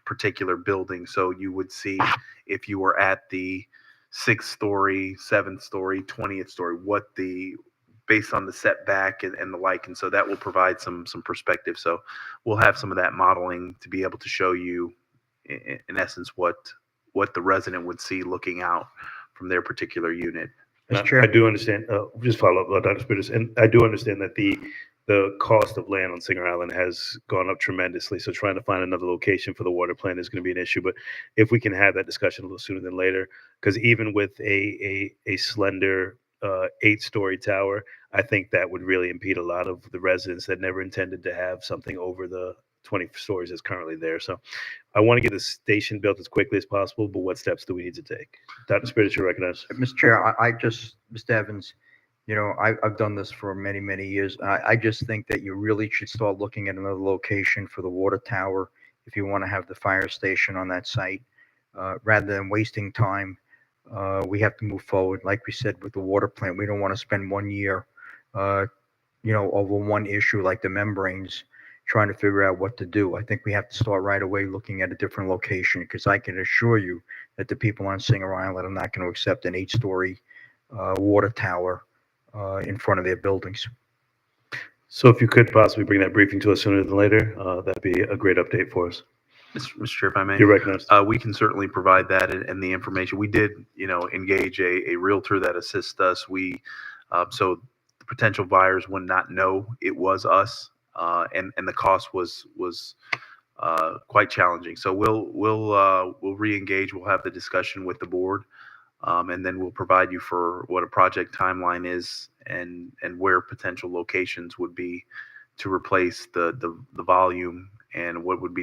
particular building. So you would see if you were at the 6th story, 7th story, 20th story, what the, based on the setback and the like. And so that will provide some perspective. So we'll have some of that modeling to be able to show you in essence what the resident would see looking out from their particular unit. I do understand, just follow up, Dr. Spiritus, and I do understand that the cost of land on Singer Island has gone up tremendously. So trying to find another location for the water plant is going to be an issue. But if we can have that discussion a little sooner than later, because even with a slender 8-story tower, I think that would really impede a lot of the residents that never intended to have something over the 20 stories that's currently there. So I want to get the station built as quickly as possible, but what steps do we need to take? Dr. Spiritus, you recognize. Mr. Chair, I just, Mr. Evans, you know, I've done this for many, many years. I just think that you really should start looking at another location for the water tower if you want to have the fire station on that site. Rather than wasting time, we have to move forward. Like we said, with the water plant, we don't want to spend 1 year, you know, over one issue like the membranes, trying to figure out what to do. I think we have to start right away looking at a different location, because I can assure you that the people on Singer Island are not going to accept an 8-story water tower in front of their buildings. So if you could possibly bring that briefing to us sooner than later, that'd be a great update for us. Mr. Chair, if I may. You're recognized. We can certainly provide that and the information. We did, you know, engage a realtor that assists us. We, so the potential buyers would not know it was us, and the cost was quite challenging. So we'll re-engage. We'll have the discussion with the board, and then we'll provide you for what a project timeline is and where potential locations would be to replace the volume and what would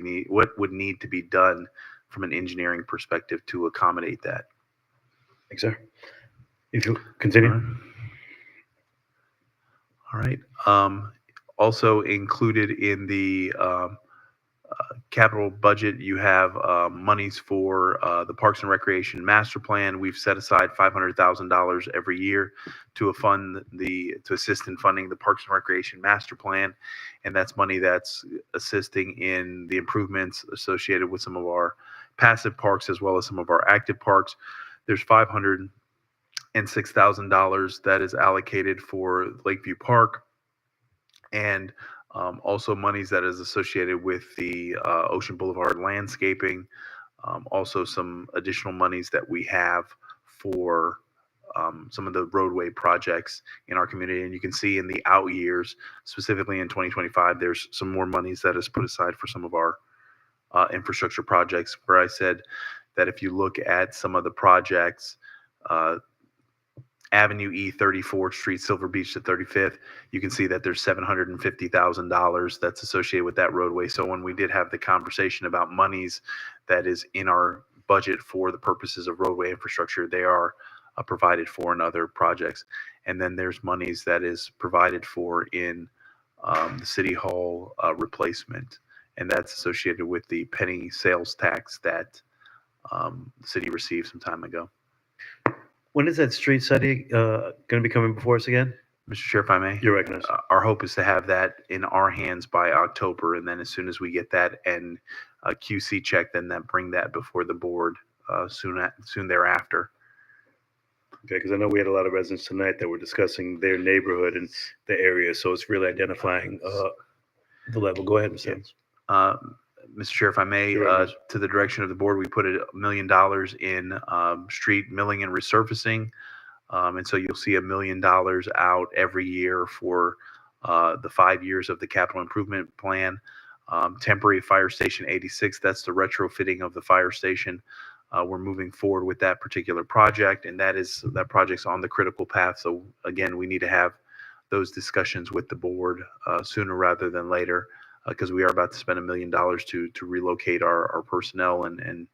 need to be done from an engineering perspective to accommodate that. Thanks, sir. If you continue. All right. Also included in the capital budget, you have monies for the Parks and Recreation Master Plan. We've set aside $500,000 every year to assist in funding the Parks and Recreation Master Plan, and that's money that's assisting in the improvements associated with some of our passive parks as well as some of our active parks. There's $506,000 that is allocated for Lakeview Park, and also monies that is associated with the Ocean Boulevard landscaping. Also some additional monies that we have for some of the roadway projects in our community. And you can see in the out years, specifically in 2025, there's some more monies that is put aside for some of our infrastructure projects, where I said that if you look at some of the projects, Avenue E, 34th Street, Silver Beach to 35th, you can see that there's $750,000 that's associated with that roadway. So when we did have the conversation about monies that is in our budget for the purposes of roadway infrastructure, they are provided for in other projects. And then there's monies that is provided for in the City Hall replacement, and that's associated with the penny sales tax that the city received some time ago. When is that street study going to be coming before us again? Mr. Chair, if I may. You're recognized. Our hope is to have that in our hands by October, and then as soon as we get that and QC check, then bring that before the board soon thereafter. Okay, because I know we had a lot of residents tonight that were discussing their neighborhood and the area, so it's really identifying the level. Go ahead, Mr. Evans. Mr. Chair, if I may, to the direction of the board, we put $1 million in street milling and resurfacing. And so you'll see $1 million out every year for the 5 years of the capital improvement plan. Temporary fire station 86, that's the retrofitting of the fire station. We're moving forward with that particular project, and that project's on the critical path. So again, we need to have those discussions with the board sooner rather than later, because we are about to spend $1 million to relocate our personnel and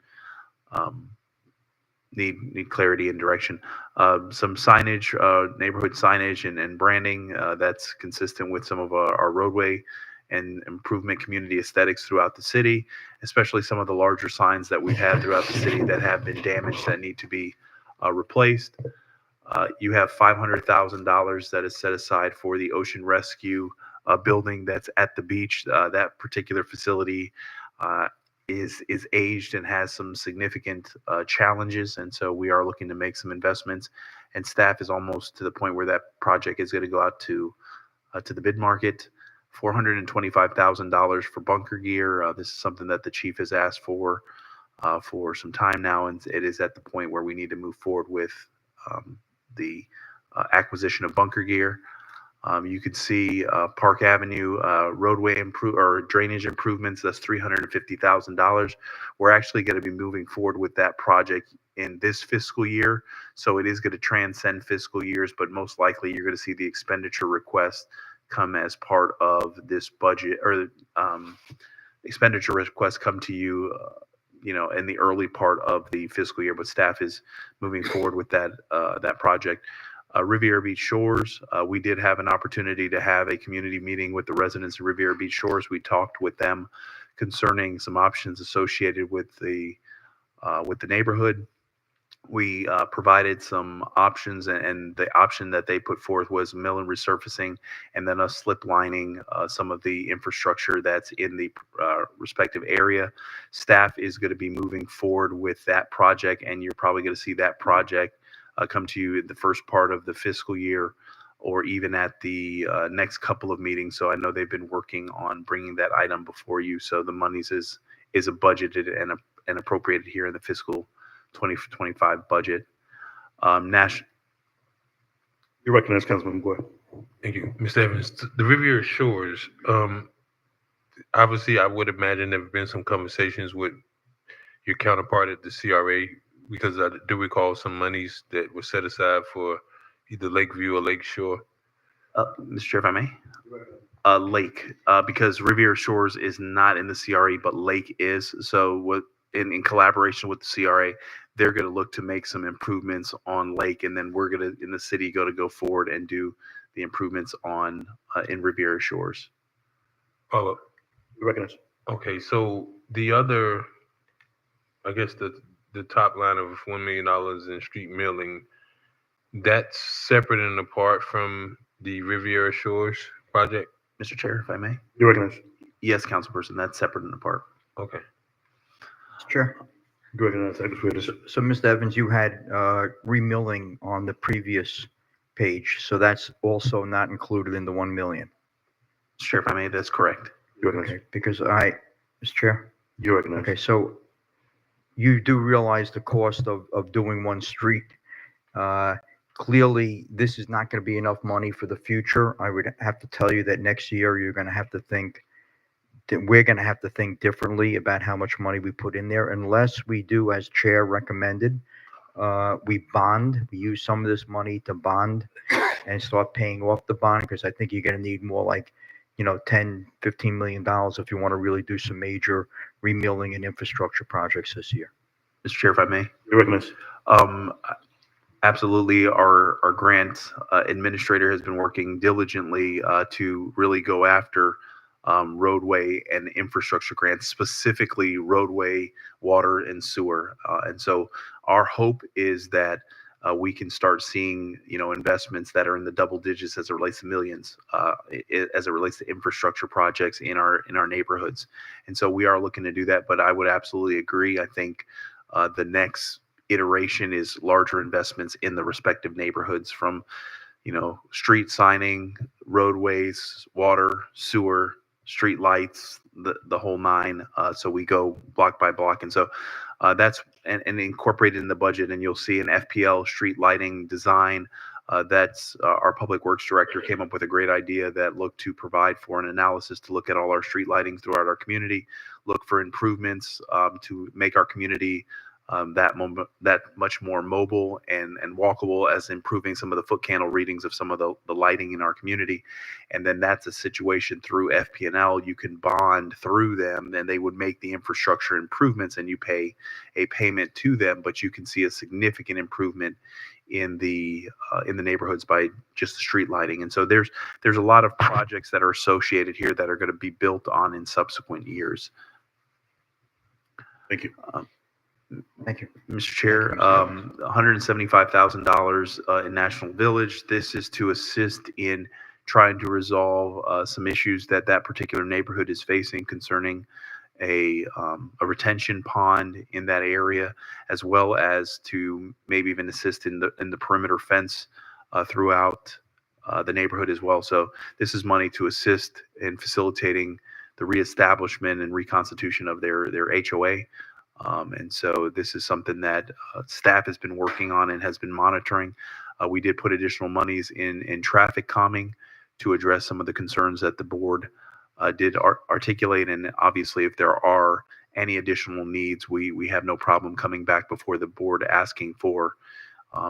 need clarity and direction. Some signage, neighborhood signage and branding that's consistent with some of our roadway and improvement community aesthetics throughout the city, especially some of the larger signs that we've had throughout the city that have been damaged that need to be replaced. You have $500,000 that is set aside for the Ocean Rescue building that's at the beach. That particular facility is aged and has some significant challenges, and so we are looking to make some investments. And staff is almost to the point where that project is going to go out to the bid market. $425,000 for bunker gear. This is something that the chief has asked for some time now, and it is at the point where we need to move forward with the acquisition of bunker gear. You could see Park Avenue roadway drainage improvements. That's $350,000. We're actually going to be moving forward with that project in this fiscal year, so it is going to transcend fiscal years. But most likely, you're going to see the expenditure request come as part of this budget, or expenditure request come to you, in the early part of the fiscal year. But staff is moving forward with that project. Riviera Beach Shores, we did have an opportunity to have a community meeting with the residents of Riviera Beach Shores. We talked with them concerning some options associated with the neighborhood. We provided some options, and the option that they put forth was mill and resurfacing, and then us slip lining some of the infrastructure that's in the respective area. Staff is going to be moving forward with that project, and you're probably going to see that project come to you in the first part of the fiscal year, or even at the next couple of meetings. So I know they've been working on bringing that item before you. So the monies is a budgeted and appropriated here in the fiscal 2025 budget. You recognize Councilman McGuire. Thank you, Mr. Evans. The Riviera Shores, obviously, I would imagine there have been some conversations with your counterpart at the CRA, because I do recall some monies that were set aside for either Lakeview or Lakeshore. Mr. Chair, if I may. Lake, because Riviera Shores is not in the CRA, but Lake is. So in collaboration with the CRA, they're going to look to make some improvements on Lake, and then we're going to, in the city, go forward and do the improvements on in Riviera Shores. Follow up. You recognize? Okay, so the other, I guess the top line of $1 million in street milling, that's separate and apart from the Riviera Shores project? Mr. Chair, if I may. You recognize? Yes, Councilperson, that's separate and apart. Okay. Sure. You recognize Secretary. So, Mr. Evans, you had remilling on the previous page, so that's also not included in the 1 million. Mr. Chair, if I may, that's correct. You recognize? Okay, because Mr. Chair. You recognize? Okay, so you do realize the cost of doing one street. Clearly, this is not going to be enough money for the future. I would have to tell you that next year you're going to have to think that we're going to have to think differently about how much money we put in there, unless we do, as Chair recommended, we use some of this money to bond and start paying off the bond, because I think you're going to need more like, $10, $15 million if you want to really do some major remilling and infrastructure projects this year. Mr. Chair, if I may. You recognize? Absolutely. Our grant administrator has been working diligently to really go after roadway and infrastructure grants, specifically roadway, water, and sewer. And so our hope is that we can start seeing, investments that are in the double digits as it relates to millions, as it relates to infrastructure projects in our neighborhoods. And so we are looking to do that. But I would absolutely agree. I think the next iteration is larger investments in the respective neighborhoods, from, street signing, roadways, water, sewer, street lights, the whole nine. So we go block by block. And so that's and incorporated in the budget, and you'll see an FPL street lighting design. That's our public works director came up with a great idea that looked to provide for an analysis to look at all our street lighting throughout our community, look for improvements to make our community that much more mobile and walkable, as improving some of the foot candle readings of some of the lighting in our community. And then that's a situation through FP&L. You can bond through them, and they would make the infrastructure improvements, and you pay a payment to them, but you can see a significant improvement in the neighborhoods by just the street lighting. And so there's a lot of projects that are associated here that are going to be built on in subsequent years. Thank you. Thank you, Mr. Chair. $175,000 in National Village. This is to assist in trying to resolve some issues that particular neighborhood is facing concerning a retention pond in that area, as well as to maybe even assist in the perimeter fence throughout the neighborhood as well. So this is money to assist in facilitating the reestablishment and reconstitution of their HOA. And so this is something that staff has been working on and has been monitoring. We did put additional monies in traffic calming to address some of the concerns that the board did articulate. And obviously, if there are any additional needs, we have no problem coming back before the board asking for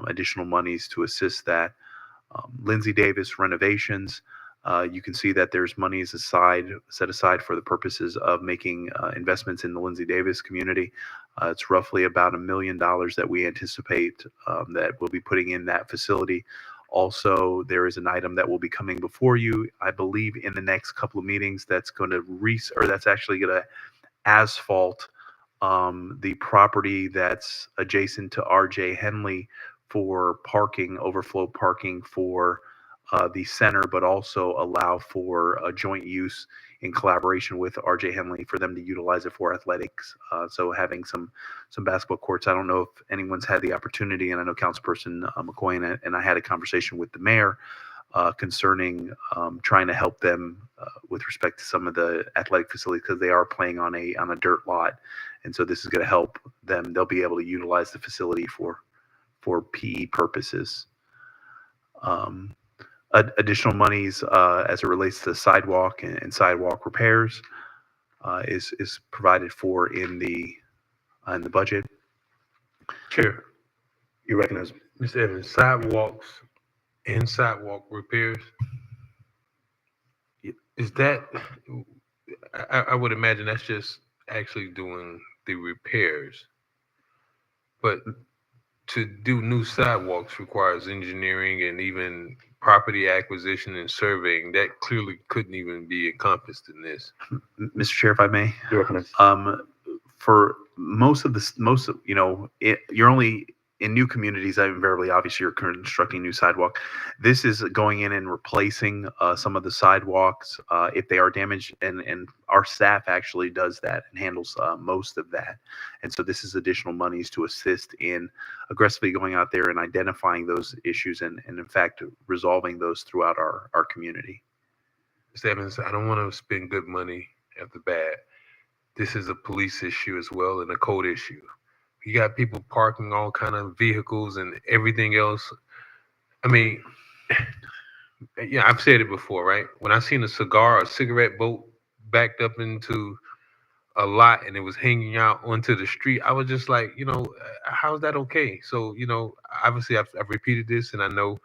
additional monies to assist that. Lindsay Davis renovations, you can see that there's monies set aside for the purposes of making investments in the Lindsay Davis community. It's roughly about $1 million that we anticipate that we'll be putting in that facility. Also, there is an item that will be coming before you, I believe, in the next couple of meetings. That's going to that's actually going to asphalt the property that's adjacent to RJ Henley for parking, overflow parking for the center, but also allow for a joint use in collaboration with RJ Henley for them to utilize it for athletics. So having some basketball courts. I don't know if anyone's had the opportunity, and I know Councilperson McCoy and I had a conversation with the mayor concerning trying to help them with respect to some of the athletic facilities, because they are playing on a dirt lot, and so this is going to help them. They'll be able to utilize the facility for PE purposes. Additional monies as it relates to sidewalk and sidewalk repairs is provided for in the budget. Chair, You recognize. Mr. Evans, sidewalks and sidewalk repairs. Is that, I would imagine that's just actually doing the repairs. But to do new sidewalks requires engineering and even property acquisition and surveying. That clearly couldn't even be encompassed in this. Mr. Chair, if I may, You recognize. for most of, you're only in new communities. Invariably, obviously, you're constructing new sidewalk. This is going in and replacing some of the sidewalks if they are damaged, and our staff actually does that and handles most of that. And so this is additional monies to assist in aggressively going out there and identifying those issues and in fact resolving those throughout our community. Mr. Evans, I don't want to spend good money after bad. This is a police issue as well and a code issue. You got people parking all kind of vehicles and everything else. I mean, yeah, I've said it before, right? When I seen a cigarette boat backed up into a lot and it was hanging out onto the street, I was just like, how's that okay? So, obviously I've repeated this, and I know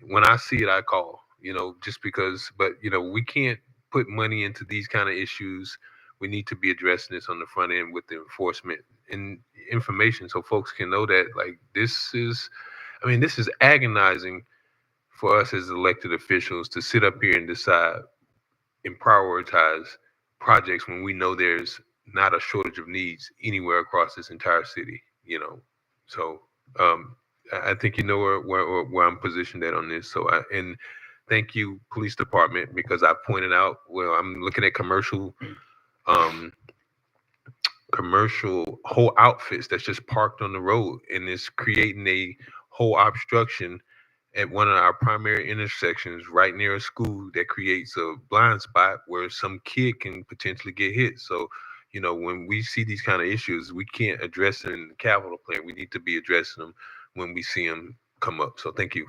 when I see it, I call, just because, but, we can't put money into these kind of issues. We need to be addressing this on the front end with the enforcement and information so folks can know that, like, this is agonizing for us as elected officials to sit up here and decide and prioritize projects when we know there's not a shortage of needs anywhere across this entire city, So I think where I'm positioned at on this. So and thank you, police department, because I pointed out, well, I'm looking at commercial whole outfits that's just parked on the road, and it's creating a whole obstruction at one of our primary intersections right near a school that creates a blind spot where some kid can potentially get hit. So, when we see these kind of issues, we can't address them in the capital plan. We need to be addressing them when we see them come up. So thank you.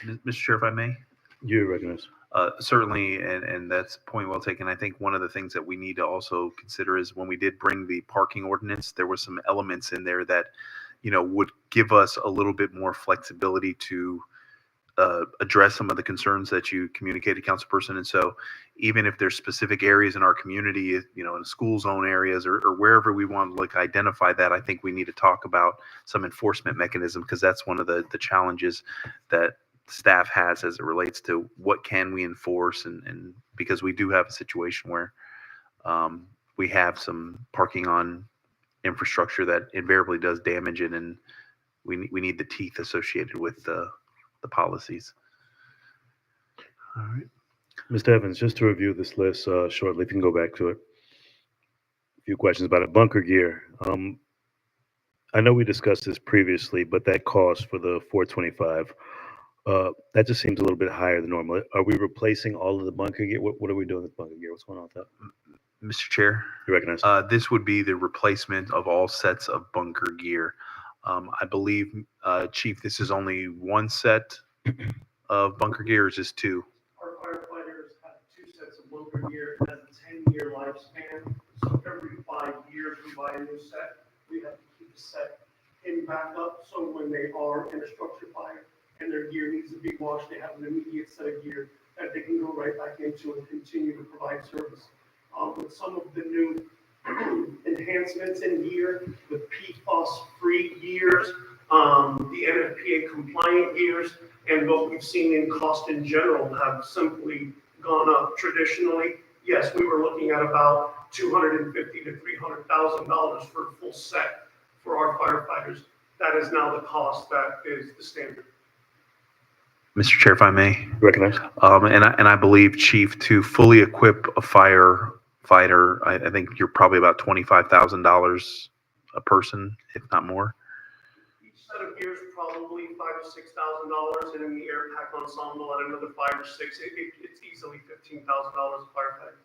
Mr. Chair, if I may. You recognize. Certainly, and that's a point well taken. I think one of the things that we need to also consider is when we did bring the parking ordinance, there were some elements in there that, would give us a little bit more flexibility to address some of the concerns that you communicated, Councilperson. And so even if there's specific areas in our community, in school zone areas or wherever we want to identify that, I think we need to talk about some enforcement mechanism, because that's one of the challenges that staff has as it relates to what can we enforce, and because we do have a situation where we have some parking on infrastructure that invariably does damage it, and we need the teeth associated with the policies. All right. Mr. Evans, just to review this list shortly, if you can go back to it. few questions about it. Bunker gear. I know we discussed this previously, but that cost for the 425, that just seems a little bit higher than normal. Are we replacing all of the bunker gear? What are we doing with bunker gear? What's going on with that? Mr. Chair, You recognize? this would be the replacement of all sets of bunker gear. I believe, Chief, this is only one set of bunker gear, or is this two? Our firefighters have 2 sets of bunker gear. It has a 10-year lifespan. So every 5 years, we buy a new set. We have to keep the set in backup. So when they are in a structure fire and their gear needs to be washed, they have an immediate set of gear that they can go right back into and continue to provide service. With some of the new enhancements in gear, the PFAS-free gears, the NFPA compliant gears, and what we've seen in cost in general have simply gone up. Traditionally, yes, we were looking at about $250,000 to $300,000 for a full set for our firefighters. That is now the cost that is the standard. Mr. Chair, if I may. Recognize. And I believe, Chief, to fully equip a firefighter, I think you're probably about $25,000 a person, if not more. Each set of gears probably $5,000 to $6,000, and in the air pack ensemble at another 5 or 6. It's easily $15,000 a firefighter.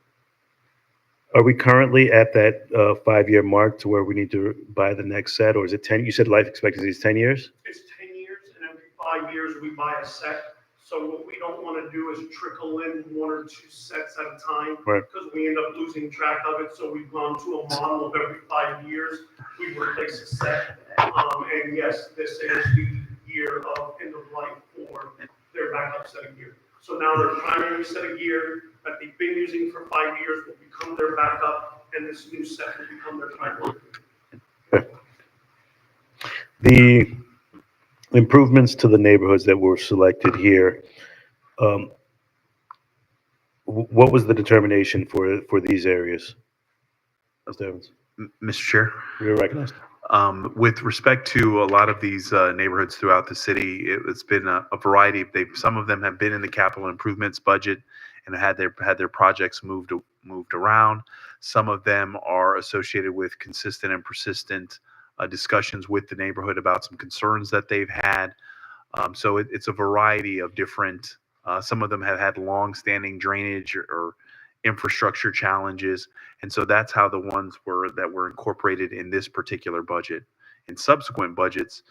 Are we currently at that 5-year mark to where we need to buy the next set, or is it 10? You said life expectancy is 10 years? It's 10 years, and every 5 years we buy a set. So what we don't want to do is trickle in 1 or 2 sets at a time, Right. because we end up losing track of it. So we've gone to a model of every 5 years, we replace a set. And yes, this is the year of end of life for their backup set of gear. So now their primary set of gear that they've been using for 5 years will become their backup, and this new set will become their primary. The improvements to the neighborhoods that were selected here, what was the determination for these areas? Mr. Evans. Mr. Chair? You're recognized. With respect to a lot of these neighborhoods throughout the city, it's been a variety. Some of them have been in the capital improvements budget and had their projects moved around. Some of them are associated with consistent and persistent discussions with the neighborhood about some concerns that they've had. So it's a variety of different. Some of them have had long-standing drainage or infrastructure challenges, and so that's how the ones that were incorporated in this particular budget. In subsequent budgets,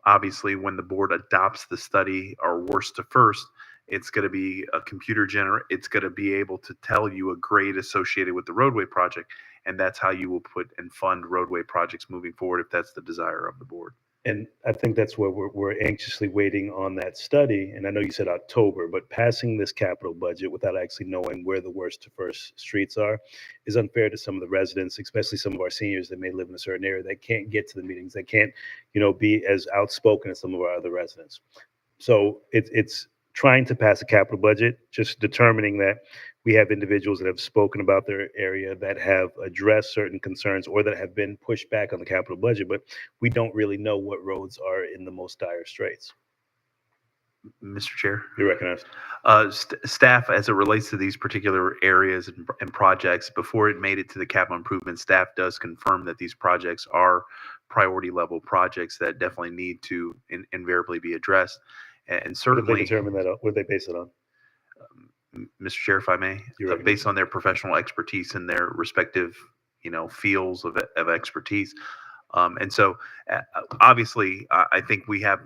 obviously, when the board adopts the study, or worst to first, it's going to be a computer it's going to be able to tell you a grade associated with the roadway project, and that's how you will put and fund roadway projects moving forward if that's the desire of the board. And I think that's where we're anxiously waiting on that study. And I know you said October, but passing this capital budget without actually knowing where the worst to first streets are is unfair to some of the residents, especially some of our seniors that may live in a certain area that can't get to the meetings, that can't, be as outspoken as some of our other residents. So it's trying to pass a capital budget, just determining that we have individuals that have spoken about their area, that have addressed certain concerns, or that have been pushed back on the capital budget, but we don't really know what roads are in the most dire straits. Mr. Chair? You're recognized. Staff, as it relates to these particular areas and projects, before it made it to the capital improvement, staff does confirm that these projects are priority level projects that definitely need to invariably be addressed. And certainly. What did they determine that? What did they base it on? Mr. Chair, if I may, based on their professional expertise in their respective, fields of expertise. And so obviously, I think we have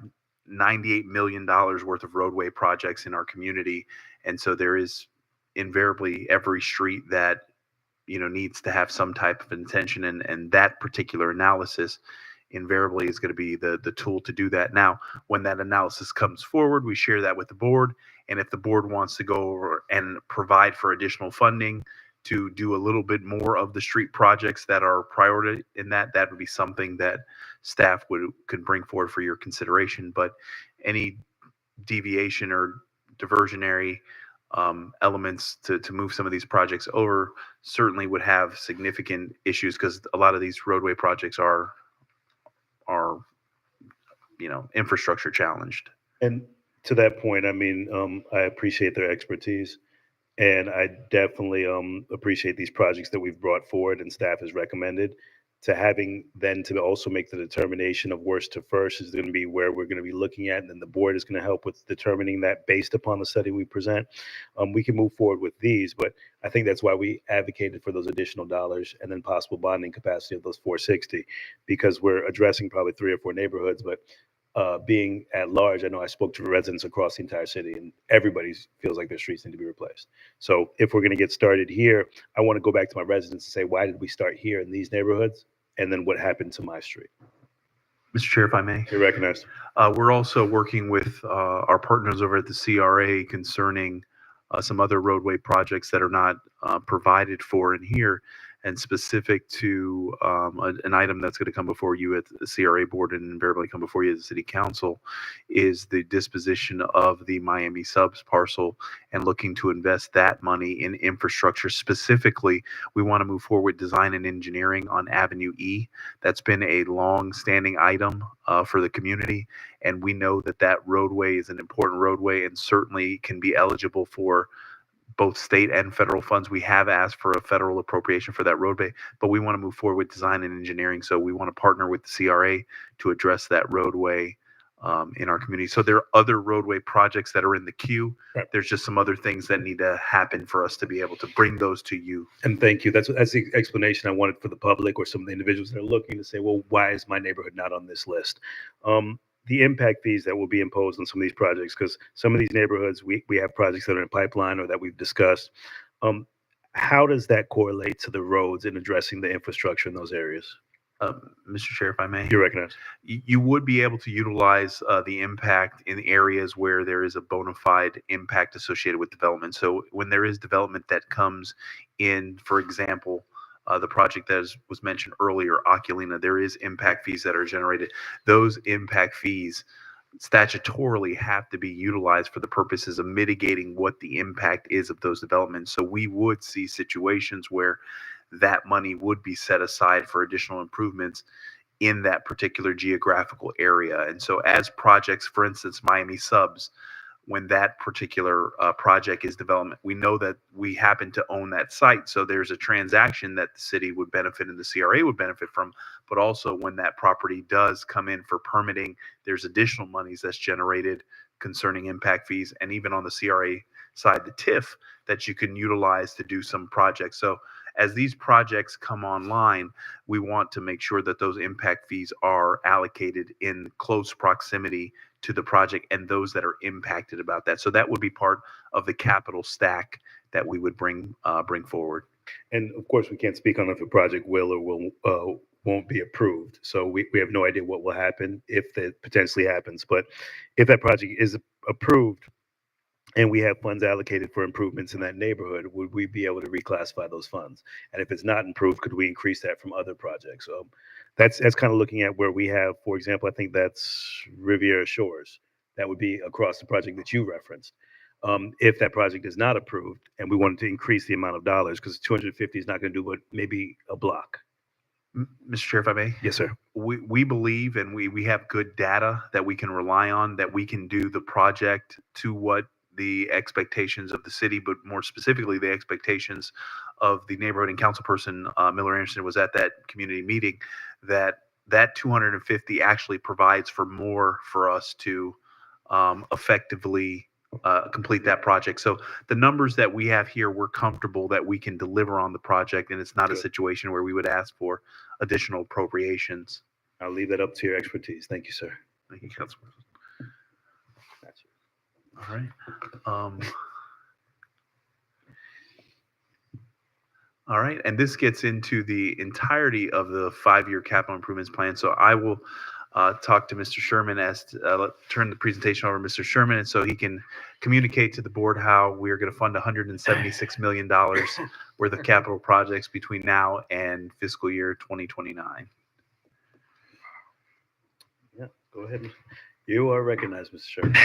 $98 million worth of roadway projects in our community. And so there is invariably every street that, needs to have some type of intention, and that particular analysis invariably is going to be the tool to do that. Now, when that analysis comes forward, we share that with the board. And if the board wants to go over and provide for additional funding to do a little bit more of the street projects that are priority in that would be something that staff could bring forward for your consideration. But any deviation or diversionary elements to move some of these projects over certainly would have significant issues, because a lot of these roadway projects are infrastructure challenged. And to that point, I appreciate their expertise. And I definitely appreciate these projects that we've brought forward and staff has recommended. To having then to also make the determination of worst to first is going to be where we're going to be looking at, and then the board is going to help with determining that based upon the study we present. We can move forward with these, but I think that's why we advocated for those additional dollars and then possible bonding capacity of those 460, because we're addressing probably 3 or 4 neighborhoods, but being at large, I know I spoke to residents across the entire city, and everybody feels like their streets need to be replaced. So if we're going to get started here, I want to go back to my residents and say, why did we start here in these neighborhoods? And then what happened to my street? Mr. Chair, if I may. You're recognized. We're also working with our partners over at the CRA concerning some other roadway projects that are not provided for in here, and specific to an item that's going to come before you at the CRA board and invariably come before you at the city council is the disposition of the Miami subs parcel and looking to invest that money in infrastructure. Specifically, we want to move forward design and engineering on Avenue E. That's been a long-standing item for the community, and we know that that roadway is an important roadway and certainly can be eligible for both state and federal funds. We have asked for a federal appropriation for that roadway, but we want to move forward with design and engineering. So we want to partner with the CRA to address that roadway in our community. So there are other roadway projects that are in the queue. Right. There's just some other things that need to happen for us to be able to bring those to you. And thank you. That's the explanation I wanted for the public or some of the individuals that are looking to say, well, why is my neighborhood not on this list? The impact fees that will be imposed on some of these projects, because some of these neighborhoods, we have projects that are in pipeline or that we've discussed. How does that correlate to the roads in addressing the infrastructure in those areas? Mr. Chair, if I may. You're recognized. You would be able to utilize the impact in areas where there is a bona fide impact associated with development. So when there is development that comes in, for example, the project that was mentioned earlier, Oculina, there is impact fees that are generated. Those impact fees statutorily have to be utilized for the purposes of mitigating what the impact is of those developments. So we would see situations where that money would be set aside for additional improvements in that particular geographical area. And so as projects, for instance, Miami subs, when that particular project is development, we know that we happen to own that site. So there's a transaction that the city would benefit and the CRA would benefit from. But also when that property does come in for permitting, there's additional monies that's generated concerning impact fees. And even on the CRA side, the TIF that you can utilize to do some projects. So as these projects come online, we want to make sure that those impact fees are allocated in close proximity to the project and those that are impacted about that. So that would be part of the capital stack that we would bring forward. And of course, we can't speak on if a project will or won't be approved. So we have no idea what will happen if that potentially happens. But if that project is approved and we have funds allocated for improvements in that neighborhood, would we be able to reclassify those funds? And if it's not improved, could we increase that from other projects? That's kind of looking at where we have, for example, I think that's Riviera Shores. That would be across the project that you referenced. If that project is not approved and we wanted to increase the amount of dollars, because 250 is not going to do what maybe a block. Mr. Chair, if I may? Yes, sir. We believe and we have good data that we can rely on, that we can do the project to what the expectations of the city, but more specifically, the expectations of the neighborhood and councilperson Miller Anderson was at that community meeting, that 250 actually provides for more for us to effectively complete that project. So the numbers that we have here, we're comfortable that we can deliver on the project, and it's not a situation where we would ask for additional appropriations. I'll leave that up to your expertise. Thank you, sir. Thank you, Councilman. All right. All right, and this gets into the entirety of the 5-year capital improvements plan. So I will talk to Mr. Sherman turn the presentation over to Mr. Sherman, and so he can communicate to the board how we are going to fund $176 million worth of capital projects between now and fiscal year 2029. Yeah, go ahead. You are recognized, Mr. Sherman.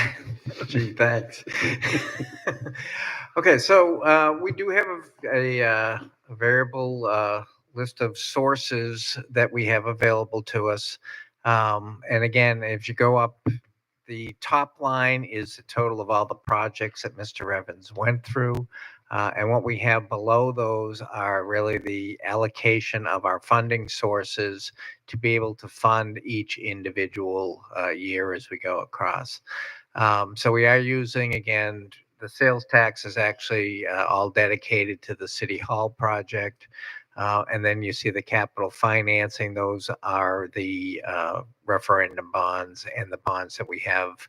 Gee, thanks. Okay, so we do have a variable list of sources that we have available to us. And again, if you go up the top line is the total of all the projects that Mr. Evans went through. And what we have below those are really the allocation of our funding sources to be able to fund each individual year as we go across. So we are using, again, the sales tax is actually all dedicated to the City Hall project. And then you see the capital financing. Those are the referendum bonds and the bonds that we have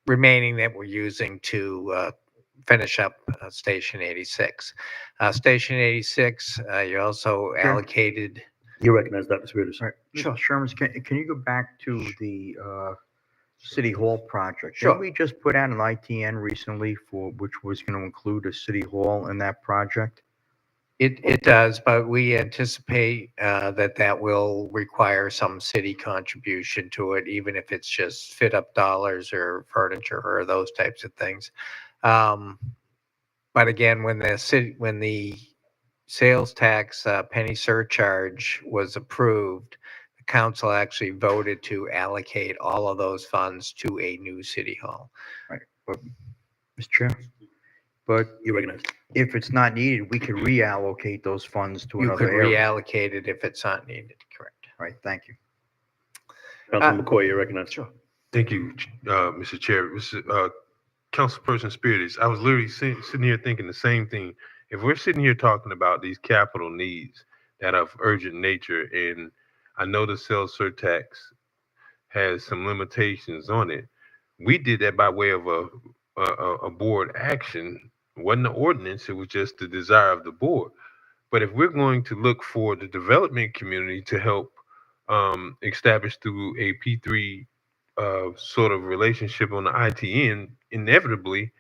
remaining that we're using to finish up Station 86. Station 86, you're also allocated. You recognize Dr. Spiritus. All right, Mr. Sherman, can you go back to the City Hall project? Sure. Didn't we just put out an ITN recently for, which was going to include a City Hall in that project? It does, but we anticipate that will require some city contribution to it, even if it's just fit up dollars or furniture or those types of things. But again, when the sales tax penny surcharge was approved, the council actually voted to allocate all of those funds to a new city hall. Right. But, Mr. Chair? But You recognize. if it's not needed, we could reallocate those funds to You another could area. reallocate it if it's not needed, correct? All right, thank you. Councilman McCoy, you recognize. Sure. Thank you, Mr. Chair. Councilperson Spiritus, I was literally sitting here thinking the same thing. If we're sitting here talking about these capital needs that are of urgent nature, and I know the sales surtax has some limitations on it, we did that by way of a board action. It wasn't an ordinance, it was just the desire of the board. But if we're going to look for the development community to help establish through a P3 sort of relationship on the ITN, inevitably,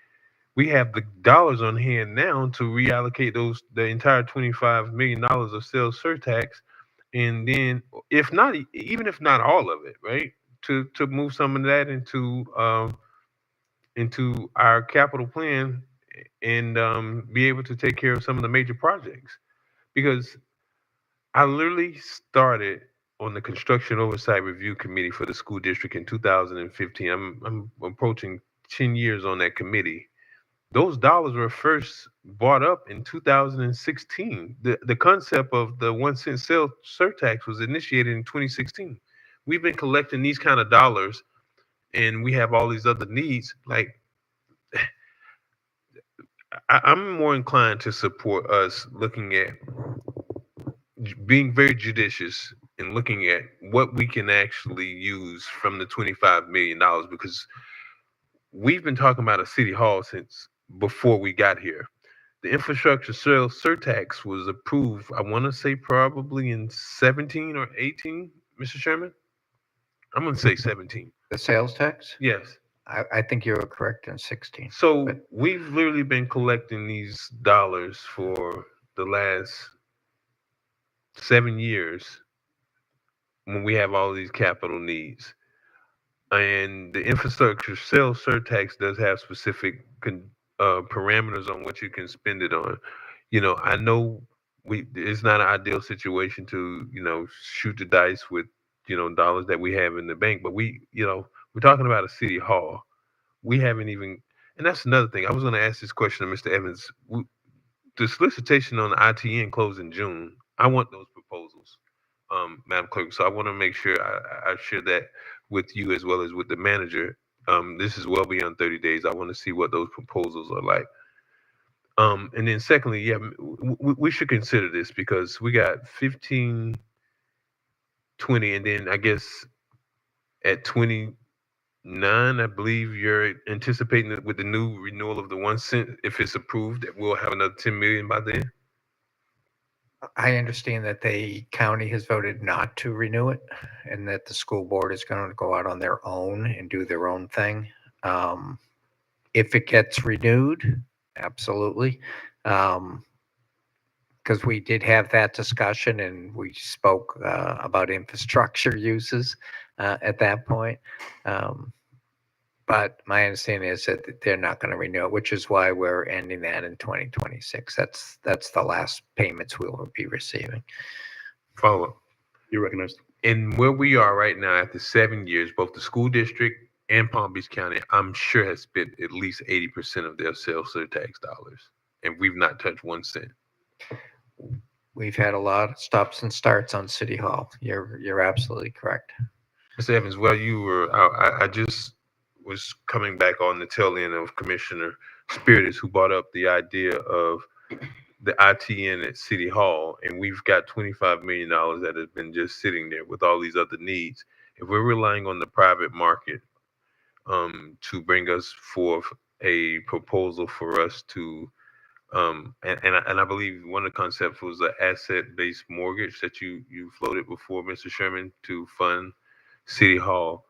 we have the dollars on hand now to reallocate the entire $25 million of sales surtax, and then, if not, even if not all of it, right, to move some of that into our capital plan and be able to take care of some of the major projects. Because I literally started on the Construction Oversight Review Committee for the school district in 2015. I'm approaching 10 years on that committee. Those dollars were first brought up in 2016. The concept of the 1 cent sales surtax was initiated in 2016. We've been collecting these kind of dollars, and we have all these other needs. Like, I'm more inclined to support us looking at being very judicious and looking at what we can actually use from the $25 million, because we've been talking about a city hall since before we got here. The infrastructure sales surtax was approved, I want to say probably in 17 or 18, Mr. Chairman. I'm going to say 17. The sales tax? Yes. I think you were correct in 16. So we've literally been collecting these dollars for the last 7 years when we have all these capital needs. And the infrastructure sales surtax does have specific parameters on what you can spend it on. You know, I know it's not an ideal situation to, shoot the dice with, dollars that we have in the bank, but we're talking about a city hall. We haven't even, and that's another thing. I was going to ask this question to Mr. Evans. The solicitation on the ITN closed in June. I want those proposals, Madam Clerk. So I want to make sure I share that with you as well as with the manager. This is well beyond 30 days. I want to see what those proposals are like. And then secondly, yeah, we should consider this because we got 15, 20, and then I guess at 29, I believe you're anticipating that with the new renewal of the 1 cent, if it's approved, that we'll have another 10 million by then. I understand that the county has voted not to renew it and that the school board is going to go out on their own and do their own thing. If it gets renewed, absolutely. Because we did have that discussion and we spoke about infrastructure uses at that point. But my understanding is that they're not going to renew it, which is why we're ending that in 2026. That's the last payments we will be receiving. Follow up. You recognize. And where we are right now after 7 years, both the school district and Palm Beach County, I'm sure has spent at least 80% of their sales surtax dollars, and we've not touched 1 cent. We've had a lot of stops and starts on City Hall. You're absolutely correct. Mr. Evans, while you were out, I just was coming back on the tail end of Commissioner Spiritus, who brought up the idea of the ITN at City Hall, and we've got $25 million that has been just sitting there with all these other needs. If we're relying on the private market to bring us forth a proposal for us to, and I believe one of the concepts was the asset-based mortgage that you floated before, Mr. Sherman, to fund City Hall.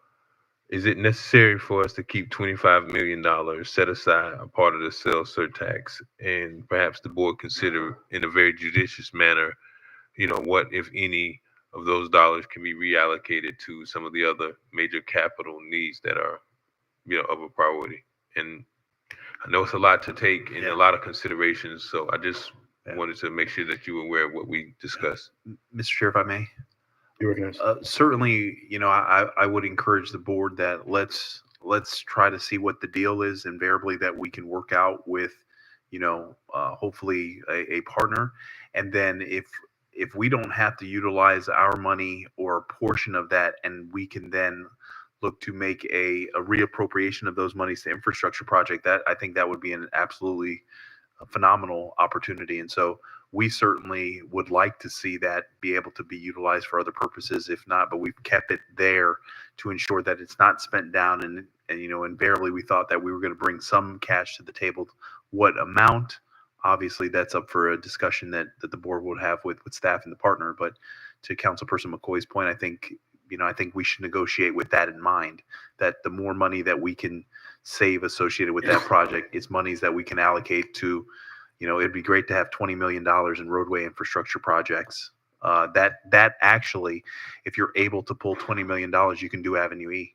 Is it necessary for us to keep $25 million set aside, a part of the sales surtax, and perhaps the board consider in a very judicious manner, what, if any, of those dollars can be reallocated to some of the other major capital needs that are, of a priority? And I know it's a lot to take and a lot of considerations, so I just wanted to make sure that you were aware of what we discussed. Mr. Chair, if I may. You recognize? Certainly, I would encourage the board that let's try to see what the deal is, invariably that we can work out with, hopefully a partner. And then if we don't have to utilize our money or a portion of that, and we can then look to make a reappropriation of those monies to infrastructure project, that I think that would be an absolutely phenomenal opportunity. And so we certainly would like to see that be able to be utilized for other purposes, if not, but we've kept it there to ensure that it's not spent down. And invariably we thought that we were going to bring some cash to the table. What amount? Obviously, that's up for a discussion that the board would have with staff and the partner. But to Councilperson McCoy's point, I think we should negotiate with that in mind, that the more money that we can save associated with that project is monies that we can allocate to, it'd be great to have $20 million in roadway infrastructure projects. That actually, if you're able to pull $20 million, you can do Avenue E,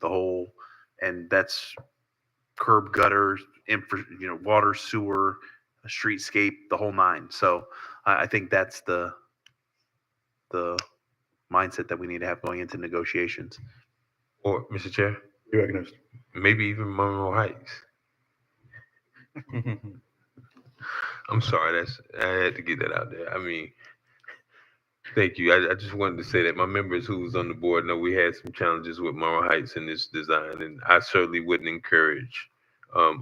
the whole, and that's curb, gutters, water, sewer, streetscape, the whole nine. So I think that's the mindset that we need to have going into negotiations. Or, Mr. Chair, you recognize? Maybe even Monroe Heights. I'm sorry, I had to get that out there. I mean, thank you. I just wanted to say that my members who was on the board know we had some challenges with Monroe Heights in this design, and I certainly wouldn't encourage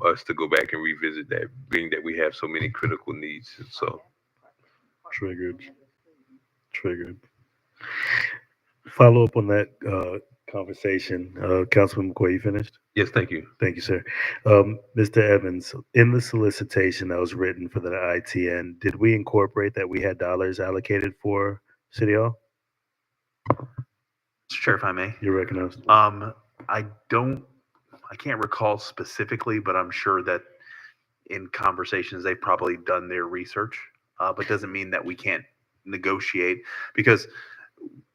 us to go back and revisit that, being that we have so many critical needs. So Triggered. Follow up on that conversation. Councilman McCoy, you finished? Yes, thank you. Thank you, sir. Mr. Evans, in the solicitation that was written for the ITN, did we incorporate that we had dollars allocated for City Hall? Mr. Chair, if I may. You're recognized. I can't recall specifically, but I'm sure that in conversations, they've probably done their research, but doesn't mean that we can't negotiate, because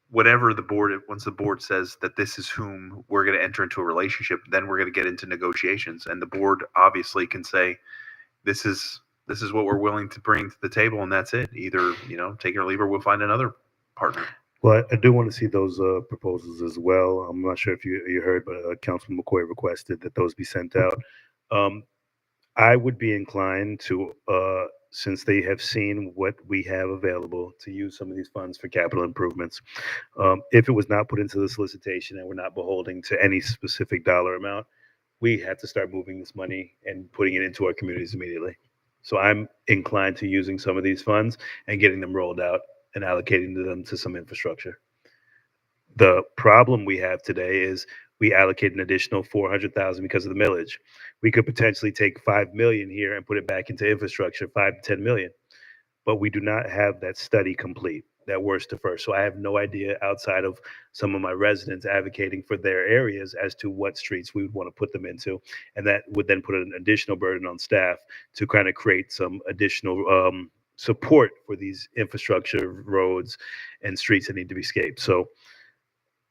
whatever the board, once the board says that this is whom we're going to enter into a relationship, then we're going to get into negotiations, and the board obviously can say, this is what we're willing to bring to the table, and that's it. Either, take it or leave, or we'll find another partner. Well, I do want to see those proposals as well. I'm not sure if you heard, but Councilman McCoy requested that those be sent out. I would be inclined to, since they have seen what we have available, to use some of these funds for capital improvements. If it was not put into the solicitation and we're not beholding to any specific dollar amount, we have to start moving this money and putting it into our communities immediately. So I'm inclined to using some of these funds and getting them rolled out and allocating them to some infrastructure. The problem we have today is we allocate an additional 400,000 because of the millage. We could potentially take 5 million here and put it back into infrastructure, 5 to 10 million, but we do not have that study complete, that worst to first. So I have no idea, outside of some of my residents advocating for their areas, as to what streets we would want to put them into. And that would then put an additional burden on staff to kind of create some additional support for these infrastructure roads and streets that need to be scaped. So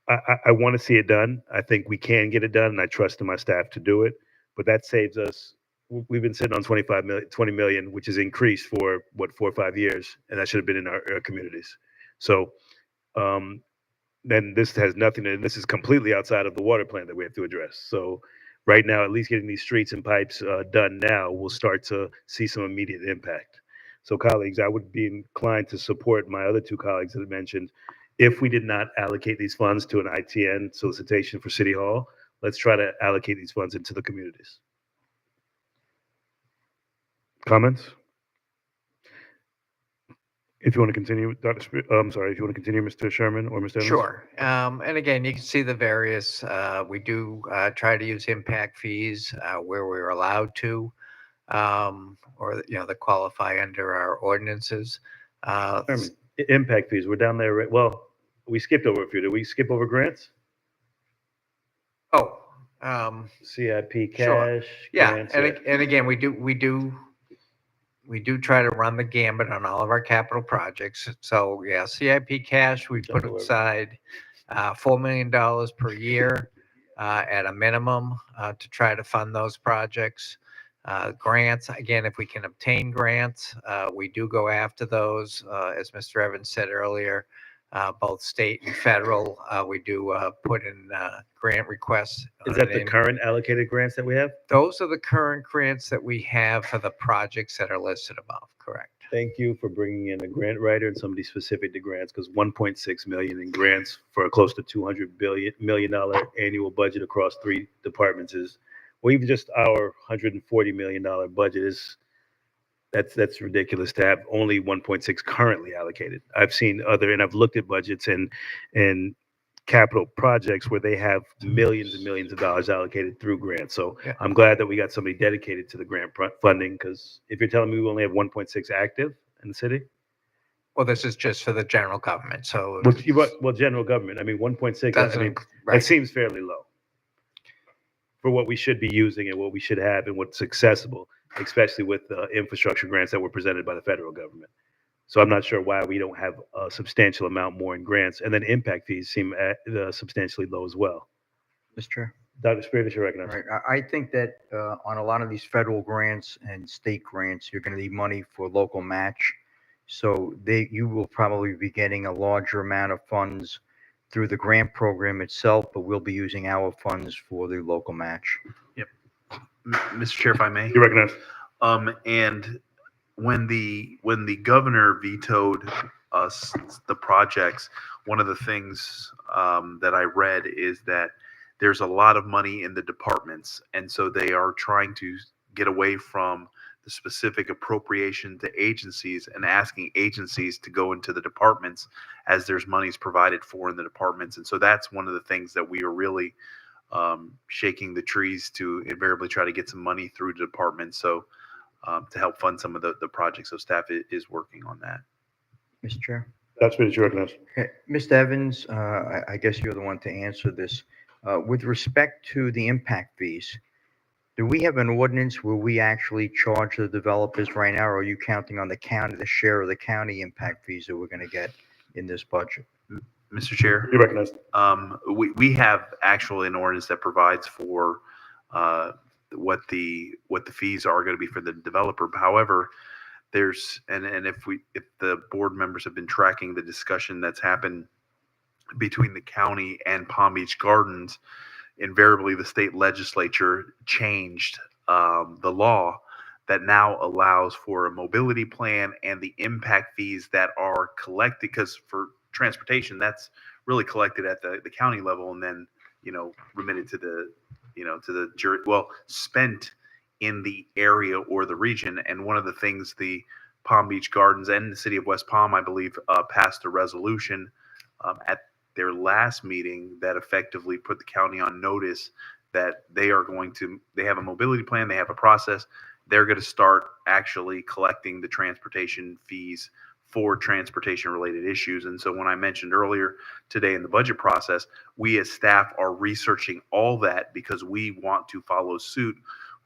I want to see it done. I think we can get it done, and I trust in my staff to do it. But that saves us. We've been sitting on 20 million, which has increased for 4 or 5 years, and that should have been in our communities. So then this has nothing to, this is completely outside of the water plan that we have to address. So right now, at least getting these streets and pipes done now, we'll start to see some immediate impact. So colleagues, I would be inclined to support my other two colleagues that I mentioned. If we did not allocate these funds to an ITN solicitation for City Hall, let's try to allocate these funds into the communities. Comments? If you want to continue, I'm sorry, if you want to continue, Mr. Sherman or Mr. Evans? Sure. And again, you can see the various, we do try to use impact fees where we're allowed to, or, that qualify under our ordinances. Sherman, impact fees, we're down there, right? Well, we skipped over a few. Did we skip over grants? Oh, CIP sure. cash. Yeah, grants, and again, we do try to run the gambit on all of our capital projects. So yeah, CIP cash, we put aside $4 million per year at a minimum to try to fund those projects. Grants, again, if we can obtain grants, we do go after those. As Mr. Evans said earlier, both state and federal, we do put in grant requests. Is that the current allocated grants that we have? Those are the current grants that we have for the projects that are listed above, correct? Thank you for bringing in a grant writer and somebody specific to grants, because 1.6 million in grants for a close to $200 million annual budget across 3 departments is, well, even just our $140 million budget is, that's ridiculous to have only 1.6 currently allocated. I've seen other, and I've looked at budgets and capital projects where they have millions and millions of dollars allocated through grants. So Yeah. I'm glad that we got somebody dedicated to the grant funding, because if you're telling me we only have 1.6 active in the city, Well, this is just for the general government, so. well, general government, I mean, 1.6, I Doesn't- mean, right. that seems fairly low for what we should be using and what we should have and what's accessible, especially with the infrastructure grants that were presented by the federal government. So I'm not sure why we don't have a substantial amount more in grants. And then impact fees seem substantially low as well. Mr. Chair. Dr. Spirit, you're recognized. Right. I think that on a lot of these federal grants and state grants, you're going to need money for local match. So you will probably be getting a larger amount of funds through the grant program itself, but we'll be using our funds for the local match. Yep. Mr. Chair, if I may. You're recognized. And when the governor vetoed us the projects, one of the things that I read is that there's a lot of money in the departments, and so they are trying to get away from the specific appropriation to agencies and asking agencies to go into the departments as there's monies provided for in the departments. And so that's one of the things that we are really shaking the trees to invariably try to get some money through the department. So to help fund some of the projects. So staff is working on that. Mr. Chair. That's what you recognize. Okay. Mr. Evans, I guess you're the one to answer this. With respect to the impact fees, do we have an ordinance where we actually charge the developers right now, or are you counting on the county, the share of the county impact fees that we're going to get in this budget? Mr. Chair. You're recognized. We have actually an ordinance that provides for what the fees are going to be for the developer. However, there's and if the board members have been tracking the discussion that's happened between the county and Palm Beach Gardens, invariably the state legislature changed the law that now allows for a mobility plan and the impact fees that are collected, because for transportation that's really collected at the county level and then remitted to the to the jury, spent in the area or the region. And one of the things the Palm Beach Gardens and the city of West Palm, I believe, passed a resolution at their last meeting that effectively put the county on notice that they have a mobility plan, they have a process, they're going to start actually collecting the transportation fees for transportation related issues. And so when I mentioned earlier today in the budget process, we as staff are researching all that because we want to follow suit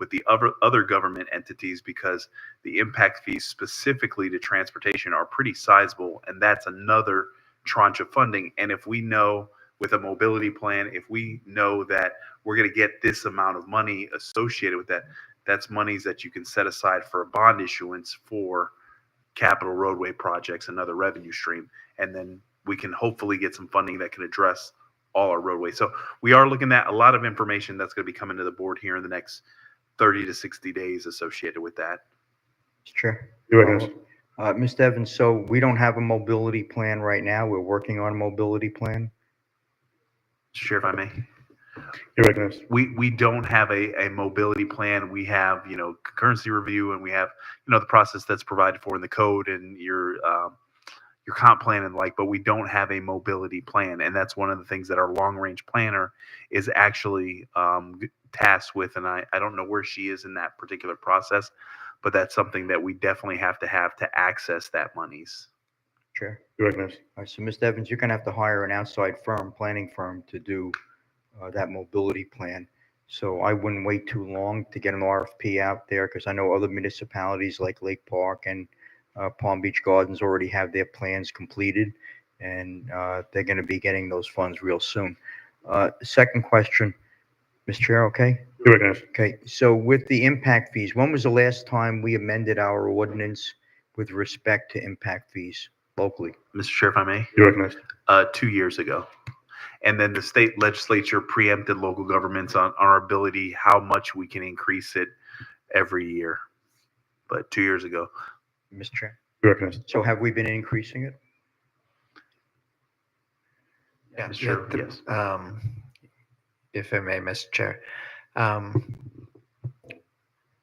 with the other government entities, because the impact fees specifically to transportation are pretty sizable, and that's another tranche of funding. And if we know with a mobility plan, if we know that we're going to get this amount of money associated with that, that's monies that you can set aside for a bond issuance for capital roadway projects, another revenue stream. And then we can hopefully get some funding that can address all our roadways. So we are looking at a lot of information that's going to be coming to the board here in the next 30 to 60 days associated with that. Mr. Chair. You're recognized. Mr. Evans, so we don't have a mobility plan right now. We're working on a mobility plan. Mr. Chair, if I may. You're recognized. We don't have a mobility plan. We have, concurrency review, and we have, the process that's provided for in the code and your comp plan and but we don't have a mobility plan. And that's one of the things that our long range planner is actually tasked with. And I don't know where she is in that particular process, but that's something that we definitely have to access that monies. Chair. You're recognized. All right, so Mr. Evans, you're gonna have to hire an outside planning firm to do that mobility plan. So I wouldn't wait too long to get an RFP out there, because I know other municipalities like Lake Park and Palm Beach Gardens already have their plans completed, and they're gonna be getting those funds real soon. Second question, Mr. Chair, okay? You're recognized. Okay, so with the impact fees, when was the last time we amended our ordinance with respect to impact fees locally? Mr. Chair, if I may. You're recognized. 2 years ago. And then the state legislature preempted local governments on our ability, how much we can increase it every year. But 2 years ago. Mr. Chair. You're recognized. So have we been increasing it? Yeah, Sure, yes. If I may, Mr. Chair.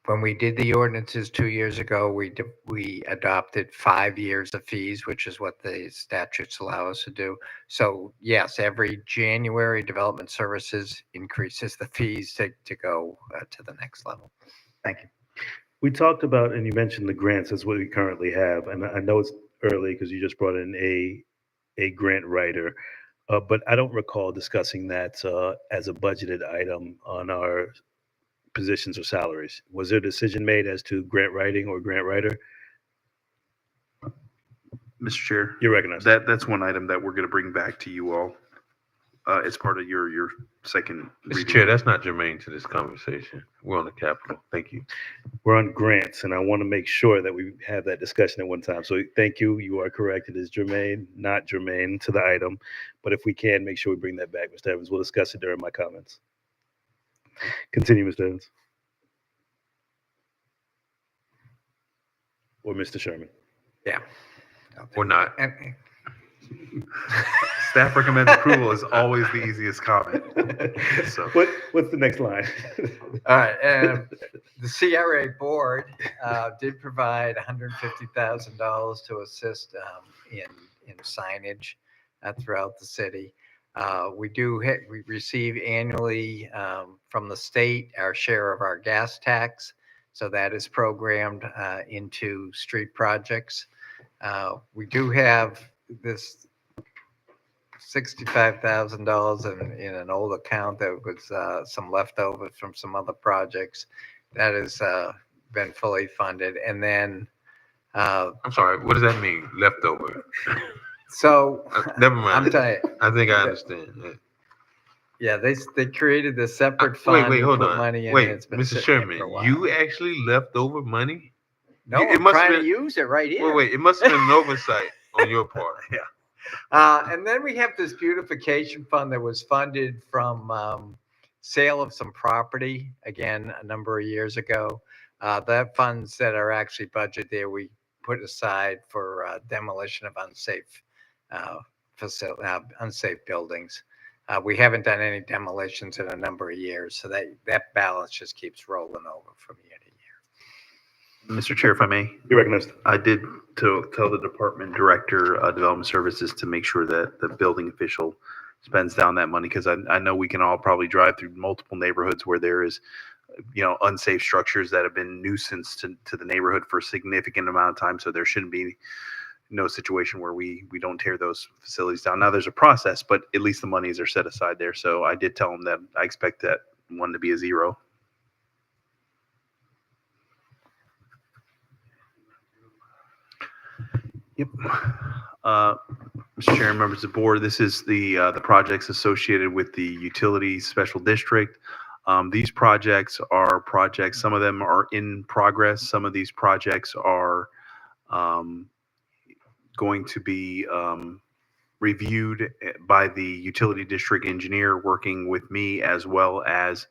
When we did the ordinances 2 years ago, we adopted 5 years of fees, which is what the statutes allow us to do. So yes, every January, Development Services increases the fees to go to the next level. Thank you. We talked about, and you mentioned the grants as what we currently have, and I know it's early because you just brought in a grant writer, but I don't recall discussing that as a budgeted item on our positions or salaries. Was there a decision made as to grant writing or grant writer? Mr. Chair. You're recognized. That's one item that we're going to bring back to you all as part of your second Mr. reading. Chair, that's not germane to this conversation. We're on the Capitol. Thank you. We're on grants, and I want to make sure that we have that discussion at one time. So thank you. You are correct. It is germane, not germane to the item. But if we can, make sure we bring that back, Mr. Evans. We'll discuss it during my comments. Continue, Mr. Evans. Or Mr. Sherman. Yeah. Or not. Staff recommends approval is always the easiest comment. So What's the next line? All right. The CRA board did provide $150,000 to assist in signage throughout the city. We receive annually from the state our share of our gas tax. So that is programmed into street projects. We do have this $65,000 in an old account that was some leftovers from some other projects. That has been fully funded. And then I'm sorry, what does that mean, leftover? So never mind. I'm telling you, I think I understand. Yeah, they created a separate fund. Wait, hold put on. Money in Wait, it. It's been Mr. sitting Sherman, there for a while. you actually left over money? No, It I'm must have trying been- to use it right here. Wait, it must have been an oversight on your part. Yeah. And then we have this beautification fund that was funded from sale of some property, again, a number of years ago. That funds that are actually budgeted there, we put aside for demolition of unsafe buildings. We haven't done any demolitions in a number of years, so that balance just keeps rolling over from year to year. Mr. Chair, if I may. You're recognized. I did tell the department director, Development Services, to make sure that the building official spends down that money, because I know we can all probably drive through multiple neighborhoods where there is, unsafe structures that have been nuisance to the neighborhood for a significant amount of time. So there shouldn't be no situation where we don't tear those facilities down. Now there's a process, but at least the monies are set aside there. So I did tell them that I expect that one to be a zero. Yep. Mr. Chair, members of the board, this is the projects associated with the utility special district. These projects are projects, some of them are in progress. Some of these projects are going to be reviewed by the utility district engineer working with me as well as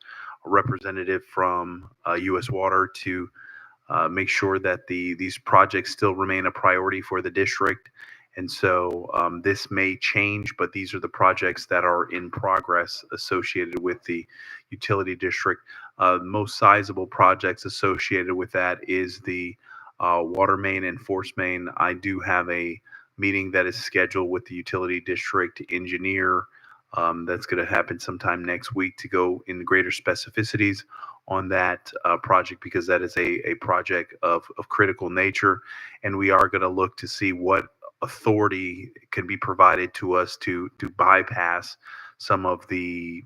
a representative from U.S. Water to make sure that these projects still remain a priority for the district. And so this may change, but these are the projects that are in progress associated with the utility district. Most sizable projects associated with that is the water main and force main. I do have a meeting that is scheduled with the utility district engineer that's going to happen sometime next week to go in greater specificities on that project, because that is a project of critical nature. And we are going to look to see what authority can be provided to us to bypass some of the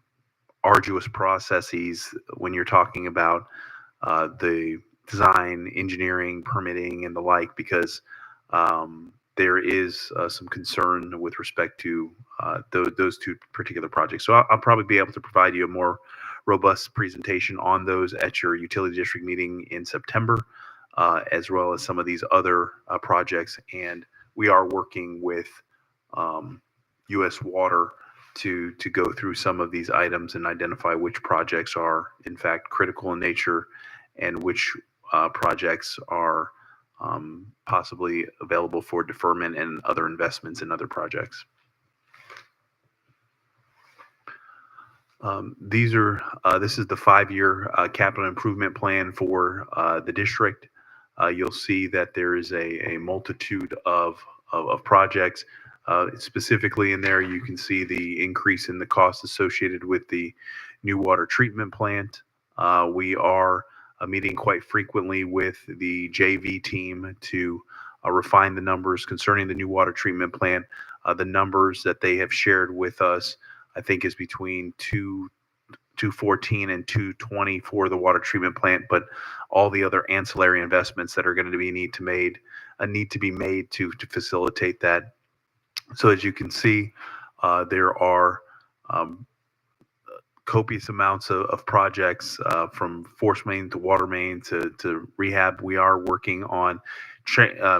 arduous processes when you're talking about the design, engineering, permitting, and the like, because there is some concern with respect to those two particular projects. So I'll probably be able to provide you a more robust presentation on those at your utility district meeting in September, as well as some of these other projects. And we are working with U.S. Water to go through some of these items and identify which projects are in fact critical in nature and which projects are possibly available for deferment and other investments in other projects. This is the 5-year capital improvement plan for the district. You'll see that there is a multitude of projects. Specifically in there, you can see the increase in the cost associated with the new water treatment plant. We are meeting quite frequently with the JV team to refine the numbers concerning the new water treatment plant. The numbers that they have shared with us, I think, is between 214 and 220 for the water treatment plant, but all the other ancillary investments that are going to need to be made to facilitate that. So as you can see, there are copious amounts of projects from force main to water main to rehab. We are working on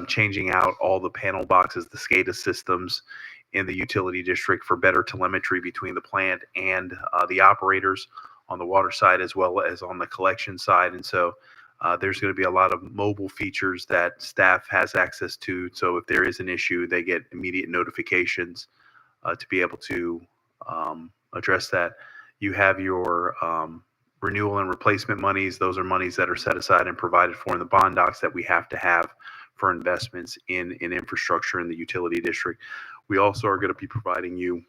changing out all the panel boxes, the SCADA systems in the utility district for better telemetry between the plant and the operators on the water side as well as on the collection side. And so there's going to be a lot of mobile features that staff has access to. So if there is an issue, they get immediate notifications to be able to address that. You have your renewal and replacement monies. Those are monies that are set aside and provided for in the bond docs that we have to have for investments in infrastructure in the utility district. We also are going to be providing you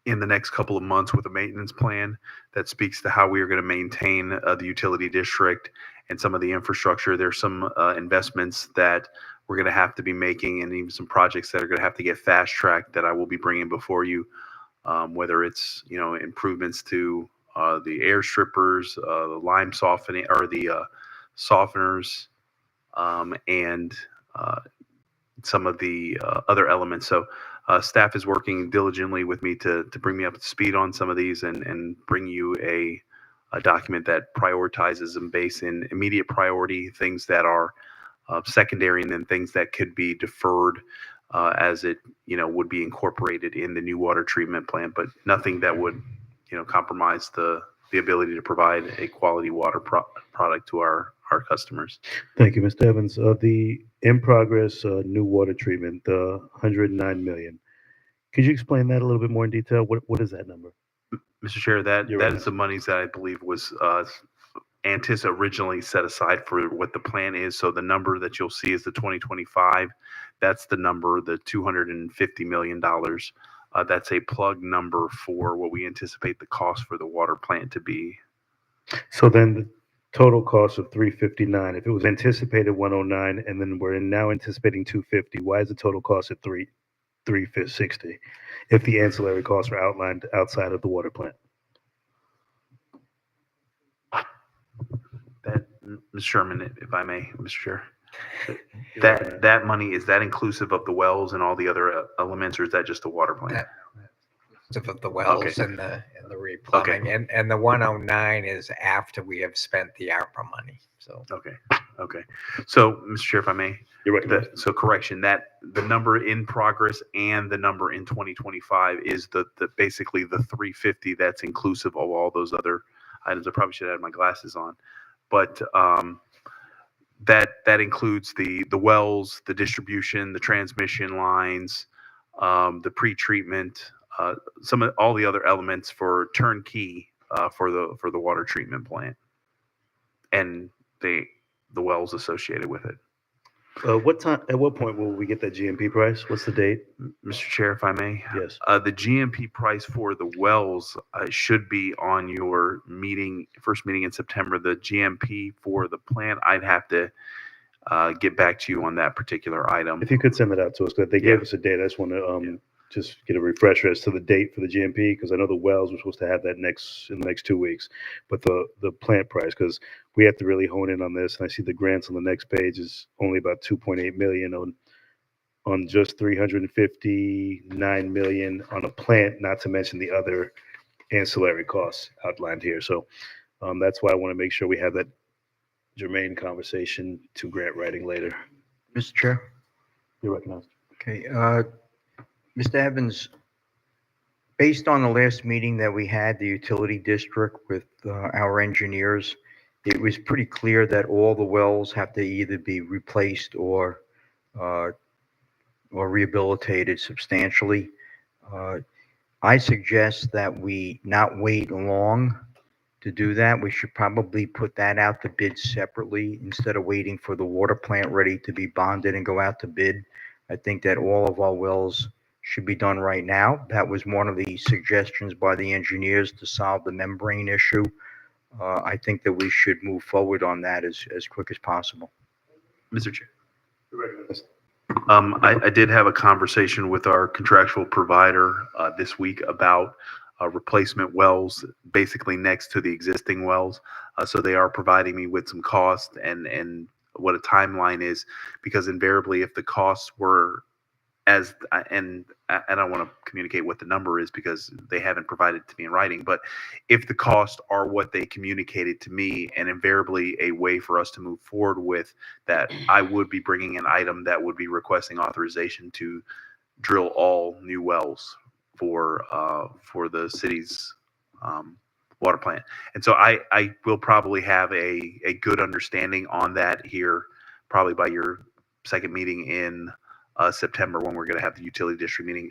in the next couple of months with a maintenance plan that speaks to how we are going to maintain the utility district and some of the infrastructure. There's some investments that we're going to have to be making, and even some projects that are going to have to get fast tracked that I will be bringing before you, whether it's improvements to the air strippers, the lime softening, or the softeners, and some of the other elements. So staff is working diligently with me to bring me up to speed on some of these and bring you a document that prioritizes them based in immediate priority, things that are secondary, and then things that could be deferred as it would be incorporated in the new water treatment plant, but nothing that would compromise the ability to provide a quality water product to our customers. Thank you, Mr. Evans. The in progress new water treatment, the 109 million. Could you explain that a little bit more in detail? What is that number? Mr. Chair, that is the monies that I believe was originally set aside for what the plan is. So the number that you'll see is the 2025. That's the number, the $250 million. That's a plug number for what we anticipate the cost for the water plant to be. So then the total cost of 359, if it was anticipated 109 and then we're now anticipating 250, why is the total cost at 360 if the ancillary costs were outlined outside of the water plant? That, Mr. Sherman, if I may, Mr. Chair, that money, is that inclusive of the wells and all the other elements, or is that just the water plant? Of the wells and the replumbing, and the 109 is after we have spent the ARPA money. So. Okay, okay. So, Mr. Chair, if I may. You're recognized. So correction, that the number in progress and the number in 2025 is the basically the 350 that's inclusive of all those other items. I probably should have had my glasses on. But that includes the wells, the distribution, the transmission lines, the pre-treatment, some of all the other elements for turnkey for the water treatment plant, and the wells associated with it. What time? At what point will we get that GMP price? What's the date? Mr. Chair, if I may. Yes. The GMP price for the wells should be on your first meeting in September. The GMP for the plant, I'd have to get back to you on that particular item. If you could send that out to us, that they gave us a date. I just want to just get a refresher as to the date for the GMP, because I know the wells were supposed to have that in the next 2 weeks, but the plant price, because we have to really hone in on this. And I see the grants on the next page is only about 2.8 million on just 359 million on a plant, not to mention the other ancillary costs outlined here. So that's why I want to make sure we have that germane conversation to grant writing later. Mr. Chair? You're recognized. Okay, Mr. Evans, based on the last meeting that we had, the utility district with our engineers, it was pretty clear that all the wells have to either be replaced or rehabilitated substantially. I suggest that we not wait long to do that. We should probably put that out to bid separately instead of waiting for the water plant ready to be bonded and go out to bid. I think that all of our wells should be done right now. That was one of the suggestions by the engineers to solve the membrane issue. I think that we should move forward on that as quick as possible. Mr. Chair. I did have a conversation with our contractual provider this week about replacement wells, basically next to the existing wells. So they are providing me with some cost and what a timeline is, because invariably if the costs were and I don't want to communicate what the number is because they haven't provided it to me in writing, but if the costs are what they communicated to me, and invariably a way for us to move forward with that, I would be bringing an item that would be requesting authorization to drill all new wells for the city's water plant. And so I will probably have a good understanding on that here, probably by your second meeting in September, when we're going to have the utility district meeting.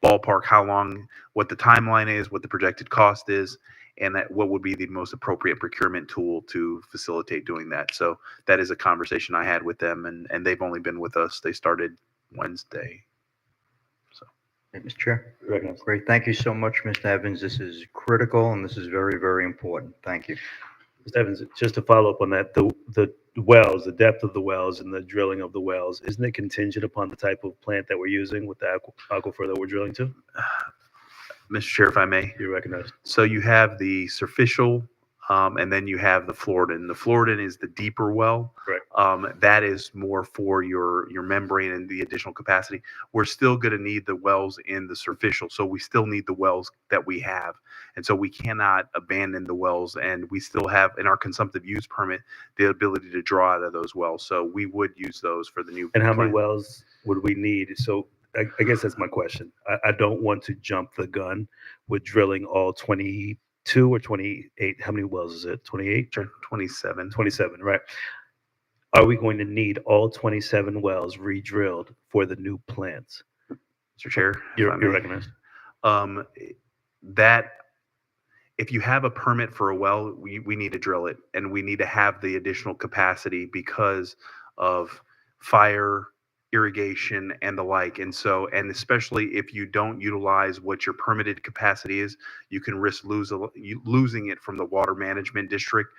Ballpark, how long, what the timeline is, what the projected cost is, and what would be the most appropriate procurement tool to facilitate doing that. So that is a conversation I had with them, and they've only been with us. They started Wednesday. So, hey, Mr. Chair. Great. Thank you so much, Mr. Evans. This is critical and this is very, very important. Thank you. Mr. Evans, just to follow up on that, the wells, the depth of the wells and the drilling of the wells, isn't it contingent upon the type of plant that we're using with the aquifer that we're drilling to? Mr. Chair, if I may. You're recognized. So you have the superficial, and then you have the Floridan. The Floridan is the deeper well. Correct. That is more for your membrane and the additional capacity. We're still going to need the wells in the superficial, so we still need the wells that we have, and so we cannot abandon the wells. And we still have in our consumptive use permit the ability to draw out of those wells, so we would use those for the new. And how many wells would we need? So I guess that's my question. I don't want to jump the gun with drilling all 22 or 28. How many wells is it? 28? 27. 27, right. Are we going to need all 27 wells re-drilled for the new plants? Mr. Chair, you're recognized. That if you have a permit for a well, we need to drill it, and we need to have the additional capacity because of fire, irrigation, and the like. And so, and especially if you don't utilize what your permitted capacity is, you can risk losing it from the water management district.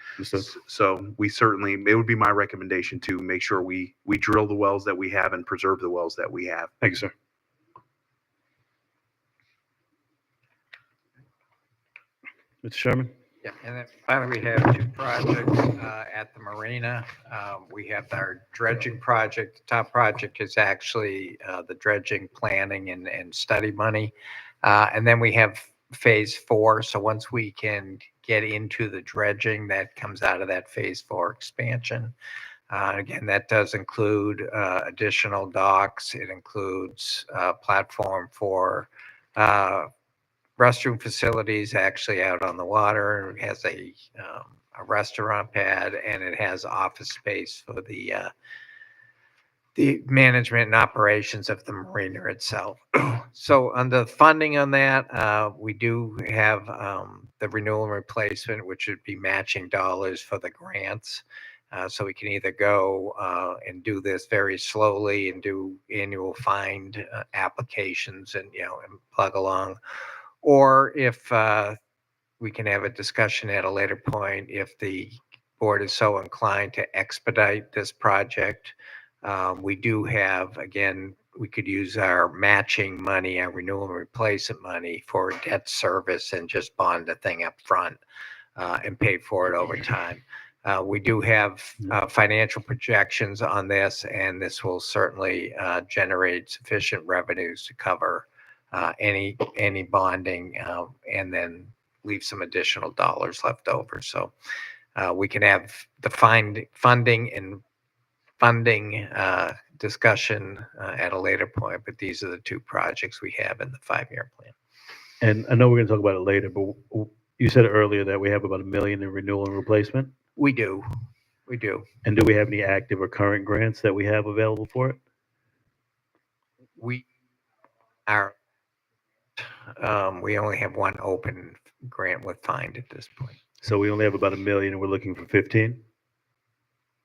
So we certainly, it would be my recommendation to make sure we drill the wells that we have and preserve the wells that we have. Thank you, sir. Mr. Sherman? Yeah, and then finally, we have two projects at the marina. We have our dredging project. The top project is actually the dredging planning and study money. And then we have phase 4. So once we can get into the dredging, that comes out of that phase 4 expansion. Again, that does include additional docks. It includes platform for restroom facilities actually out on the water. It has a restaurant pad, and it has office space for the management and operations of the marina itself. So on the funding on that, we do have the renewal and replacement, which would be matching dollars for the grants. So we can either go and do this very slowly and do annual find applications and, and plug along. Or if we can have a discussion at a later point, if the board is so inclined to expedite this project. We do have, again, we could use our matching money, our renewal and replacement money for debt service and just bond the thing up front and pay for it over time. We do have financial projections on this, and this will certainly generate sufficient revenues to cover any bonding and then leave some additional dollars left over. So we can have the funding and funding discussion at a later point, but these are the two projects we have in the 5-year plan. And I know we're going to talk about it later, but you said earlier that we have about $1 million in renewal and replacement. We do. We do. And do we have any active or current grants that we have available for it? We only have one open grant with Find at this point. So we only have about $1 million, and we're looking for 15.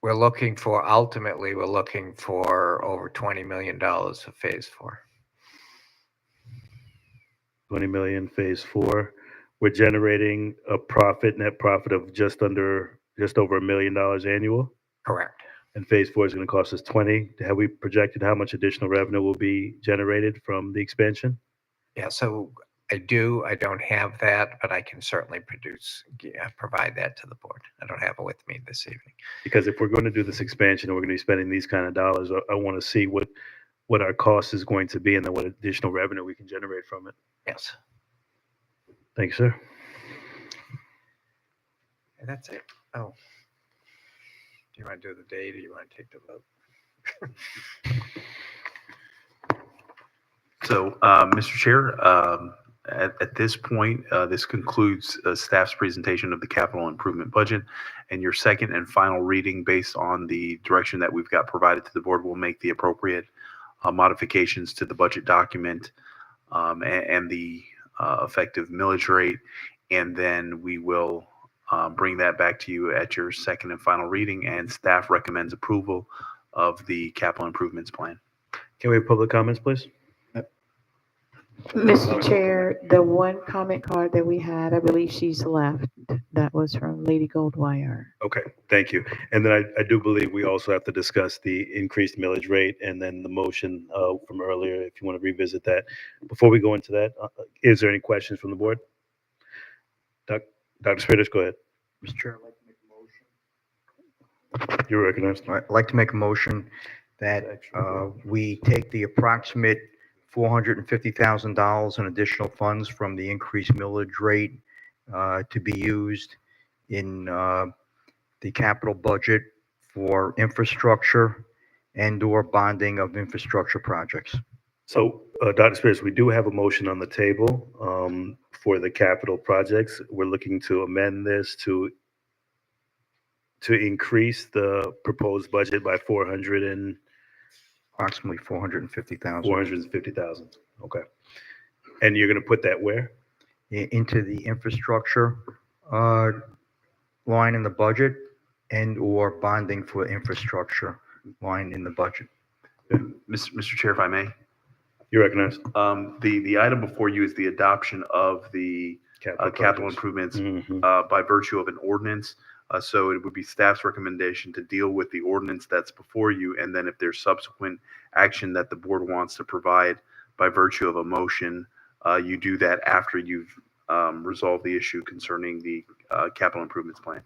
Ultimately, we're looking for over $20 million of phase 4. 20 million phase 4. We're generating a net profit of just over $1 million annual. Correct. And phase 4 is going to cost us 20. Have we projected how much additional revenue will be generated from the expansion? Yeah, so I don't have that, but I can certainly provide that to the board. I don't have it with me this evening. Because if we're going to do this expansion and we're going to be spending these kind of dollars, I want to see what our cost is going to be and then what additional revenue we can generate from it. Yes. Thank you, sir. And that's it. Oh. Do you want to do the date or you want to take the vote? So, Mr. Chair, at this point, this concludes staff's presentation of the capital improvement budget. And your second and final reading, based on the direction that we've got provided to the board, will make the appropriate modifications to the budget document and the effective millage rate. And then we will bring that back to you at your second and final reading, and staff recommends approval of the capital improvements plan. Can we have public comments, please? Mr. Chair, the one comment card that we had, I believe she's left. That was from Lady Goldwire. Okay, thank you. And then I do believe we also have to discuss the increased millage rate and then the motion from earlier, if you want to revisit that. Before we go into that, is there any questions from the board? Dr. Spiritus, go ahead. Mr. Chair, I'd like to make a motion. You're recognized. I'd like to make a motion that we take the approximate $450,000 in additional funds from the increased millage rate to be used in the capital budget for infrastructure and/or bonding of infrastructure projects. So, Dr. Spears, we do have a motion on the table for the capital projects. We're looking to amend this to increase the proposed budget by approximately $450,000. 450,000. Okay. And you're going to put that where? Into the infrastructure line in the budget and/or bonding for infrastructure line in the budget. Mr. Chair, if I may. You're recognized. The item before you is the adoption of the capital improvements by virtue of an ordinance. So it would be staff's recommendation to deal with the ordinance that's before you, and then if there's subsequent action that the board wants to provide by virtue of a motion, you do that after you've resolved the issue concerning the capital improvements plan.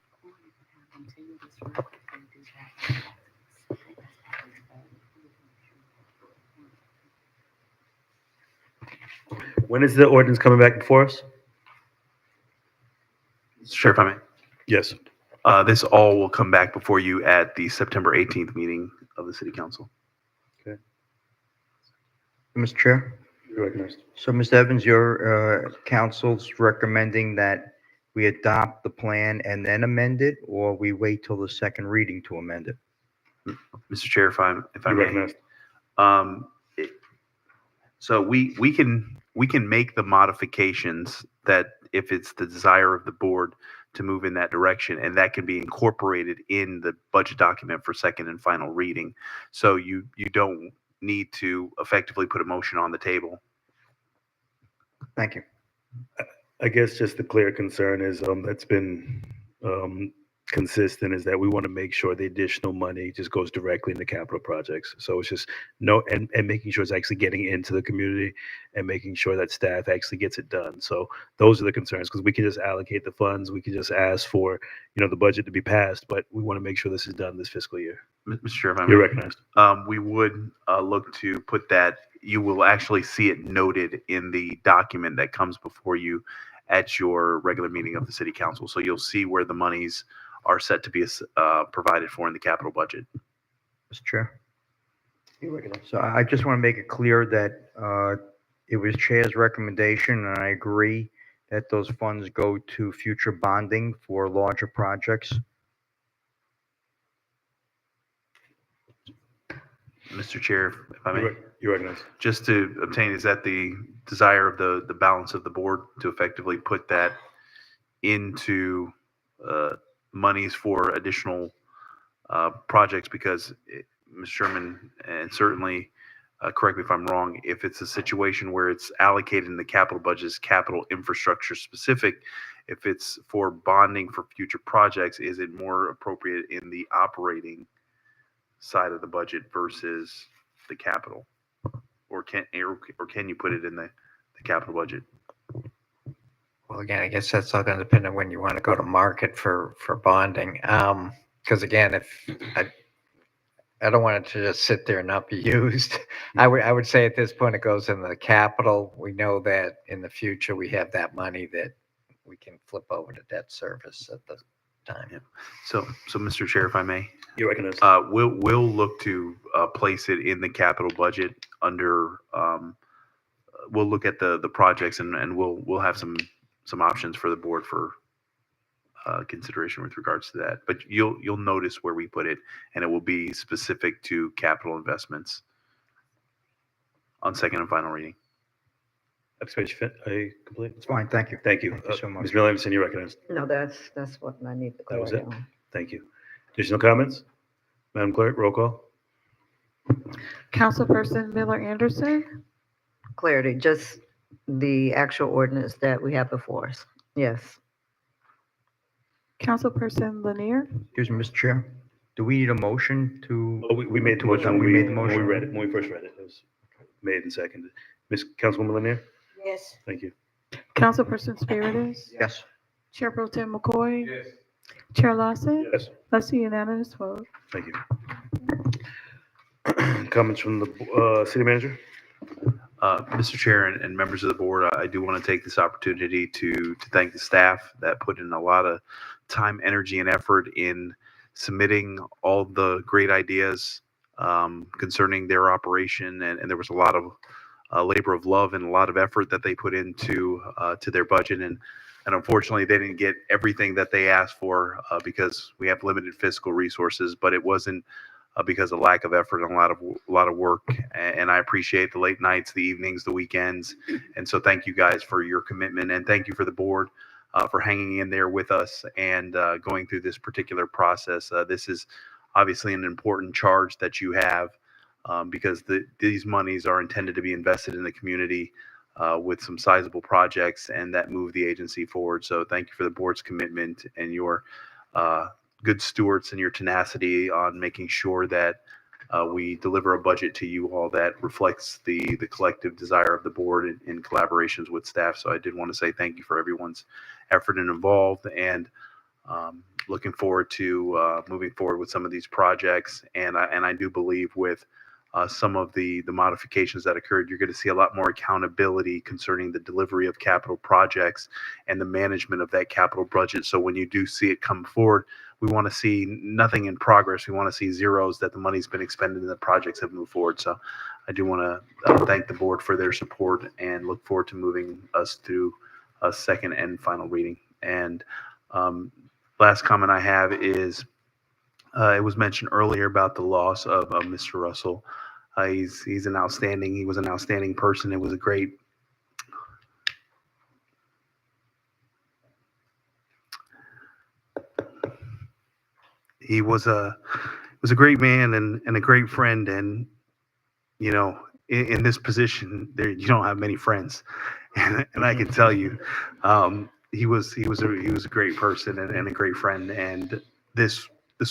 When is the ordinance coming back before us? Chair, if I may. Yes. This all will come back before you at the September 18th meeting of the City Council. Mr. Chair? You're recognized. So, Ms. Evans, your council's recommending that we adopt the plan and then amend it, or we wait till the second reading to amend it? Mr. Chair, if I You're may. recognized. So we can make the modifications that if it's the desire of the board to move in that direction, and that can be incorporated in the budget document for second and final reading. So you don't need to effectively put a motion on the table. Thank you. I guess just the clear concern is that's been consistent is that we want to make sure the additional money just goes directly into capital projects. So it's just and making sure it's actually getting into the community and making sure that staff actually gets it done. So those are the concerns, because we can just allocate the funds, we can just ask for the budget to be passed, but we want to make sure this is done this fiscal year. Mr. Chair, if I may. You're recognized. We would look to put that, you will actually see it noted in the document that comes before you at your regular meeting of the City Council. So you'll see where the monies are set to be provided for in the capital budget. Mr. Chair? You're recognized. So I just want to make it clear that it was Chair's recommendation, and I agree that those funds go to future bonding for larger projects. Mr. Chair, if I may. You're recognized. Just to obtain, is that the desire of the balance of the board to effectively put that into monies for additional projects? Because, Mr. Sherman, and certainly, correct me if I'm wrong, if it's a situation where it's allocated in the capital budget as capital infrastructure specific, if it's for bonding for future projects, is it more appropriate in the operating side of the budget versus the capital? Or can you put it in the capital budget? Well, again, I guess that's all going to depend on when you want to go to market for bonding. Because again, if I don't want it to just sit there and not be used. I would say at this point it goes in the capital. We know that in the future we have that money that we can flip over to debt service at the time. Yeah. So Mr. Chair, if I may. You're recognized. We'll look to place it in the capital budget under. We'll look at the projects and we'll have some options for the board for consideration with regards to that. But you'll notice where we put it, and it will be specific to capital investments on second and final reading. I complete. It's fine, thank you. Thank you. Thank you so much. Ms. Miller Emerson, you're recognized. No, that's what I need to That was clarity it. on. Thank you. Additional comments? Madam Clerk, roll call. Councilperson Miller Anderson, Clarity, just the actual ordinance that we have before us. Yes. Councilperson Lanier, Excuse me, Mr. Chair. Do we need a motion to? Oh, we made the to motion. adopt- when We made the when motion. we read it, when we first read it. It was made and seconded. Ms. Councilwoman Lanier? Yes. Thank you. Councilperson Spiritus, Yes. Chair Pro Tem McCoy, Chair Lawson. Yes. That's a unanimous vote. Thank you. Comments from the city manager? Mr. Chair and members of the board, I do want to take this opportunity to thank the staff that put in a lot of time, energy, and effort in submitting all the great ideas concerning their operation. And there was a lot of labor of love and a lot of effort that they put into to their budget. And unfortunately, they didn't get everything that they asked for because we have limited fiscal resources, but it wasn't because of lack of effort and a lot of work. And I appreciate the late nights, the evenings, the weekends. And so thank you guys for your commitment, and thank you for the board for hanging in there with us and going through this particular process. This is obviously an important charge that you have because these monies are intended to be invested in the community with some sizable projects and that move the agency forward. So thank you for the board's commitment and your good stewards and your tenacity on making sure that we deliver a budget to you all that reflects the collective desire of the board in collaborations with staff. So I did want to say thank you for everyone's effort and involved, and looking forward to moving forward with some of these projects. And I do believe with some of the modifications that occurred. You're going to see a lot more accountability concerning the delivery of capital projects and the management of that capital budget. So when you do see it come forward, we want to see nothing in progress. We want to see zeros that the money's been expended and the projects have moved forward. So I do want to thank the board for their support and look forward to moving us through a second and final reading. And last comment I have is it was mentioned earlier about the loss of Mr. Russell. He was an outstanding person. It was a great he was a great man and a great friend. And you know, in this position, there you don't have many friends, and I can tell you, he was a great person and a great friend. And this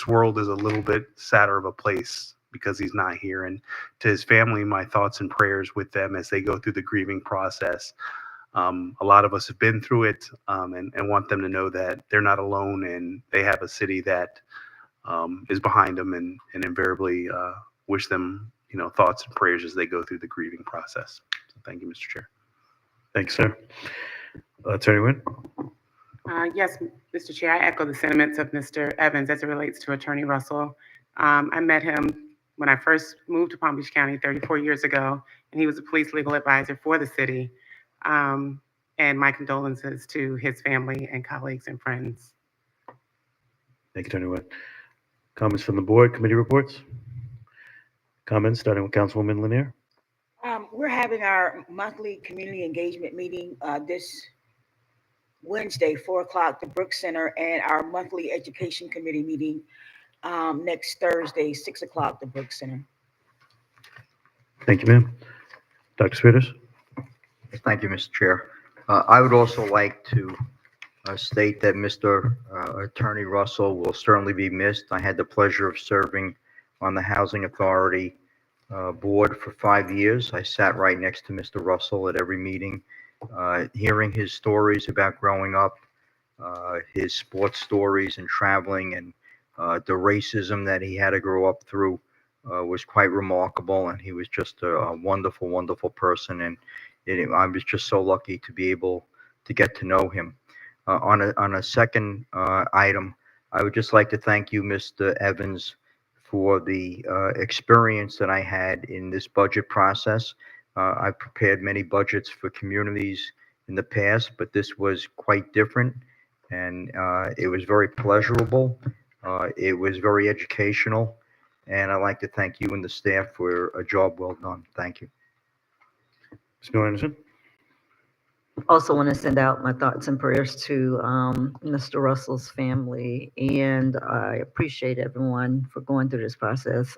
world is a little bit sadder of a place because he's not here. And to his family, my thoughts and prayers with them as they go through the grieving process. A lot of us have been through it, and want them to know that they're not alone and they have a city that is behind them, and invariably wish them, thoughts and prayers as they go through the grieving process. So thank you, Mr. Chair. Thanks, sir. Attorney Nguyen? Yes, Mr. Chair, I echo the sentiments of Mr. Evans as it relates to Attorney Russell. I met him when I first moved to Palm Beach County 34 years ago, and he was a police legal advisor for the city. And my condolences to his family and colleagues and friends. Thank you, Attorney Nguyen. Comments from the board, committee reports? Comments, starting with Councilwoman Lanier? We're having our monthly community engagement meeting this Wednesday, 4 o'clock, the Brooks Center, and our monthly education committee meeting next Thursday, 6 o'clock, the Brooks Center. Thank you, ma'am. Dr. Spitters? Thank you, Mr. Chair. I would also like to state that Mr. Attorney Russell will certainly be missed. I had the pleasure of serving on the Housing Authority board for 5 years. I sat right next to Mr. Russell at every meeting, hearing his stories about growing up, his sports stories and traveling, and the racism that he had to grow up through was quite remarkable. And he was just a wonderful, wonderful person. And I was just so lucky to be able to get to know him. On a second item, I would just like to thank you, Mr. Evans, for the experience that I had in this budget process. I've prepared many budgets for communities in the past, but this was quite different, and it was very pleasurable. It was very educational, and I'd like to thank you and the staff for a job well done. Thank you. Ms. Miller Anderson? Also want to send out my thoughts and prayers to Mr. Russell's family, and I appreciate everyone for going through this process.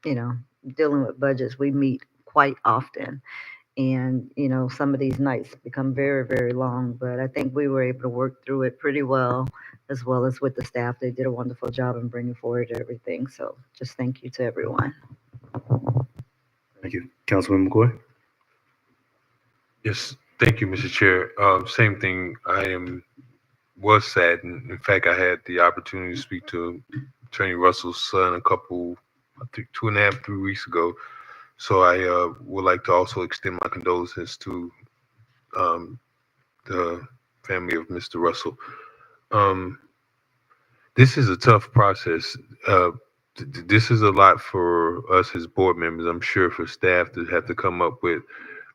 Dealing with budgets, we meet quite often, and some of these nights become very, very long, but I think we were able to work through it pretty well as with the staff. They did a wonderful job in bringing forward everything, so just thank you to everyone. Thank you. Councilman McCoy? Yes, thank you, Mr. Chair. Same thing. Was saddened. In fact, I had the opportunity to speak to Attorney Russell's son I think 2.5, 3 weeks ago. So I would like to also extend my condolences to the family of Mr. Russell. This is a tough process. This is a lot for us as board members. I'm sure for staff to have to come up with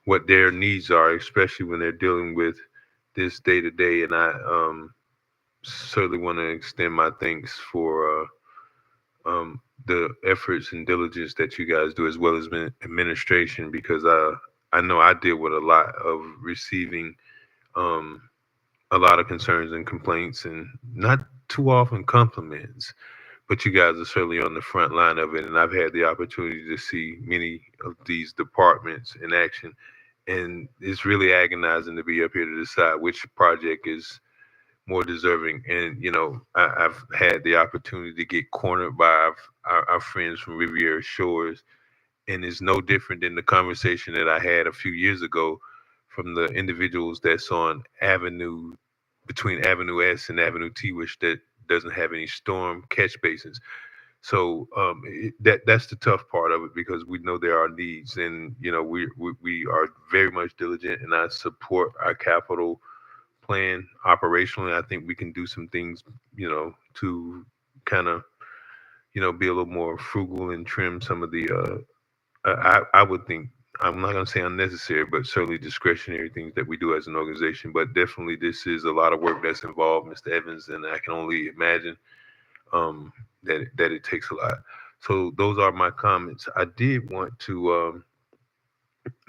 what their needs are, especially when they're dealing with this day to day. And I certainly want to extend my thanks for the efforts and diligence that you guys do, as well as administration, because I know I deal with a lot of receiving a lot of concerns and complaints, and not too often compliments, but you guys are certainly on the front line of it. And I've had the opportunity to see many of these departments in action. And it's really agonizing to be up here to decide which project is more deserving. And, I've had the opportunity to get cornered by our friends from Riviera Shores. And it's no different than the conversation that I had a few years ago from the individuals that's on between Avenue S and Avenue T, which that doesn't have any storm catch basins. So that's the tough part of it, because we know there are needs, and we are very much diligent, and I support our capital plan operationally. I think we can do some things, to kind of, be a little more frugal and trim some of the, I would think, I'm not going to say unnecessary, but certainly discretionary things that we do as an organization. But definitely, this is a lot of work that's involved, Mr. Evans, and I can only imagine that it takes a lot. So those are my comments. I did want to,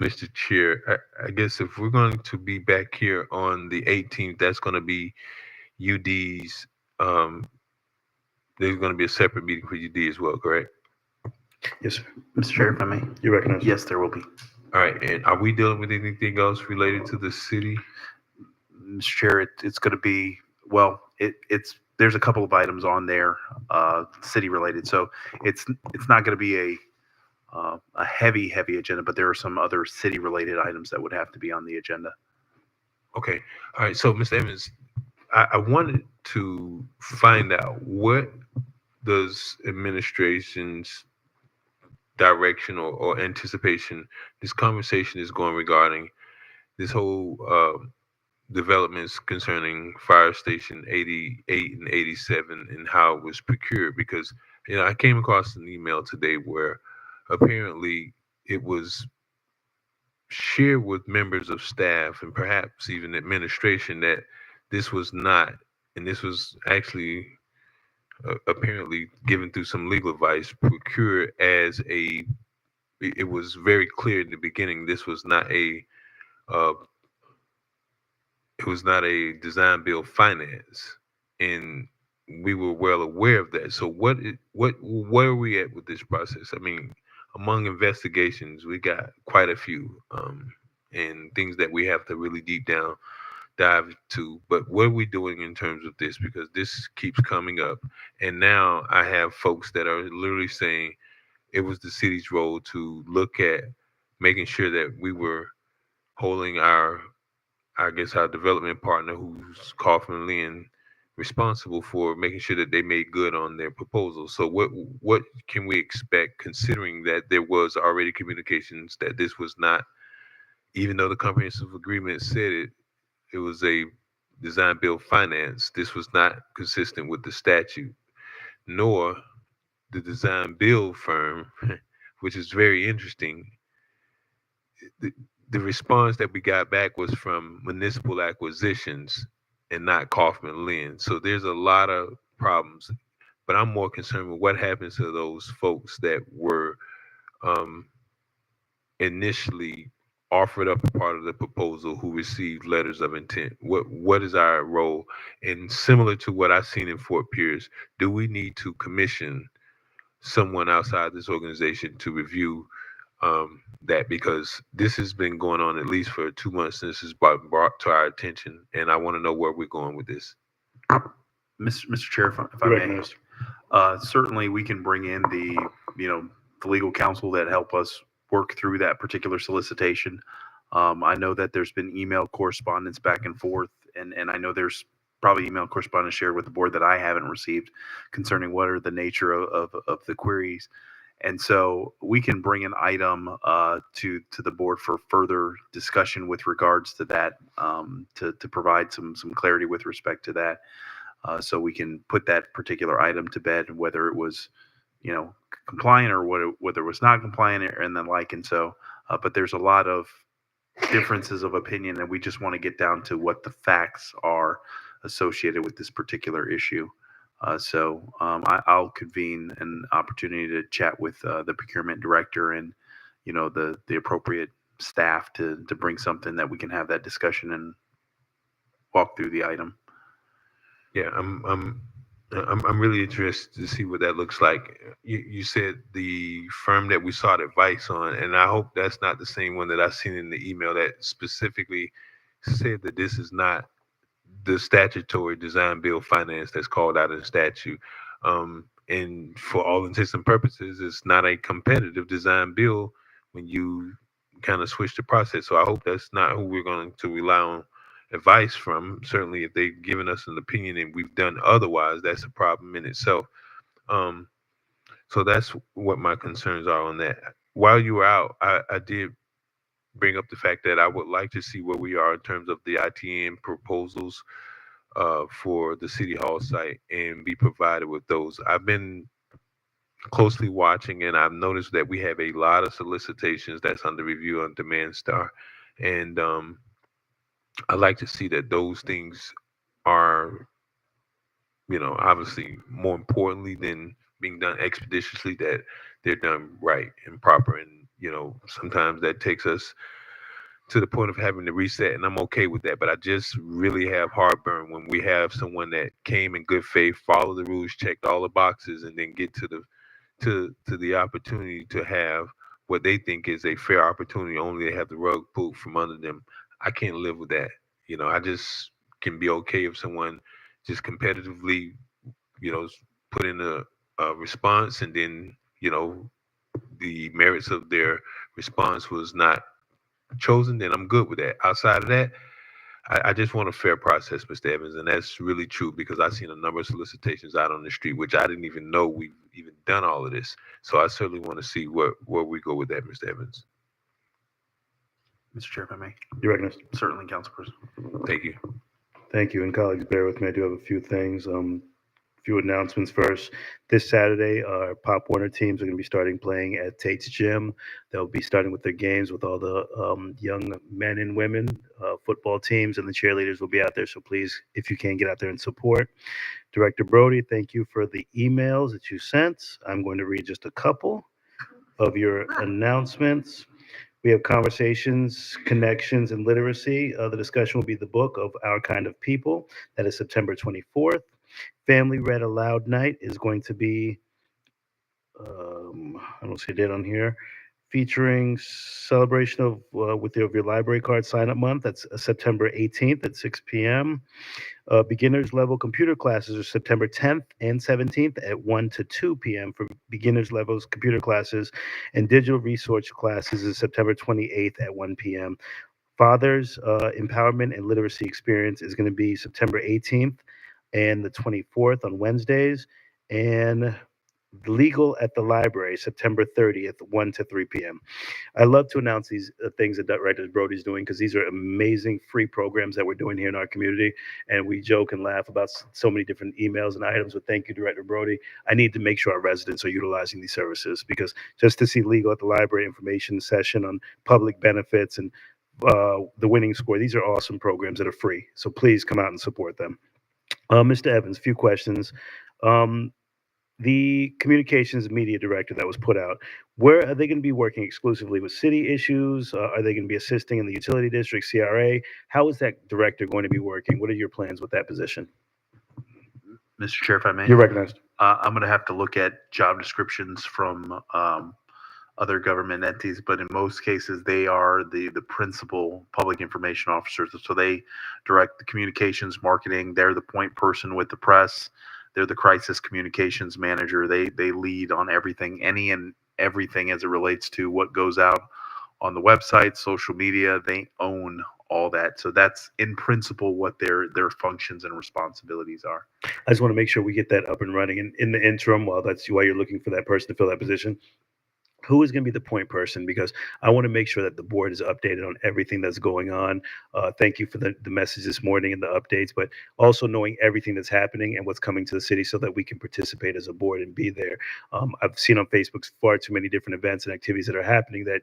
Mr. Chair, I guess if we're going to be back here on the 18th, that's going to be UD's. There's going to be a separate meeting for UD as well, correct? Yes, sir. Mr. Chair, if I may. You recognize? Yes, there will be. All right, and are we dealing with anything else related to the city? Mr. Chair, it's going to be, well, there's a couple of items on there, city related. So it's not going to be a heavy agenda, but there are some other city related items that would have to be on the agenda. Okay. All right. So, Mr. Evans, I wanted to find out, what does administration's direction or anticipation this conversation is going regarding this whole developments concerning Fire Station 88 and 87 and how it was procured? Because I came across an email today where apparently it was shared with members of staff and perhaps even administration that this was not, and this was actually apparently given through some legal advice, procured as it was very clear in the beginning this was not a it was not a design build finance, and we were well aware of that. So where are we at with this process? I mean, among investigations, we got quite a few and things that we have to really dive to. But what are we doing in terms of this? Because this keeps coming up, and now I have folks that are literally saying it was the city's role to look at making sure that we were holding our development partner, who's Kaufman Lynn, responsible for making sure that they made good on their proposal. So what can we expect, considering that there was already communications that this was not, even though the comprehensive agreement said it was a design build finance, this was not consistent with the statute, nor the design build firm, which is very interesting. The response that we got back was from Municipal Acquisitions and not Kaufman Lynn. So there's a lot of problems, but I'm more concerned with what happens to those folks that were initially offered up a part of the proposal, who received letters of intent. What is our role? And similar to what I've seen in Fort Pierce, do we need to commission someone outside this organization to review that? Because this has been going on at least for 2 months since it's brought to our attention, and I want to know where we're going with this. Mr. Chair, if I may, certainly we can bring in the legal counsel that help us work through that particular solicitation. I know that there's been email correspondence back and forth, and I know there's probably email correspondence shared with the board that I haven't received concerning what are the nature of the queries. And so we can bring an item to the board for further discussion with regards to that, to provide some clarity with respect to that. So we can put that particular item to bed, whether it was, compliant or whether it was not compliant and the like. And so, but there's a lot of differences of opinion, and we just want to get down to what the facts are associated with this particular issue. So I'll convene an opportunity to chat with the procurement director and, the appropriate staff to bring something that we can have that discussion and walk through the item. Yeah, I'm really interested to see what that looks like. You said the firm that we sought advice on, and I hope that's not the same one that I've seen in the email that specifically said that this is not the statutory design build finance that's called out in statute. And for all intents and purposes, it's not a competitive design build when you kind of switch the process. So I hope that's not who we're going to rely on advice from. Certainly, if they've given us an opinion and we've done otherwise, that's a problem in itself. So that's what my concerns are on that. While you were out, I did bring up the fact that I would like to see where we are in terms of the ITN proposals for the City Hall site and be provided with those. I've been closely watching, and I've noticed that we have a lot of solicitations that's under review on Demand Star, and I'd like to see that those things are, obviously more importantly than being done expeditiously, that they're done right and proper, and sometimes that takes us to the point of having to reset, and I'm okay with that. But I just really have heartburn when we have someone that came in good faith, followed the rules, checked all the boxes, and then get to the opportunity to have what they think is a fair opportunity, only to have the rug pulled from under them. I can't live with that. I just can be okay if someone just competitively, put in a response, and then the merits of their response was not chosen, then I'm good with that. Outside of that, I just want a fair process, Mr. Evans, and that's really true because I've seen a number of solicitations out on the street, which I didn't even know we've even done all of this. So I certainly want to see where we go with that, Mr. Evans. Mr. Chair, if I may. You're recognized. Certainly, Councilperson. Thank you. Thank you. And colleagues, bear with me. I do have a few things. Few announcements first. This Saturday, our Pop Warner teams are going to be starting playing at Tate's Gym. They'll be starting with their games with all the young men and women football teams, and the cheerleaders will be out there. So please, if you can, get out there and support. Director Brody, thank you for the emails that you sent. I'm going to read just a couple of your announcements. We have conversations, connections, and literacy. The discussion will be the book of Our Kind of People. That is September 24th. Family Read Aloud Night is going to be, I don't see a date on here, featuring celebration of with your library card sign-up month. That's September 18th at 6 p.m. Beginners level computer classes are September 10th and 17th at 1 to 2 p.m. for beginners levels computer classes, and digital resource classes is September 28th at 1 p.m. Fathers Empowerment and Literacy Experience is going to be September 18th and the 24th on Wednesdays, and Legal at the Library, September 30th, 1 to 3 p.m. I love to announce these things that Director Brody's doing because these are amazing free programs that we're doing here in our community, and we joke and laugh about so many different emails and items, but thank you, Director Brody. I need to make sure our residents are utilizing these services, because just to see Legal at the Library information session on public benefits and the winning score, these are awesome programs that are free, so please come out and support them. Mr. Evans, a few questions. The communications media director that was put out, where are they going to be working exclusively with city issues? Are they going to be assisting in the utility district, CRA? How is that director going to be working? What are your plans with that position? Mr. Chair, if I may. You're recognized. I'm going to have to look at job descriptions from other government entities, but in most cases, they are the principal public information officers. So they direct the communications, marketing. They're the point person with the press. They're the crisis communications manager. They lead on everything, any and everything as it relates to what goes out on the website, social media. They own all that. So that's in principle what their functions and responsibilities are. I just want to make sure we get that up and running. And in the interim, while you're looking for that person to fill that position, who is going to be the point person? Because I want to make sure that the board is updated on everything that's going on. Thank you for the message this morning and the updates, but also knowing everything that's happening and what's coming to the city so that we can participate as a board and be there. I've seen on Facebook far too many different events and activities that are happening that,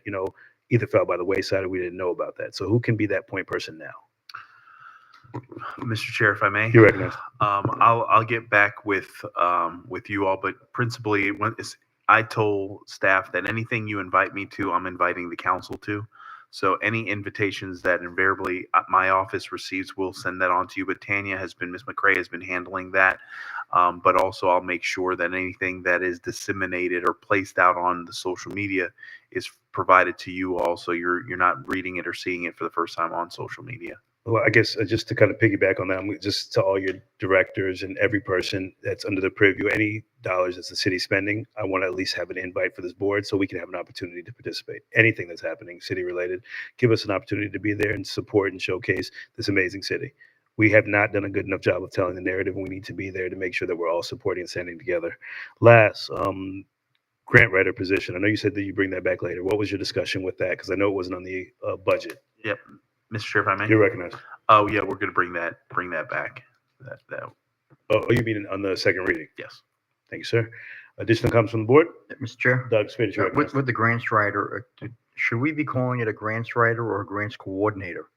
either fell by the wayside or we didn't know about that. So who can be that point person now? Mr. Chair, if I may. You're recognized. I'll get back with you all, but principally I told staff that anything you invite me to, I'm inviting the council to. So any invitations that invariably my office receives, we'll send that on to you. But Ms. McCray has been handling that. But also I'll make sure that anything that is disseminated or placed out on the social media is provided to you all. So you're not reading it or seeing it for the first time on social media. Well, I guess just to kind of piggyback on that, just to all your directors and every person that's under the purview, any dollars that's the city spending, I want to at least have an invite for this board so we can have an opportunity to participate. Anything that's happening city related, give us an opportunity to be there and support and showcase this amazing city. We have not done a good enough job of telling the narrative, and we need to be there to make sure that we're all supporting and standing together. Last, grant writer position. I know you said that you bring that back later. What was your discussion with that? Because I know it wasn't on the budget. Yep. Mr. Chair, if I may. You're recognized. Oh, yeah, we're going to bring that back. That, Oh, you mean on the second reading? yes. Thank you, sir. Additional comments from the board? Mr. Chair? Doug Spade, you're With, recognized. with the grants writer, should we be calling it a grants writer or a grants coordinator?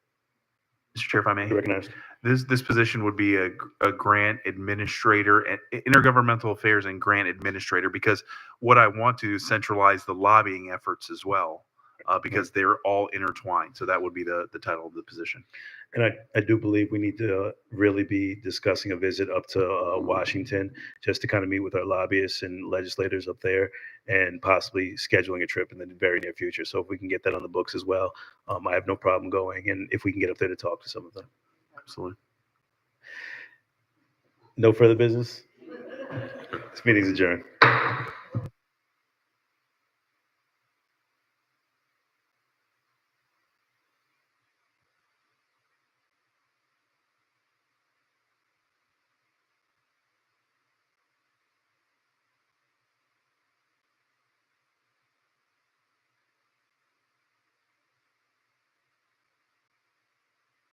Mr. Chair, if I may. You're recognized. This position would be a grant administrator and intergovernmental affairs and grant administrator, because what I want to do is centralize the lobbying efforts as well, because they're all intertwined. So that would be the title of the position. And I do believe we need to really be discussing a visit up to Washington just to kind of meet with our lobbyists and legislators up there and possibly scheduling a trip in the very near future. So if we can get that on the books as well, I have no problem going. And if we can get up there to talk to some of them. Absolutely. No further business? This meeting's adjourned.